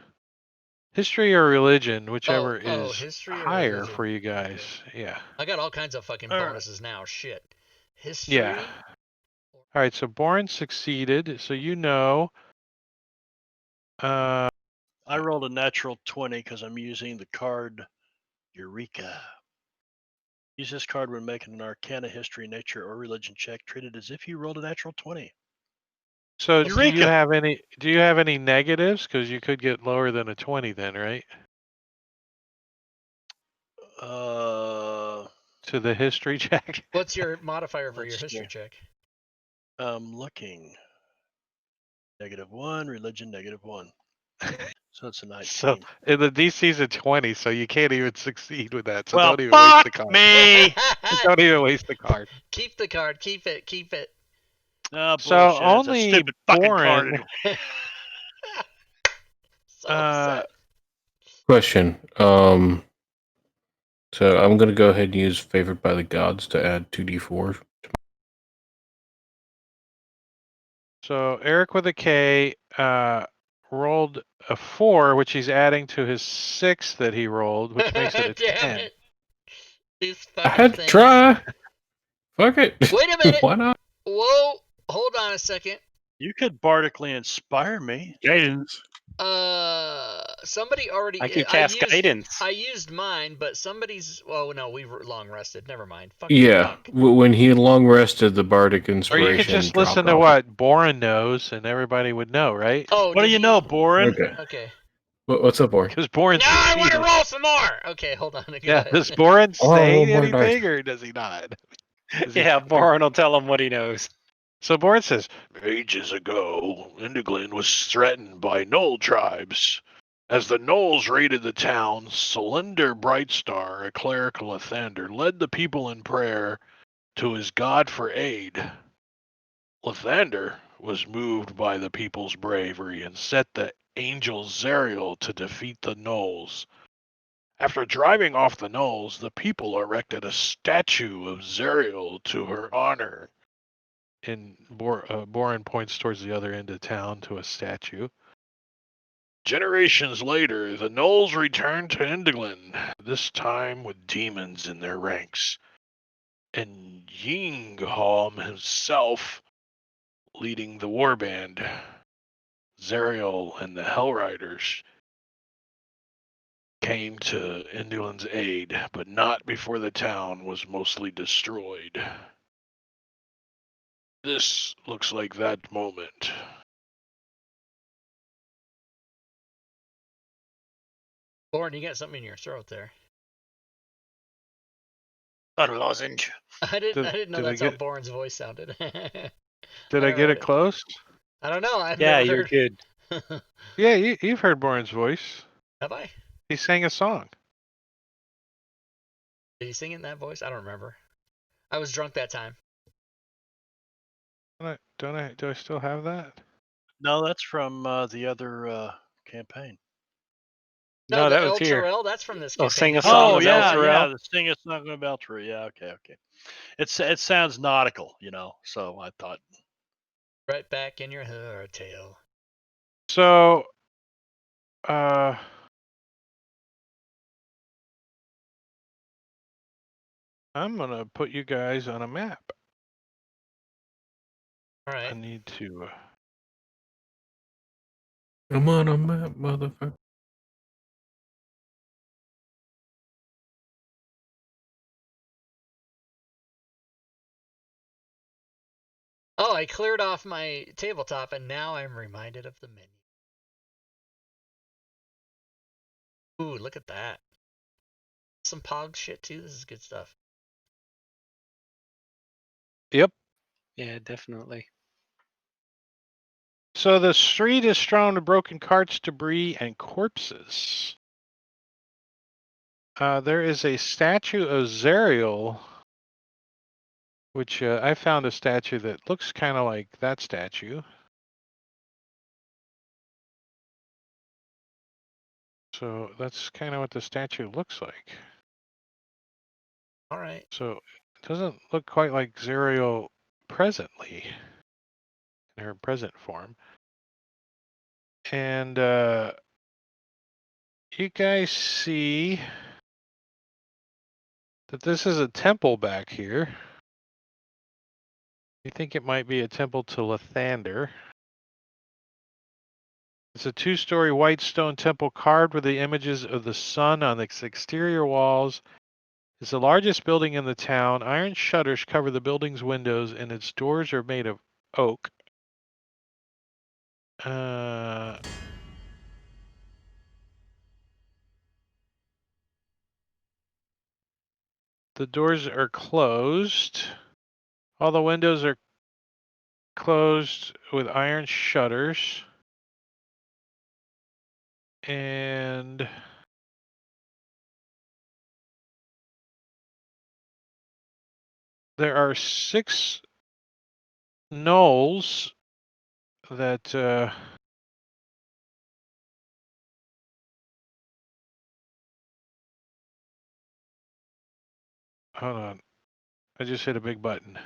History or religion, whichever is history or higher religion. for you guys. Okay. Yeah. I got all kinds of fucking bonuses now. Shit. History? Yeah. All right, so Bourne succeeded, so you know. I rolled a natural 20 because I'm using the card Eureka. Use this card when making an Arcana, History, Nature, or Religion check. Treat it as if you rolled a natural 20. So Eureka! do you have any negatives? Because you could get lower than a 20 then, right? To the history check. What's your modifier for your history check? I'm looking. -1, religion -1. So it's a 19. So the DC's a 20, so you can't even succeed with that. So well, don't even waste the card. Me! Don't even waste the card. Keep the card. Keep it. Keep it. Oh, so bullshit. only it's a stupid fucking Boren. card. So upset. Question. So I'm gonna go ahead and use Favored by the Gods to add 2d4. So Eric with a K rolled a 4, which he's adding to his 6 that he rolled, which makes it a 10. It. These I had to try. Fuck it. Wait a minute. Why not? Whoa. Hold on a second. You could bardically inspire me. Guidance. Somebody already. I could cast guidance. I used mine, but somebody's. Oh no, we were long rested. Never mind. Yeah, when he long rested, the bardic inspiration. Or you could just listen to what Boren knows, and everybody would know, right? Oh, what do you know, Boren? Okay. What's up, Boren? Because Boren. Now I want to roll some more. Okay, hold on. Yeah, does Boren say anything, or does he not? Yeah, Boren will tell him what he knows. So Boren says, ages ago, Indiglin was threatened by Gnoll tribes. As the Gnolls raided the town, Solender Brightstar, a cleric of Lathander, led the people in prayer to his god for aid. Lathander was moved by the people's bravery and set the angel Zerial to defeat the Gnolls. After driving off the Gnolls, the people erected a statue of Zerial to her honor. And Boren points towards the other end of town to a statue. Generations later, the Gnolls returned to Indiglin, this time with demons in their ranks. And Yingholm himself leading the warband. Zerial and the Hellriders came to Indiglin's aid, but not before the town was mostly destroyed. This looks like that moment. Lauren, you got something in your throat there. A lozenge. I didn't know did I that's how get- Boren's voice sounded. Did I get it close? I don't know. I've Yeah, never you're heard. good. Yeah, you've heard Boren's voice. Have I? He sang a song. Did he sing in that voice? I don't remember. I was drunk that time. Do I still have that? No, that's from the other campaign. No, the that was El here. Chorel, that's from this Oh, campaign. sing a The song Oh of Indian El yeah, song. Chorel. the sing it's not going to Baldur. Yeah, okay. It sounds nautical, so I thought. Right back in your tail. So, I'm gonna put you guys on a map. All right. I need to. I'm on a map, motherfucker. Oh, I cleared off my tabletop, and now I'm reminded of the menu. Ooh, look at that. Some pog shit, too. This is good stuff. Yep. Yeah, definitely. So the street is strewn with broken carts, debris, and corpses. There is a statue of Zariel, which I found a statue that looks kind of like that statue. So that's kind of what the statue looks like. All right. So it doesn't look quite like Zariel presently, in her present form. And you guys see that this is a temple back here. You think it might be a temple to Lathander. It's a 2-story white stone temple carved with the images of the sun on its exterior walls. It's the largest building in the town. Iron shutters cover the building's windows, and its doors are made of oak. The doors are closed. All the windows are closed with iron shutters. And there are 6 gnolls that hold on. I just hit a big button.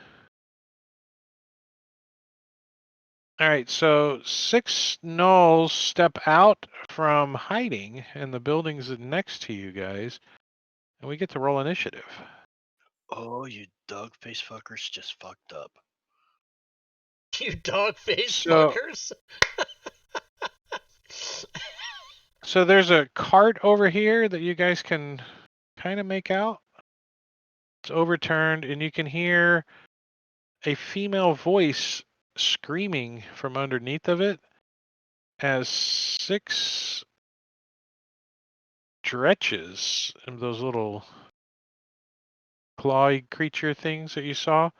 All right, so 6 gnolls step out from hiding in the buildings next to you guys, and we get to roll initiative. Oh, you dog face fuckers just fucked up. You dog face So- fuckers. So there's a cart over here that you guys can kind of make out. It's overturned, and you can hear a female voice screaming from underneath of it as 6 dretches, and those little clawy creature things that you saw,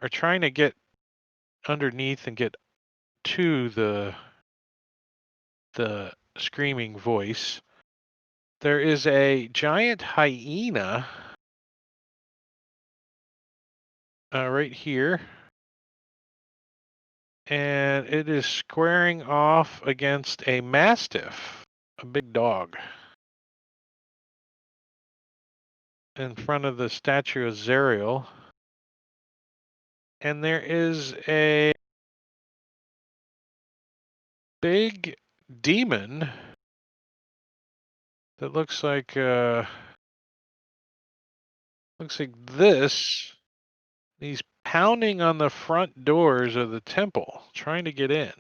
are trying to get underneath and get to the screaming voice. There is a giant hyena right here, and it is squaring off against a mastiff, a big dog, in front of the statue of Zariel. And there is a big demon that looks like this. He's pounding on the front doors of the temple, trying to get in.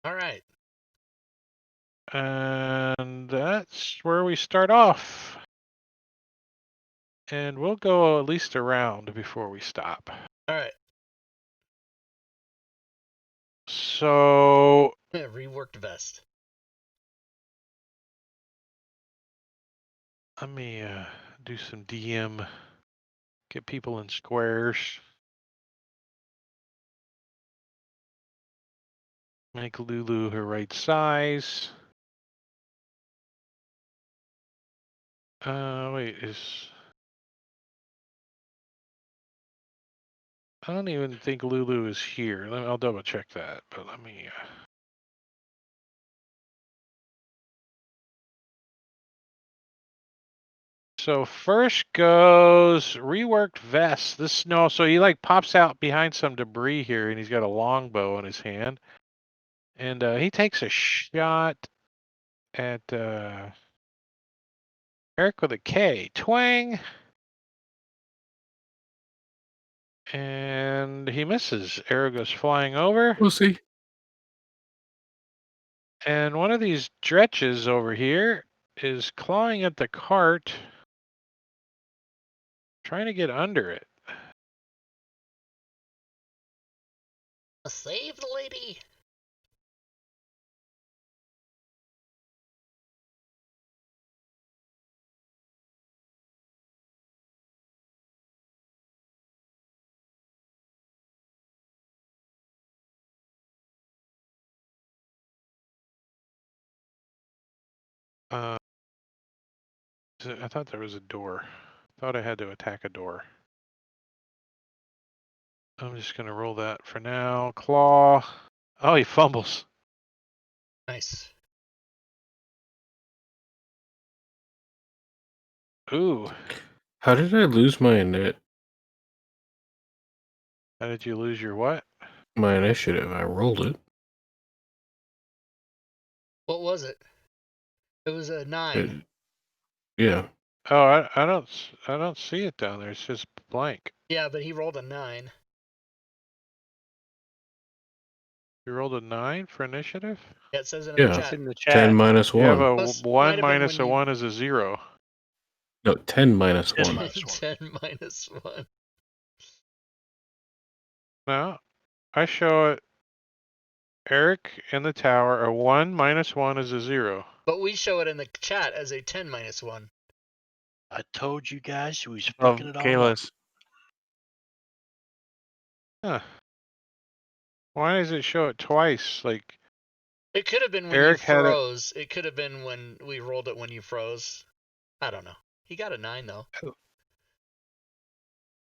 All right. And that's where we start off. And we'll go at least a round before we stop. All right. So Reworked vest. let me do some DM. Get people in squares. Make Lulu her right size. Wait, I don't even think Lulu is here. I'll double check that, but let me. So first goes reworked vest. So he like pops out behind some debris here, and he's got a longbow in his hand, and he takes a shot at Eric with a K. Twang. And he misses. Arrow goes flying over. We'll see. And one of these dretches over here is clawing at the cart, trying to get under it. Save the lady. I thought there was a door. Thought I had to attack a door. I'm just going to roll that for now. Claw. Oh, he fumbles. Nice. Ooh. How did I lose my How did you lose your what? my initiative? I rolled it. What was it? It was a 9. Yeah. Oh, I don't see it down there. It's just blank. Yeah, but he rolled a 9. You rolled a 9 for initiative? Yeah, it says it in the Yeah. It's chat. in the 10 chat. minus You have 1. a Must- 1 might have been minus when a you- 1 is a 0. No, 10 minus 10 1. minus 1. 10 minus 1. No, I show it. Eric in the tower, a 1 minus 1 is a 0. But we show it in the chat as a 10 minus 1. I told you guys he was Oh, picking it all up. Kayla's. Huh. Why does it show it twice? Like, It could have been when Eric you had it. froze. It could have been when we rolled it when you froze. I don't know. He got a 9 though.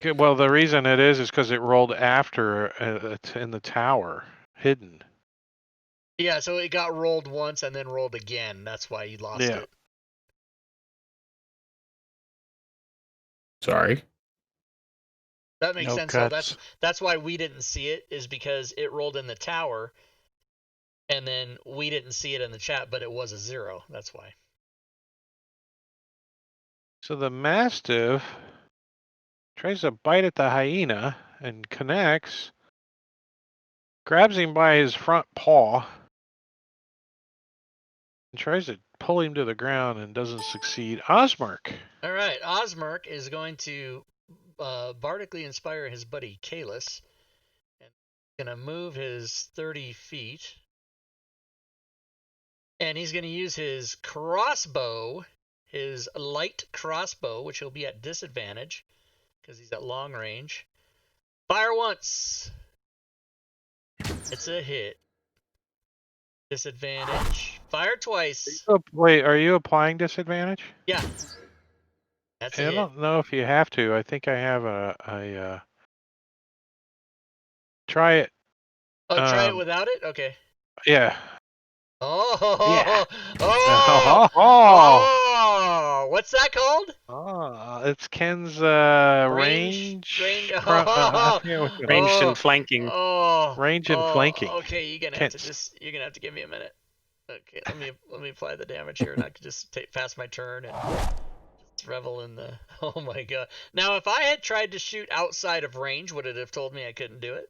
Well, the reason it is because it rolled after it's in the tower, hidden. Yeah, so it got rolled once and then rolled again. That's why you lost Yeah. it. Sorry. That makes No sense cuts. though. That's why we didn't see it, is because it rolled in the tower and then we didn't see it in the chat, but it was a 0. That's why. So the Mastiff tries to bite at the hyena and connects, grabs him by his front paw, and tries to pull him to the ground and doesn't succeed. Osmark. All right, Osmark is going to bardically inspire his buddy Kalis, and gonna move his 30 feet, and he's gonna use his crossbow, his light crossbow, which will be at disadvantage because he's at long range. Fire once. It's a hit. Disadvantage. Fire twice. Wait, are you applying disadvantage? Yeah. That's a I hit. don't know if you have to. I think I have a try it. Oh, try it without it? Okay. Yeah. Oh, Yeah. oh, oh, what's that called? It's Ken's Range. range. Oh, Ranged and flanking. Oh, Range and flanking. Okay, you're gonna have to give me a minute. Okay, let me apply the damage here, and I can just pass my turn and just revel in the. Oh my god! Now, if I had tried to shoot outside of range, would it have told me I couldn't do it?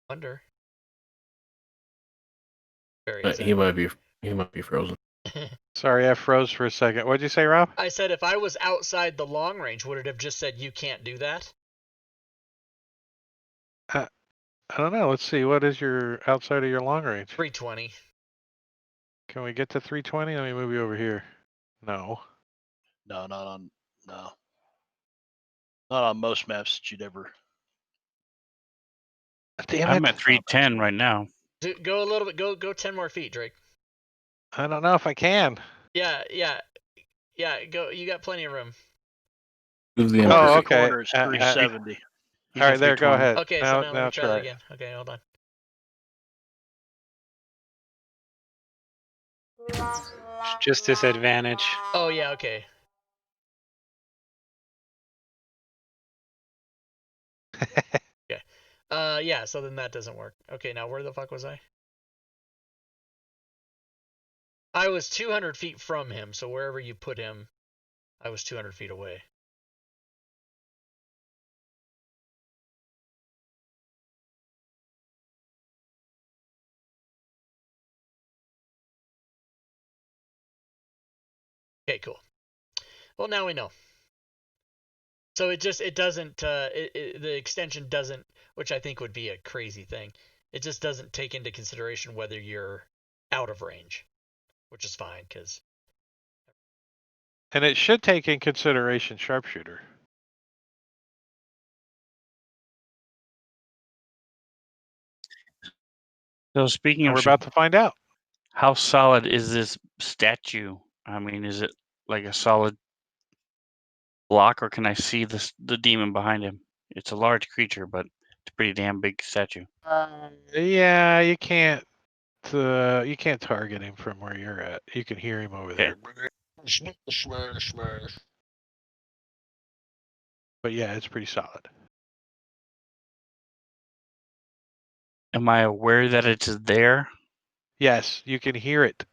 Wonder. He might be frozen. Sorry, I froze for a second. What'd you say, Rob? I said if I was outside the long range, would it have just said you can't do that? I don't know. Let's see. What is your outside of your long range? 320. Can we get to 320? Let me move you over here. No. No, not on most maps that you'd ever. Damn I'm it. at 310 right now. Go a little bit. Go 10 more feet, Drake. I don't know if I can. Yeah. Go. You got plenty of room. Move the Oh, Corner to okay. corner is 370. He's All at right, there. Go 320. ahead. Okay, now, so now let me try that try it. again. Okay, hold on. It's just disadvantage. Oh yeah. Okay. Okay. Yeah. So then that doesn't work. Okay. Now where the fuck was I? I was 200 feet from him. So wherever you put him, I was 200 feet away. Okay. Cool. Well, now we know. So it doesn't the extension doesn't, which I think would be a crazy thing. It just doesn't take into consideration whether you're out of range, which is fine because. And it should take in consideration sharpshooter. So speaking And of, we're about to find out. how solid is this statue? I mean, is it like a solid block, or can I see the demon behind him? It's a large creature, but it's a pretty damn big statue. Yeah, you can't target him from where you're at. You can hear him over there. But yeah, it's pretty solid. Am I aware that it's there? Yes, you can hear it.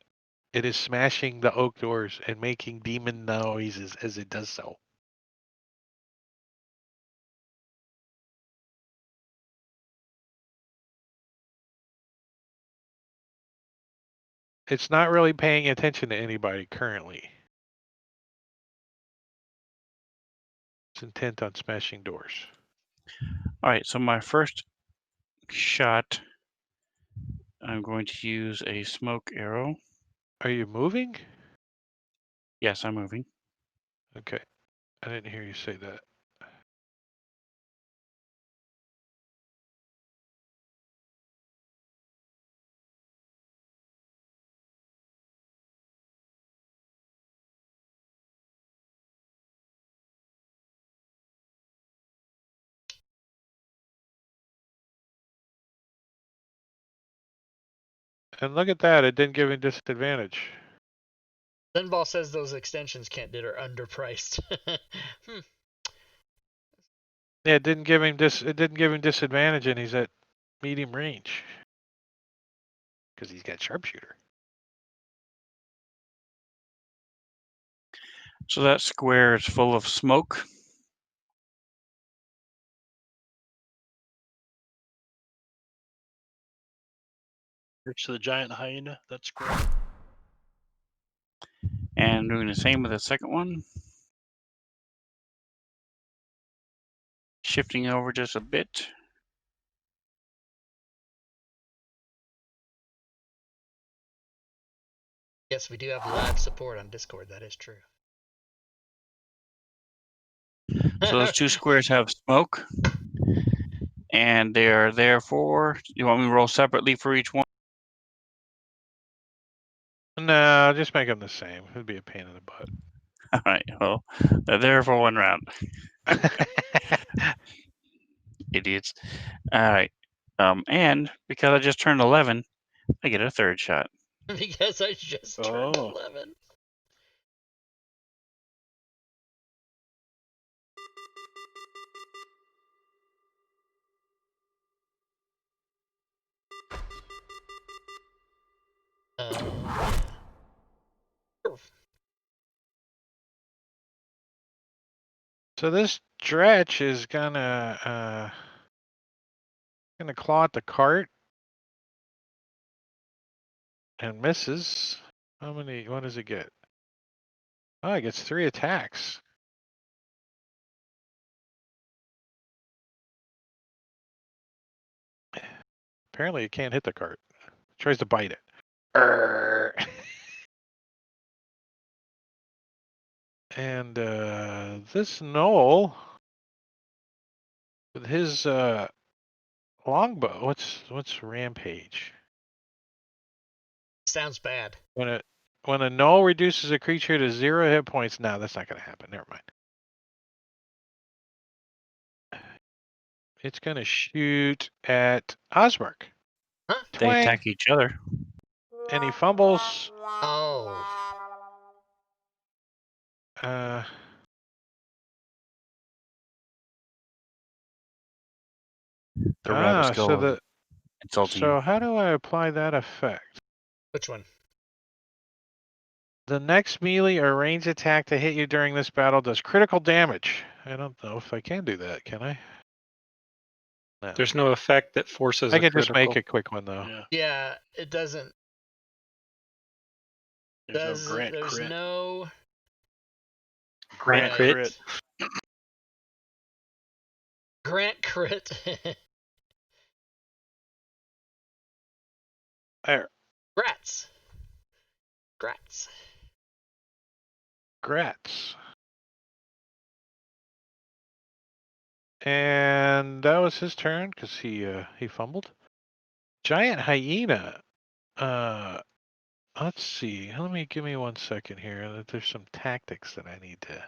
It is smashing the oak doors and making demon noises as it does so. It's not really paying attention to anybody currently. It's intent on smashing doors. All right, so my first shot, I'm going to use a smoke arrow. Are you moving? Yes, I'm moving. Okay. I didn't hear you say that. And look at that, it didn't give him disadvantage. Zenball says those extensions Kent did are underpriced. Yeah, it didn't give him disadvantage, and he's at medium range. Because he's got sharpshooter. So that square is full of smoke. Next to the giant hyena. That's great. And doing the same with the second one. Shifting over just a bit. Yes, we do have live support on Discord. That is true. So those two squares have smoke. And they are there for, you want me to roll separately for each one? No, just make them the same. It'd be a pain in the butt. All right, well, they're there for one round. Idiots. All right. And because I just turned 11, I get a third shot. Because I just turned 11. So this stretch is gonna claw at the cart. And misses. How many? What does it get? Oh, it gets 3 attacks. Apparently, it can't hit the cart. It tries to bite it. And this Knoll, with his longbow, what's rampage? Sounds bad. When a Knoll reduces a creature to 0 hit points, no, that's not going to happen. Never mind. It's going to shoot at Osmark. Huh? They attack each other. And he fumbles. Oh. The rabbits so go insulting him. how do I apply that effect? Which one? The next melee or range attack to hit you during this battle does critical damage. I don't know if I can do that, can I? No. There's no effect that forces I a can critical. just make a quick one though. Yeah, it doesn't. There's no Grant There's crit. no Grant crit. Grant crit. There. Grats. Grats. Grats. And that was his turn because he fumbled. Giant hyena. Let's see. Give me 1 second here. There's some tactics that I need to.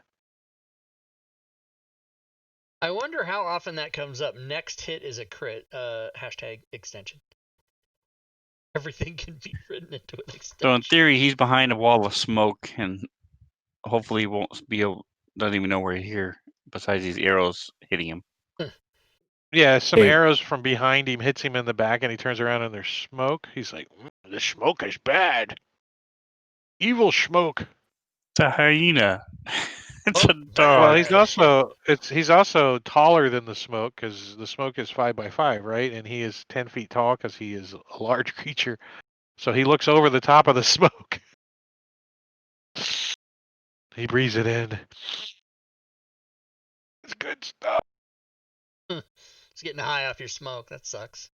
I wonder how often that comes up. Next hit is a crit. Hashtag extension. Everything can be written into an extension. So in theory, he's behind a wall of smoke, and hopefully he won't be able. Doesn't even know we're here. Besides these arrows hitting him. Yeah, some arrows from behind him hits him in the back, and he turns around and there's smoke. He's like, "The smoke is bad. Evil smoke." It's a hyena. It's a dog. Well, he's also taller than the smoke because the smoke is 5x5, right? And he is 10 feet tall because he is a large creature. So he looks over the top of the smoke. He breathes it in. It's good stuff. It's getting high off your smoke. That sucks.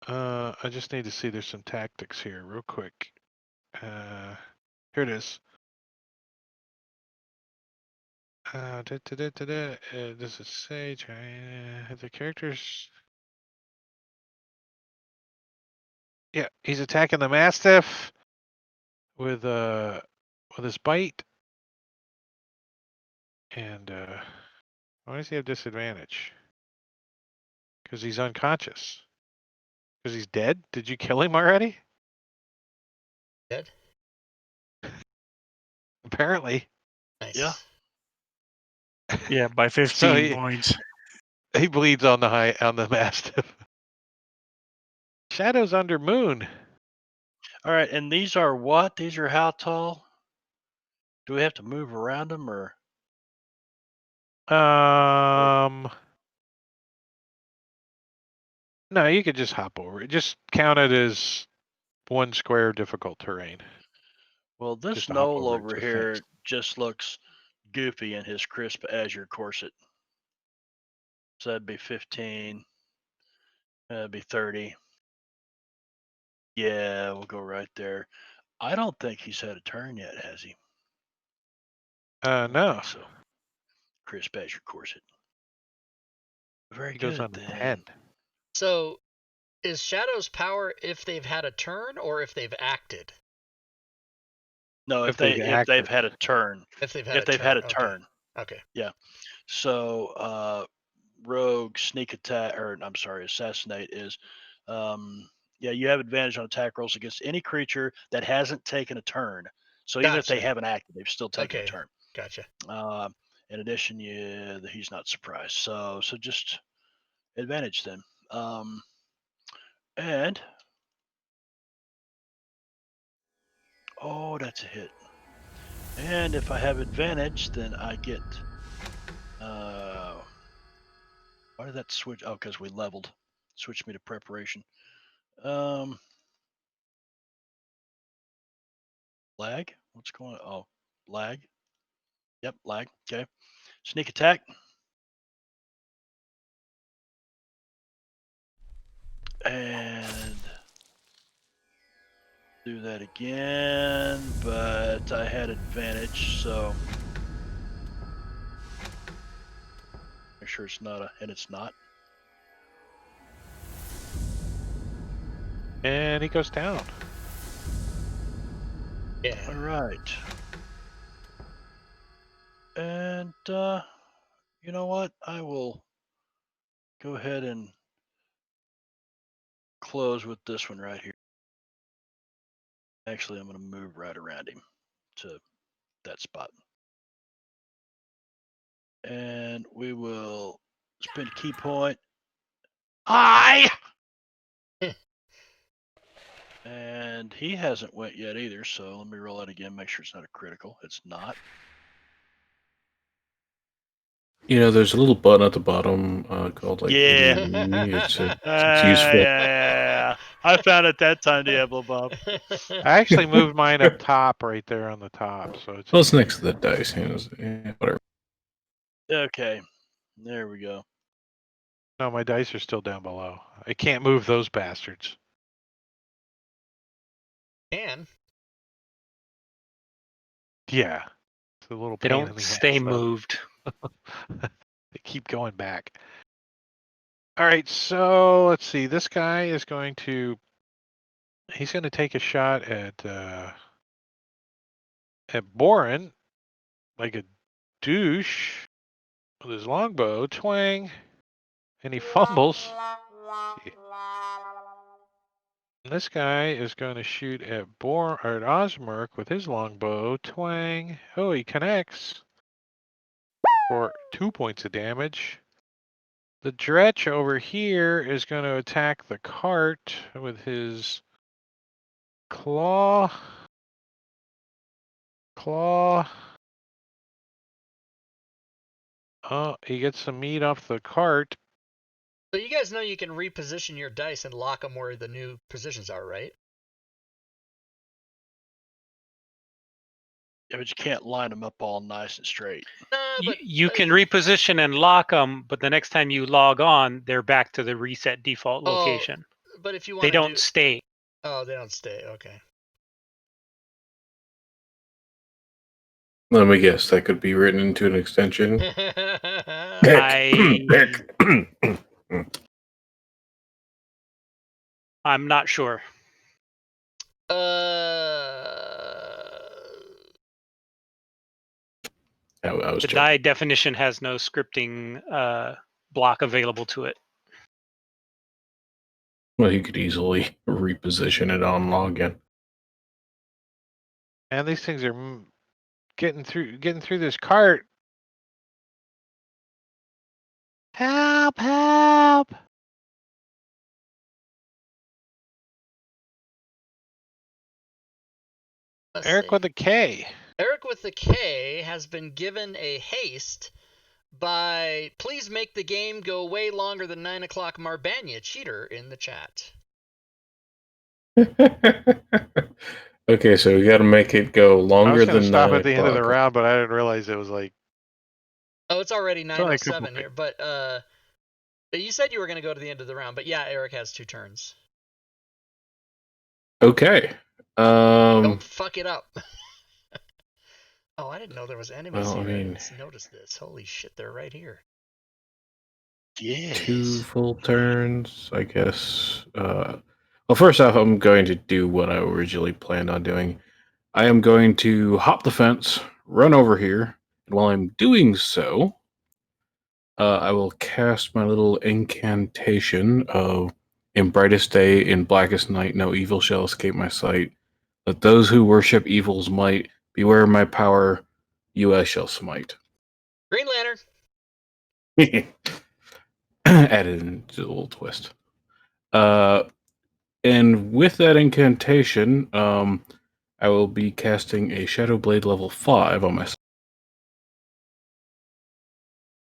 I just need to see. There's some tactics here, real quick. Here it is. Does it say the characters? Yeah, he's attacking the Mastiff with his bite. And why does he have disadvantage? Because he's unconscious. Because he's dead? Did you kill him already? Dead? Apparently. Nice. Yeah. Yeah, by 15 points. He bleeds on the Mastiff. Shadows under Moon. All right, and these are what? These are how tall? Do we have to move around them or? No, you could just hop over it. Just count it as 1 square difficult terrain. Well, this knoll over here just looks goofy in his crisp azure corset. So that'd be 15. That'd be 30. Yeah, we'll go right there. I don't think he's had a turn yet, has he? No. So, crisp azure corset. Very he good. Goes on then. 10. So, is Shadow's power if they've had a turn or if they've acted? No, if they've had a turn. If they've had a turn. Okay. Yeah. So, rogue, sneak attack, or I'm sorry, assassinate is, yeah, you have advantage on attack rolls against any creature that hasn't taken a turn. So even if they haven't acted, they've still taken a turn. Gotcha. In addition, he's not surprised. So just advantage then. And oh, that's a hit. And if I have advantage, then I get. Why did that switch? Oh, because we leveled. Switch me to preparation. Lag? What's going on? Oh, lag. Yep, lag. Okay. Sneak attack. And do that again, but I had advantage, so make sure it's not and it's not. And he goes down. Yeah. All right. And you know what? I will go ahead and close with this one right here. Actually, I'm going to move right around him to that spot. And we will spend a key point. Hi! And he hasn't went yet either, so let me roll that again, make sure it's not a critical. It's not. You know, there's a little button at the bottom called like Yeah. it's useful. Yeah. I found it that time, Diablo Bob. I actually moved mine up top, right there on the top, so it's. Well, it's next to the dice. You know, whatever. Okay. There we go. No, my dice are still down below. I can't move those bastards. Can. Yeah. It's a little They pain in don't the stay ass, though. moved. They keep going back. All right, so let's see. This guy is going to. He's going to take a shot at Boren, like a douche, with his longbow, twang, and he fumbles. And this guy is going to shoot at at Osmerk with his longbow, twang. Oh, he connects for 2 points of damage. The Dretch over here is going to attack the cart with his claw. Oh, he gets some meat off the cart. So you guys know you can reposition your dice and lock them where the new positions are, right? Yeah, but you can't line them up all nice and straight. But You can reposition and lock them, but the next time you log on, they're back to the reset default location. But if you want They to don't stay. Oh, they don't stay. Okay. Let me guess. That could be written into an extension. I'm not sure. The die definition has no scripting block available to it. Well, you could easily reposition it on login. And these things are getting through this cart. Help! Help! Eric with a K. Eric with the K has been given a haste by please make the game go way longer than 9 o'clock Marbanya cheater in the chat. Okay, so we got to make it go longer than 9 stop o'clock. at the end of the round, but I didn't realize it was like. Oh, it's already 9:07 here, but you said you were going to go to the end of the round, but yeah, Eric has 2 turns. Okay. Don't fuck it up. Oh, I didn't know there was enemies here. I didn't notice this. Holy shit, they're right here. Yes. 2 full turns, I guess. Well, first off, I'm going to do what I originally planned on doing. I am going to hop the fence, run over here, and while I'm doing so, I will cast my little incantation of in brightest day, in blackest night, no evil shall escape my sight. Let those who worship evil's might beware my power, you I shall smite. Green Lantern. Added into a little twist. And with that incantation, I will be casting a Shadow Blade level 5 on myself.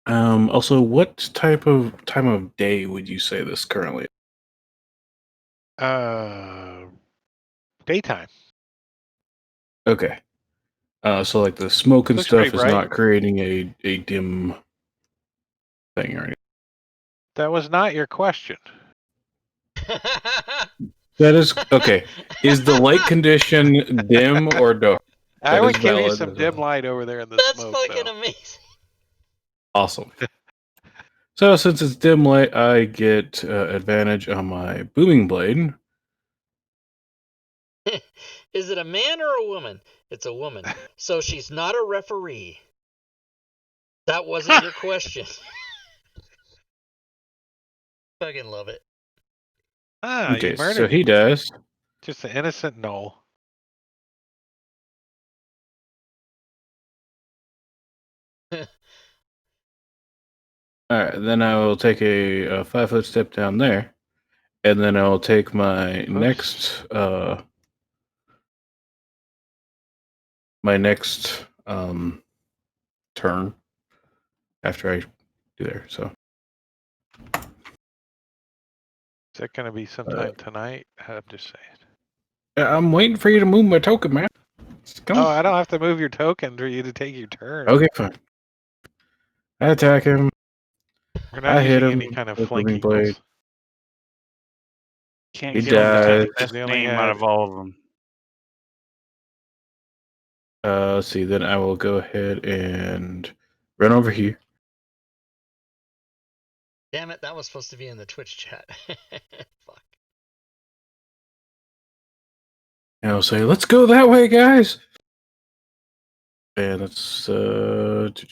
Also, what time of day would you say this currently? Daytime. Okay. So like the smoke and Looks pretty stuff is bright. not creating a dim thing or anything. That was not your question. That is okay. Is the light condition dim or dark? I That would is give you valid some as dim well. light over there in the That's smoke. fucking though. amazing. Awesome. So since it's dim light, I get advantage on my booming blade. Is it a man or a woman? It's a woman. So she's not a referee. That wasn't your question. Fucking love it. You Okay, murdered so he him. dies. Just an innocent knoll. All right, then I will take a 5-foot step down there, and then I'll take my next turn after I do there. So Is that going to be sometime tonight? I'm just saying. I'm waiting for you to move my token, man. Come on. I don't have to move your token for you to take your turn. Okay, fine. I attack him. We're not I hit using him any kind of with flank booming eagles. blade. Can't He kill him. He's got dies. the best They only name had- out of all of them. Let's see. Then I will go ahead and run over here. Damn it, that was supposed to be in the Twitch chat. Fuck. And I'll say, "Let's go that way, guys." And let's let's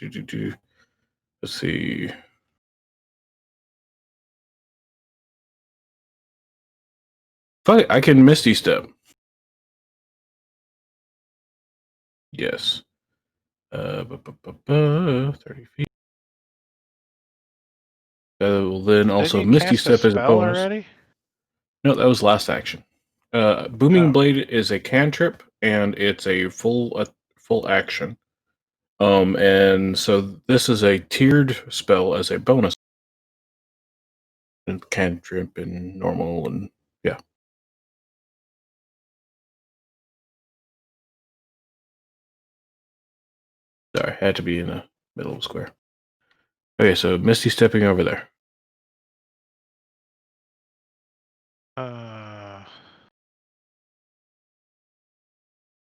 see. Fuck, I can Misty Step. Yes. 30 feet. That will then also Didn't you Misty cast a Step as a spell bonus. already? No, that was last action. Booming Oh. Blade is a cantrip, and it's a full action. And so this is a tiered spell as a bonus. And cantrip and normal and yeah. Sorry, had to be in the middle of the square. Okay, so Misty stepping over there.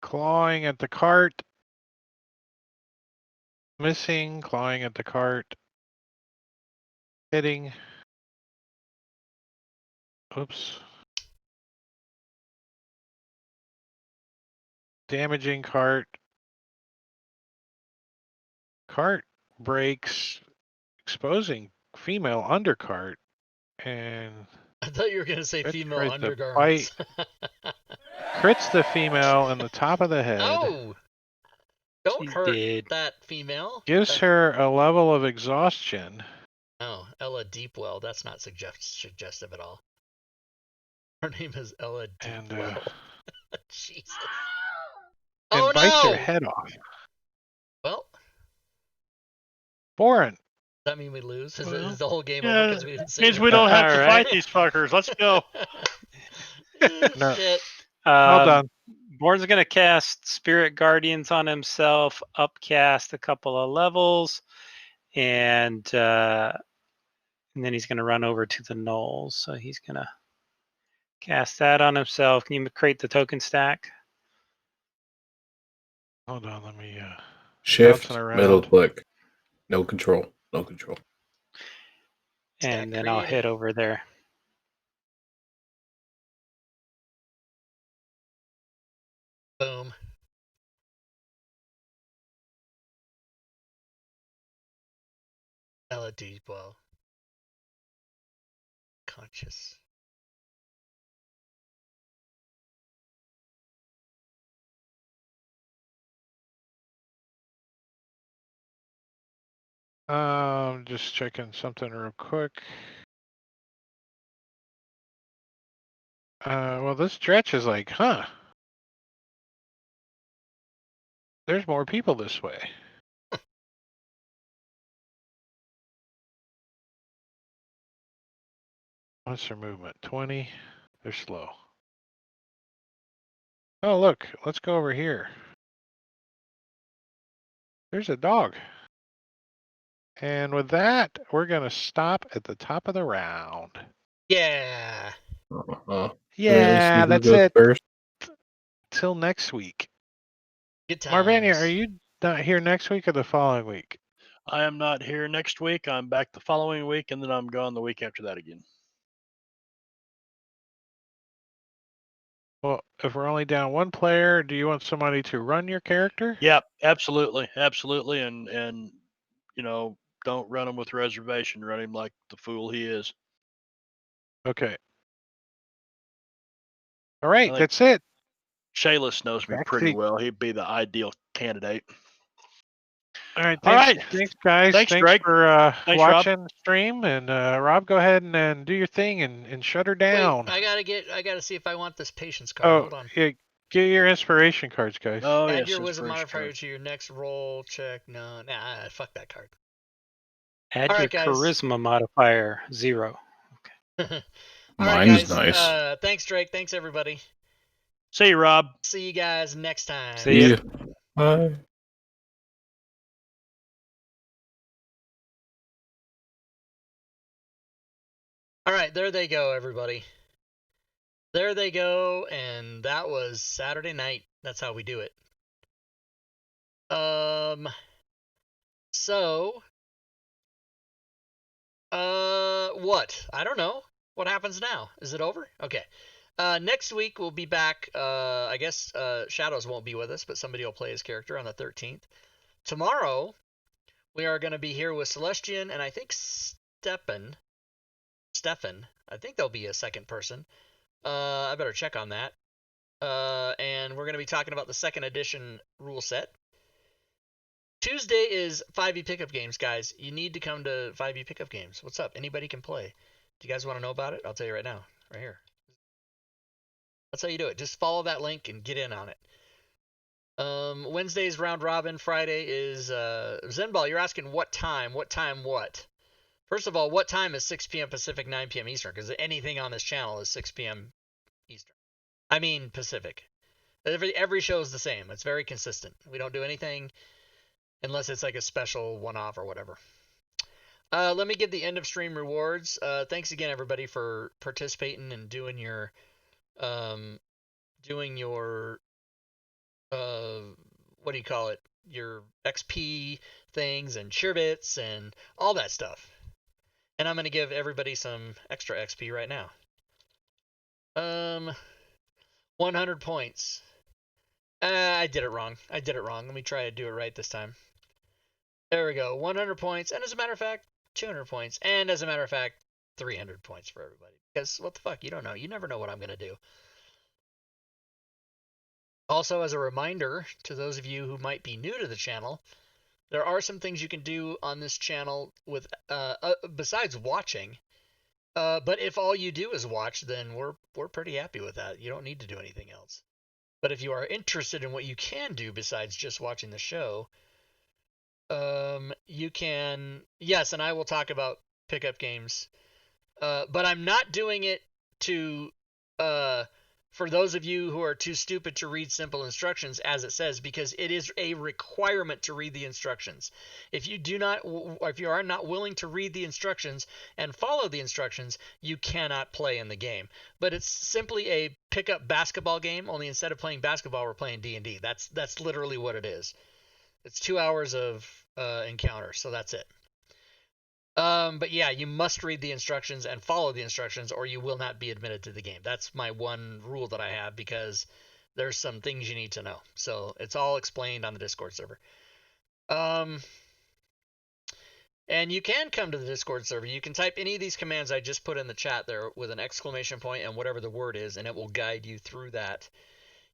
Clawing at the cart. Missing, clawing at the cart. Hitting. Oops. Damaging cart. Cart breaks, exposing female undercart. And I thought you were going to say That female tries to undergarments. crits the female in the top of the head. Oh! Don't She's hurt dead. that female. Gives her a level of exhaustion. Oh, Ella Deepwell. That's not suggestive at all. Her name is Ella And, Deepwell. Jesus. and Oh bites no! her head off. Well, Boren. does that mean we lose? Is Well, the whole game yeah, over because we didn't say means we don't have to All fight right. these fuckers. Let's go. No. Shit. Well done. Born's going to cast Spirit Guardians on himself, upcast a couple of levels, and then he's going to run over to the gnolls. So he's going to cast that on himself. Can you create the token stack? Hold on, let me Shift, bouncing around. middle click. No control. No control. And Stack then I'll created. hit over there. Boom. Ella Deepwell. Conscious. Just checking something real quick. Well, this stretch is like, there's more people this way. What's their movement? 20. They're slow. Oh, look. Let's go over here. There's a dog. And with that, we're going to stop at the top of the round. Yeah. Yeah, that's it. First. Till next week. Good times. Marvania, are you not here next week or the following week? I am not here next week. I'm back the following week, and then I'm gone the week after that again. Well, if we're only down one player, do you want somebody to run your character? Yep, absolutely, absolutely, and don't run him with reservation. Run him like the fool he is. Okay. All right, that's it. Shayless knows me pretty well. He'd be the ideal candidate. All right, thanks, All right. thanks guys. Thanks, Drake. For Thanks, watching the stream. And Rob, go ahead and do your thing and shut her down. Wait, I gotta see if I want this patience card. Hold on. Yeah, get your inspiration cards, guys. Oh, Add yes, your wisdom inspiration modifier card. to your next roll. Check. No, nah, fuck that card. Add All your right, guys. charisma modifier 0. Okay. Mine's nice. Thanks, Drake. Thanks, everybody. See you, Rob. See you guys next time. See ya. Bye. All right, there they go, everybody. There they go, and that was Saturday night. That's how we do it. So, what? I don't know. What happens now? Is it over? Okay. Next week we'll be back. I guess Shadows won't be with us, but somebody will play his character on the 13th. Tomorrow we are going to be here with Celestian and I think Stefan. I think there'll be a second person. I better check on that. And we're going to be talking about the 2nd edition rule set. Tuesday is 5e pickup games, guys. You need to come to 5e pickup games. What's up? Anybody can play. Do you guys want to know about it? I'll tell you right now. Right here. That's how you do it. Just follow that link and get in on it. Wednesday's round robin. Friday is Zenball. You're asking what time? What time what? First of all, what time is 6 p.m. Pacific, 9 p.m. Eastern? Because anything on this channel is 6 p.m. Eastern. I mean Pacific. Every show is the same. It's very consistent. We don't do anything unless it's like a special one-off or whatever. Let me give the end of stream rewards. Thanks again, everybody, for participating and doing your what do you call it? Your XP things and cheerbits and all that stuff. And I'm going to give everybody some extra XP right now. 100 points. I did it wrong. Let me try to do it right this time. There we go. 100 points. And as a matter of fact, 200 points. And as a matter of fact, 300 points for everybody. Because what the fuck? You don't know. You never know what I'm going to do. Also, as a reminder to those of you who might be new to the channel, there are some things you can do on this channel with besides watching. But if all you do is watch, then we're pretty happy with that. You don't need to do anything else. But if you are interested in what you can do besides just watching the show, you can, yes, and I will talk about pickup games. But I'm not doing it to for those of you who are too stupid to read simple instructions, as it says, because it is a requirement to read the instructions. If you are not willing to read the instructions and follow the instructions, you cannot play in the game. But it's simply a pickup basketball game, only instead of playing basketball, we're playing D&D. That's literally what it is. It's 2 hours of encounter, so that's it. But yeah, you must read the instructions and follow the instructions, or you will not be admitted to the game. That's my one rule that I have, because there's some things you need to know. So it's all explained on the Discord server. And you can come to the Discord server. You can type any of these commands I just put in the chat there with an exclamation point and whatever the word is, and it will guide you through that.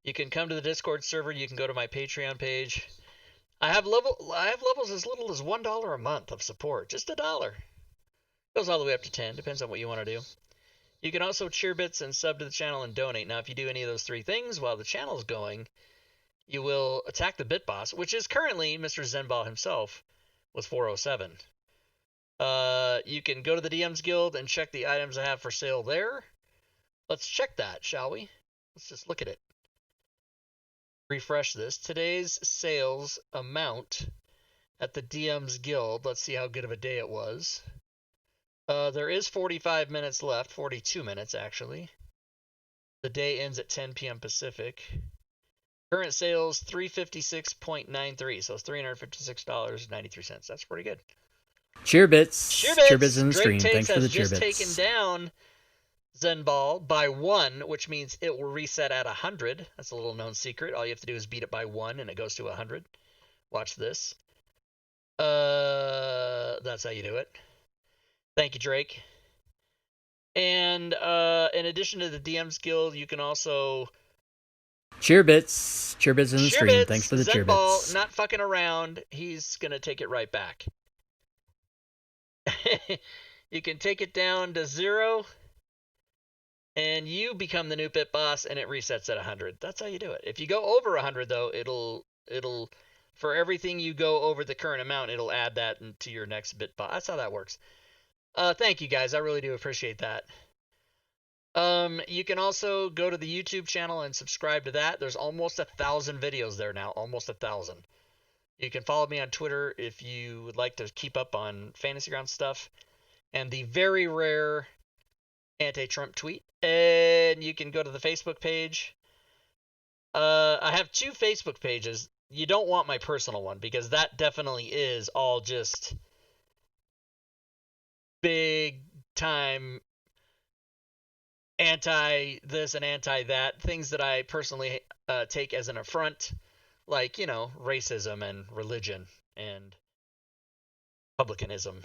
You can come to the Discord server. You can go to my Patreon page. I have levels as little as $1 a month of support, just $1. Goes all the way up to 10, depends on what you want to do. You can also cheer bits and sub to the channel and donate. Now, if you do any of those 3 things while the channel's going, you will attack the bit boss, which is currently Mr. Zenball himself with 407. You can go to the DM's Guild and check the items I have for sale there. Let's check that, shall we? Let's just look at it. Refresh this. Today's sales amount at the DM's Guild. Let's see how good of a day it was. There is 45 minutes left, 42 minutes actually. The day ends at 10 p.m. Pacific. Current sales $356.93, so it's $356.93. That's pretty good. Cheerbits. Cheerbits in the stream. Drake Thanks for the has just cheerbits. taken down Zenball by 1, which means it will reset at 100. That's a little known secret. All you have to do is beat it by 1 and it goes to 100. Watch this. That's how you do it. Thank you, Drake. And in addition to the DM's Guild, you can also... Cheerbits. Cheerbits in the stream. Thanks for the Zenball, cheerbits. not fucking around. He's going to take it right back. You can take it down to 0, and you become the new pit boss, and it resets at 100. That's how you do it. If you go over 100, though, it'll for everything you go over the current amount, it'll add that to your next bit boss. That's how that works. Thank you, guys. I really do appreciate that. You can also go to the YouTube channel and subscribe to that. There's almost 1,000 videos there now. Almost 1,000. You can follow me on Twitter if you would like to keep up on Fantasy Grounds stuff. And the very rare anti-Trump tweet. And you can go to the Facebook page. I have 2 Facebook pages. You don't want my personal one because that definitely is all just big time anti this and anti that, things that I personally take as an affront, like, you know, racism and religion and publicanism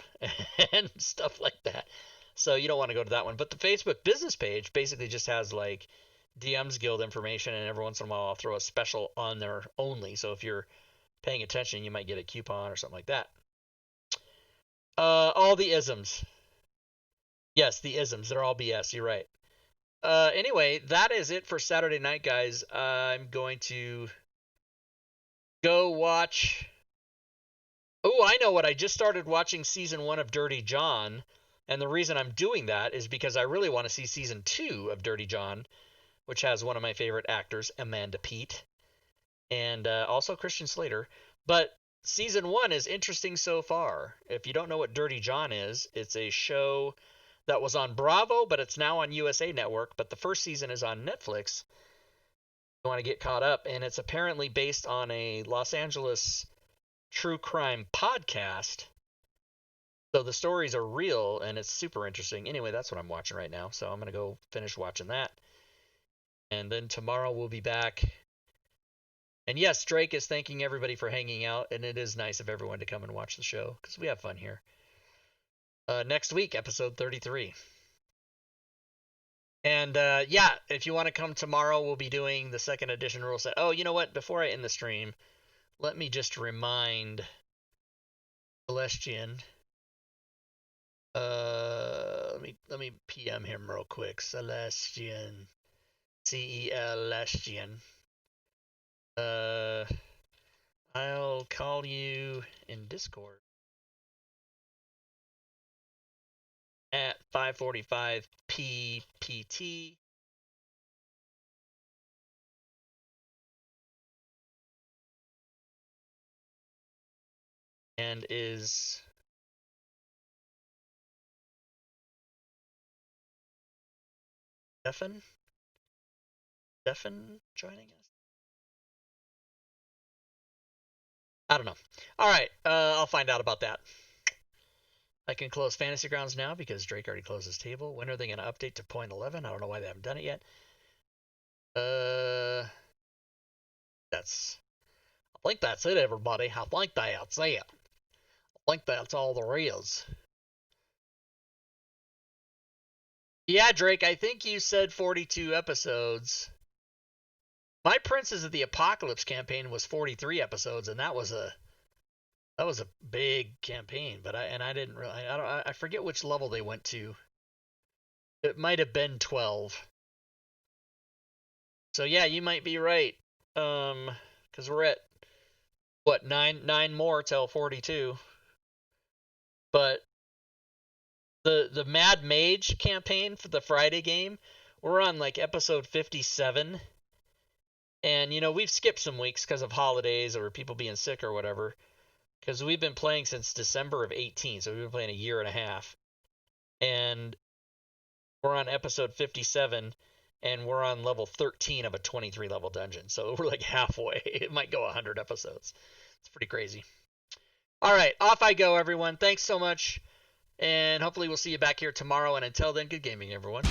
and stuff like that. So you don't want to go to that one. But the Facebook business page basically just has like DM's Guild information, and every once in a while I'll throw a special on there only. So if you're paying attention, you might get a coupon or something like that. All the isms. Yes, the isms. They're all BS. You're right. Anyway, that is it for Saturday night, guys. I'm going to go watch... Oh, I know what. I just started watching season 1 of Dirty John, and the reason I'm doing that is because I really want to see season 2 of Dirty John, which has one of my favorite actors, Amanda Peet, and also Christian Slater. But season 1 is interesting so far. If you don't know what Dirty John is, it's a show that was on Bravo, but it's now on USA Network, but the first season is on Netflix. You want to get caught up, and it's apparently based on a Los Angeles true crime podcast. So the stories are real, and it's super interesting. Anyway, that's what I'm watching right now, so I'm going to go finish watching that. And then tomorrow we'll be back. And yes, Drake is thanking everybody for hanging out, and it is nice of everyone to come and watch the show, because we have fun here. Next week, episode 33. And yeah, if you want to come tomorrow, we'll be doing the 2nd edition rule set. Oh, you know what? Before I end the stream, let me just remind Celestian. Let me PM him real quick. Celestian. Celestian. I'll call you in Discord at 5:45 PPT. And is Stefan joining us? I don't know. All right, I'll find out about that. I can close Fantasy Grounds now because Drake already closed his table. When are they going to update to 0.11? I don't know why they haven't done it yet. I think that's it, everybody. I think that's it. I think that's all there is. Yeah, Drake, I think you said 42 episodes. My Princes of the Apocalypse campaign was 43 episodes, and that was a big campaign. But I didn't really. I forget which level they went to. It might have been 12. So yeah, you might be right. Because we're at what, nine more till 42. But the Mad Mage campaign for the Friday game We're on like episode 57. And, you know, we've skipped some weeks because of holidays or people being sick or whatever. Because we've been playing since December of 18. So we've been playing a year and a half. And we're on episode 57. And we're on level 13 of a 23 level dungeon. So we're like halfway. It might go 100 episodes. It's pretty crazy. All right, off I go, everyone. Thanks so much. And hopefully we'll see you back here tomorrow. And until then, good gaming, everyone.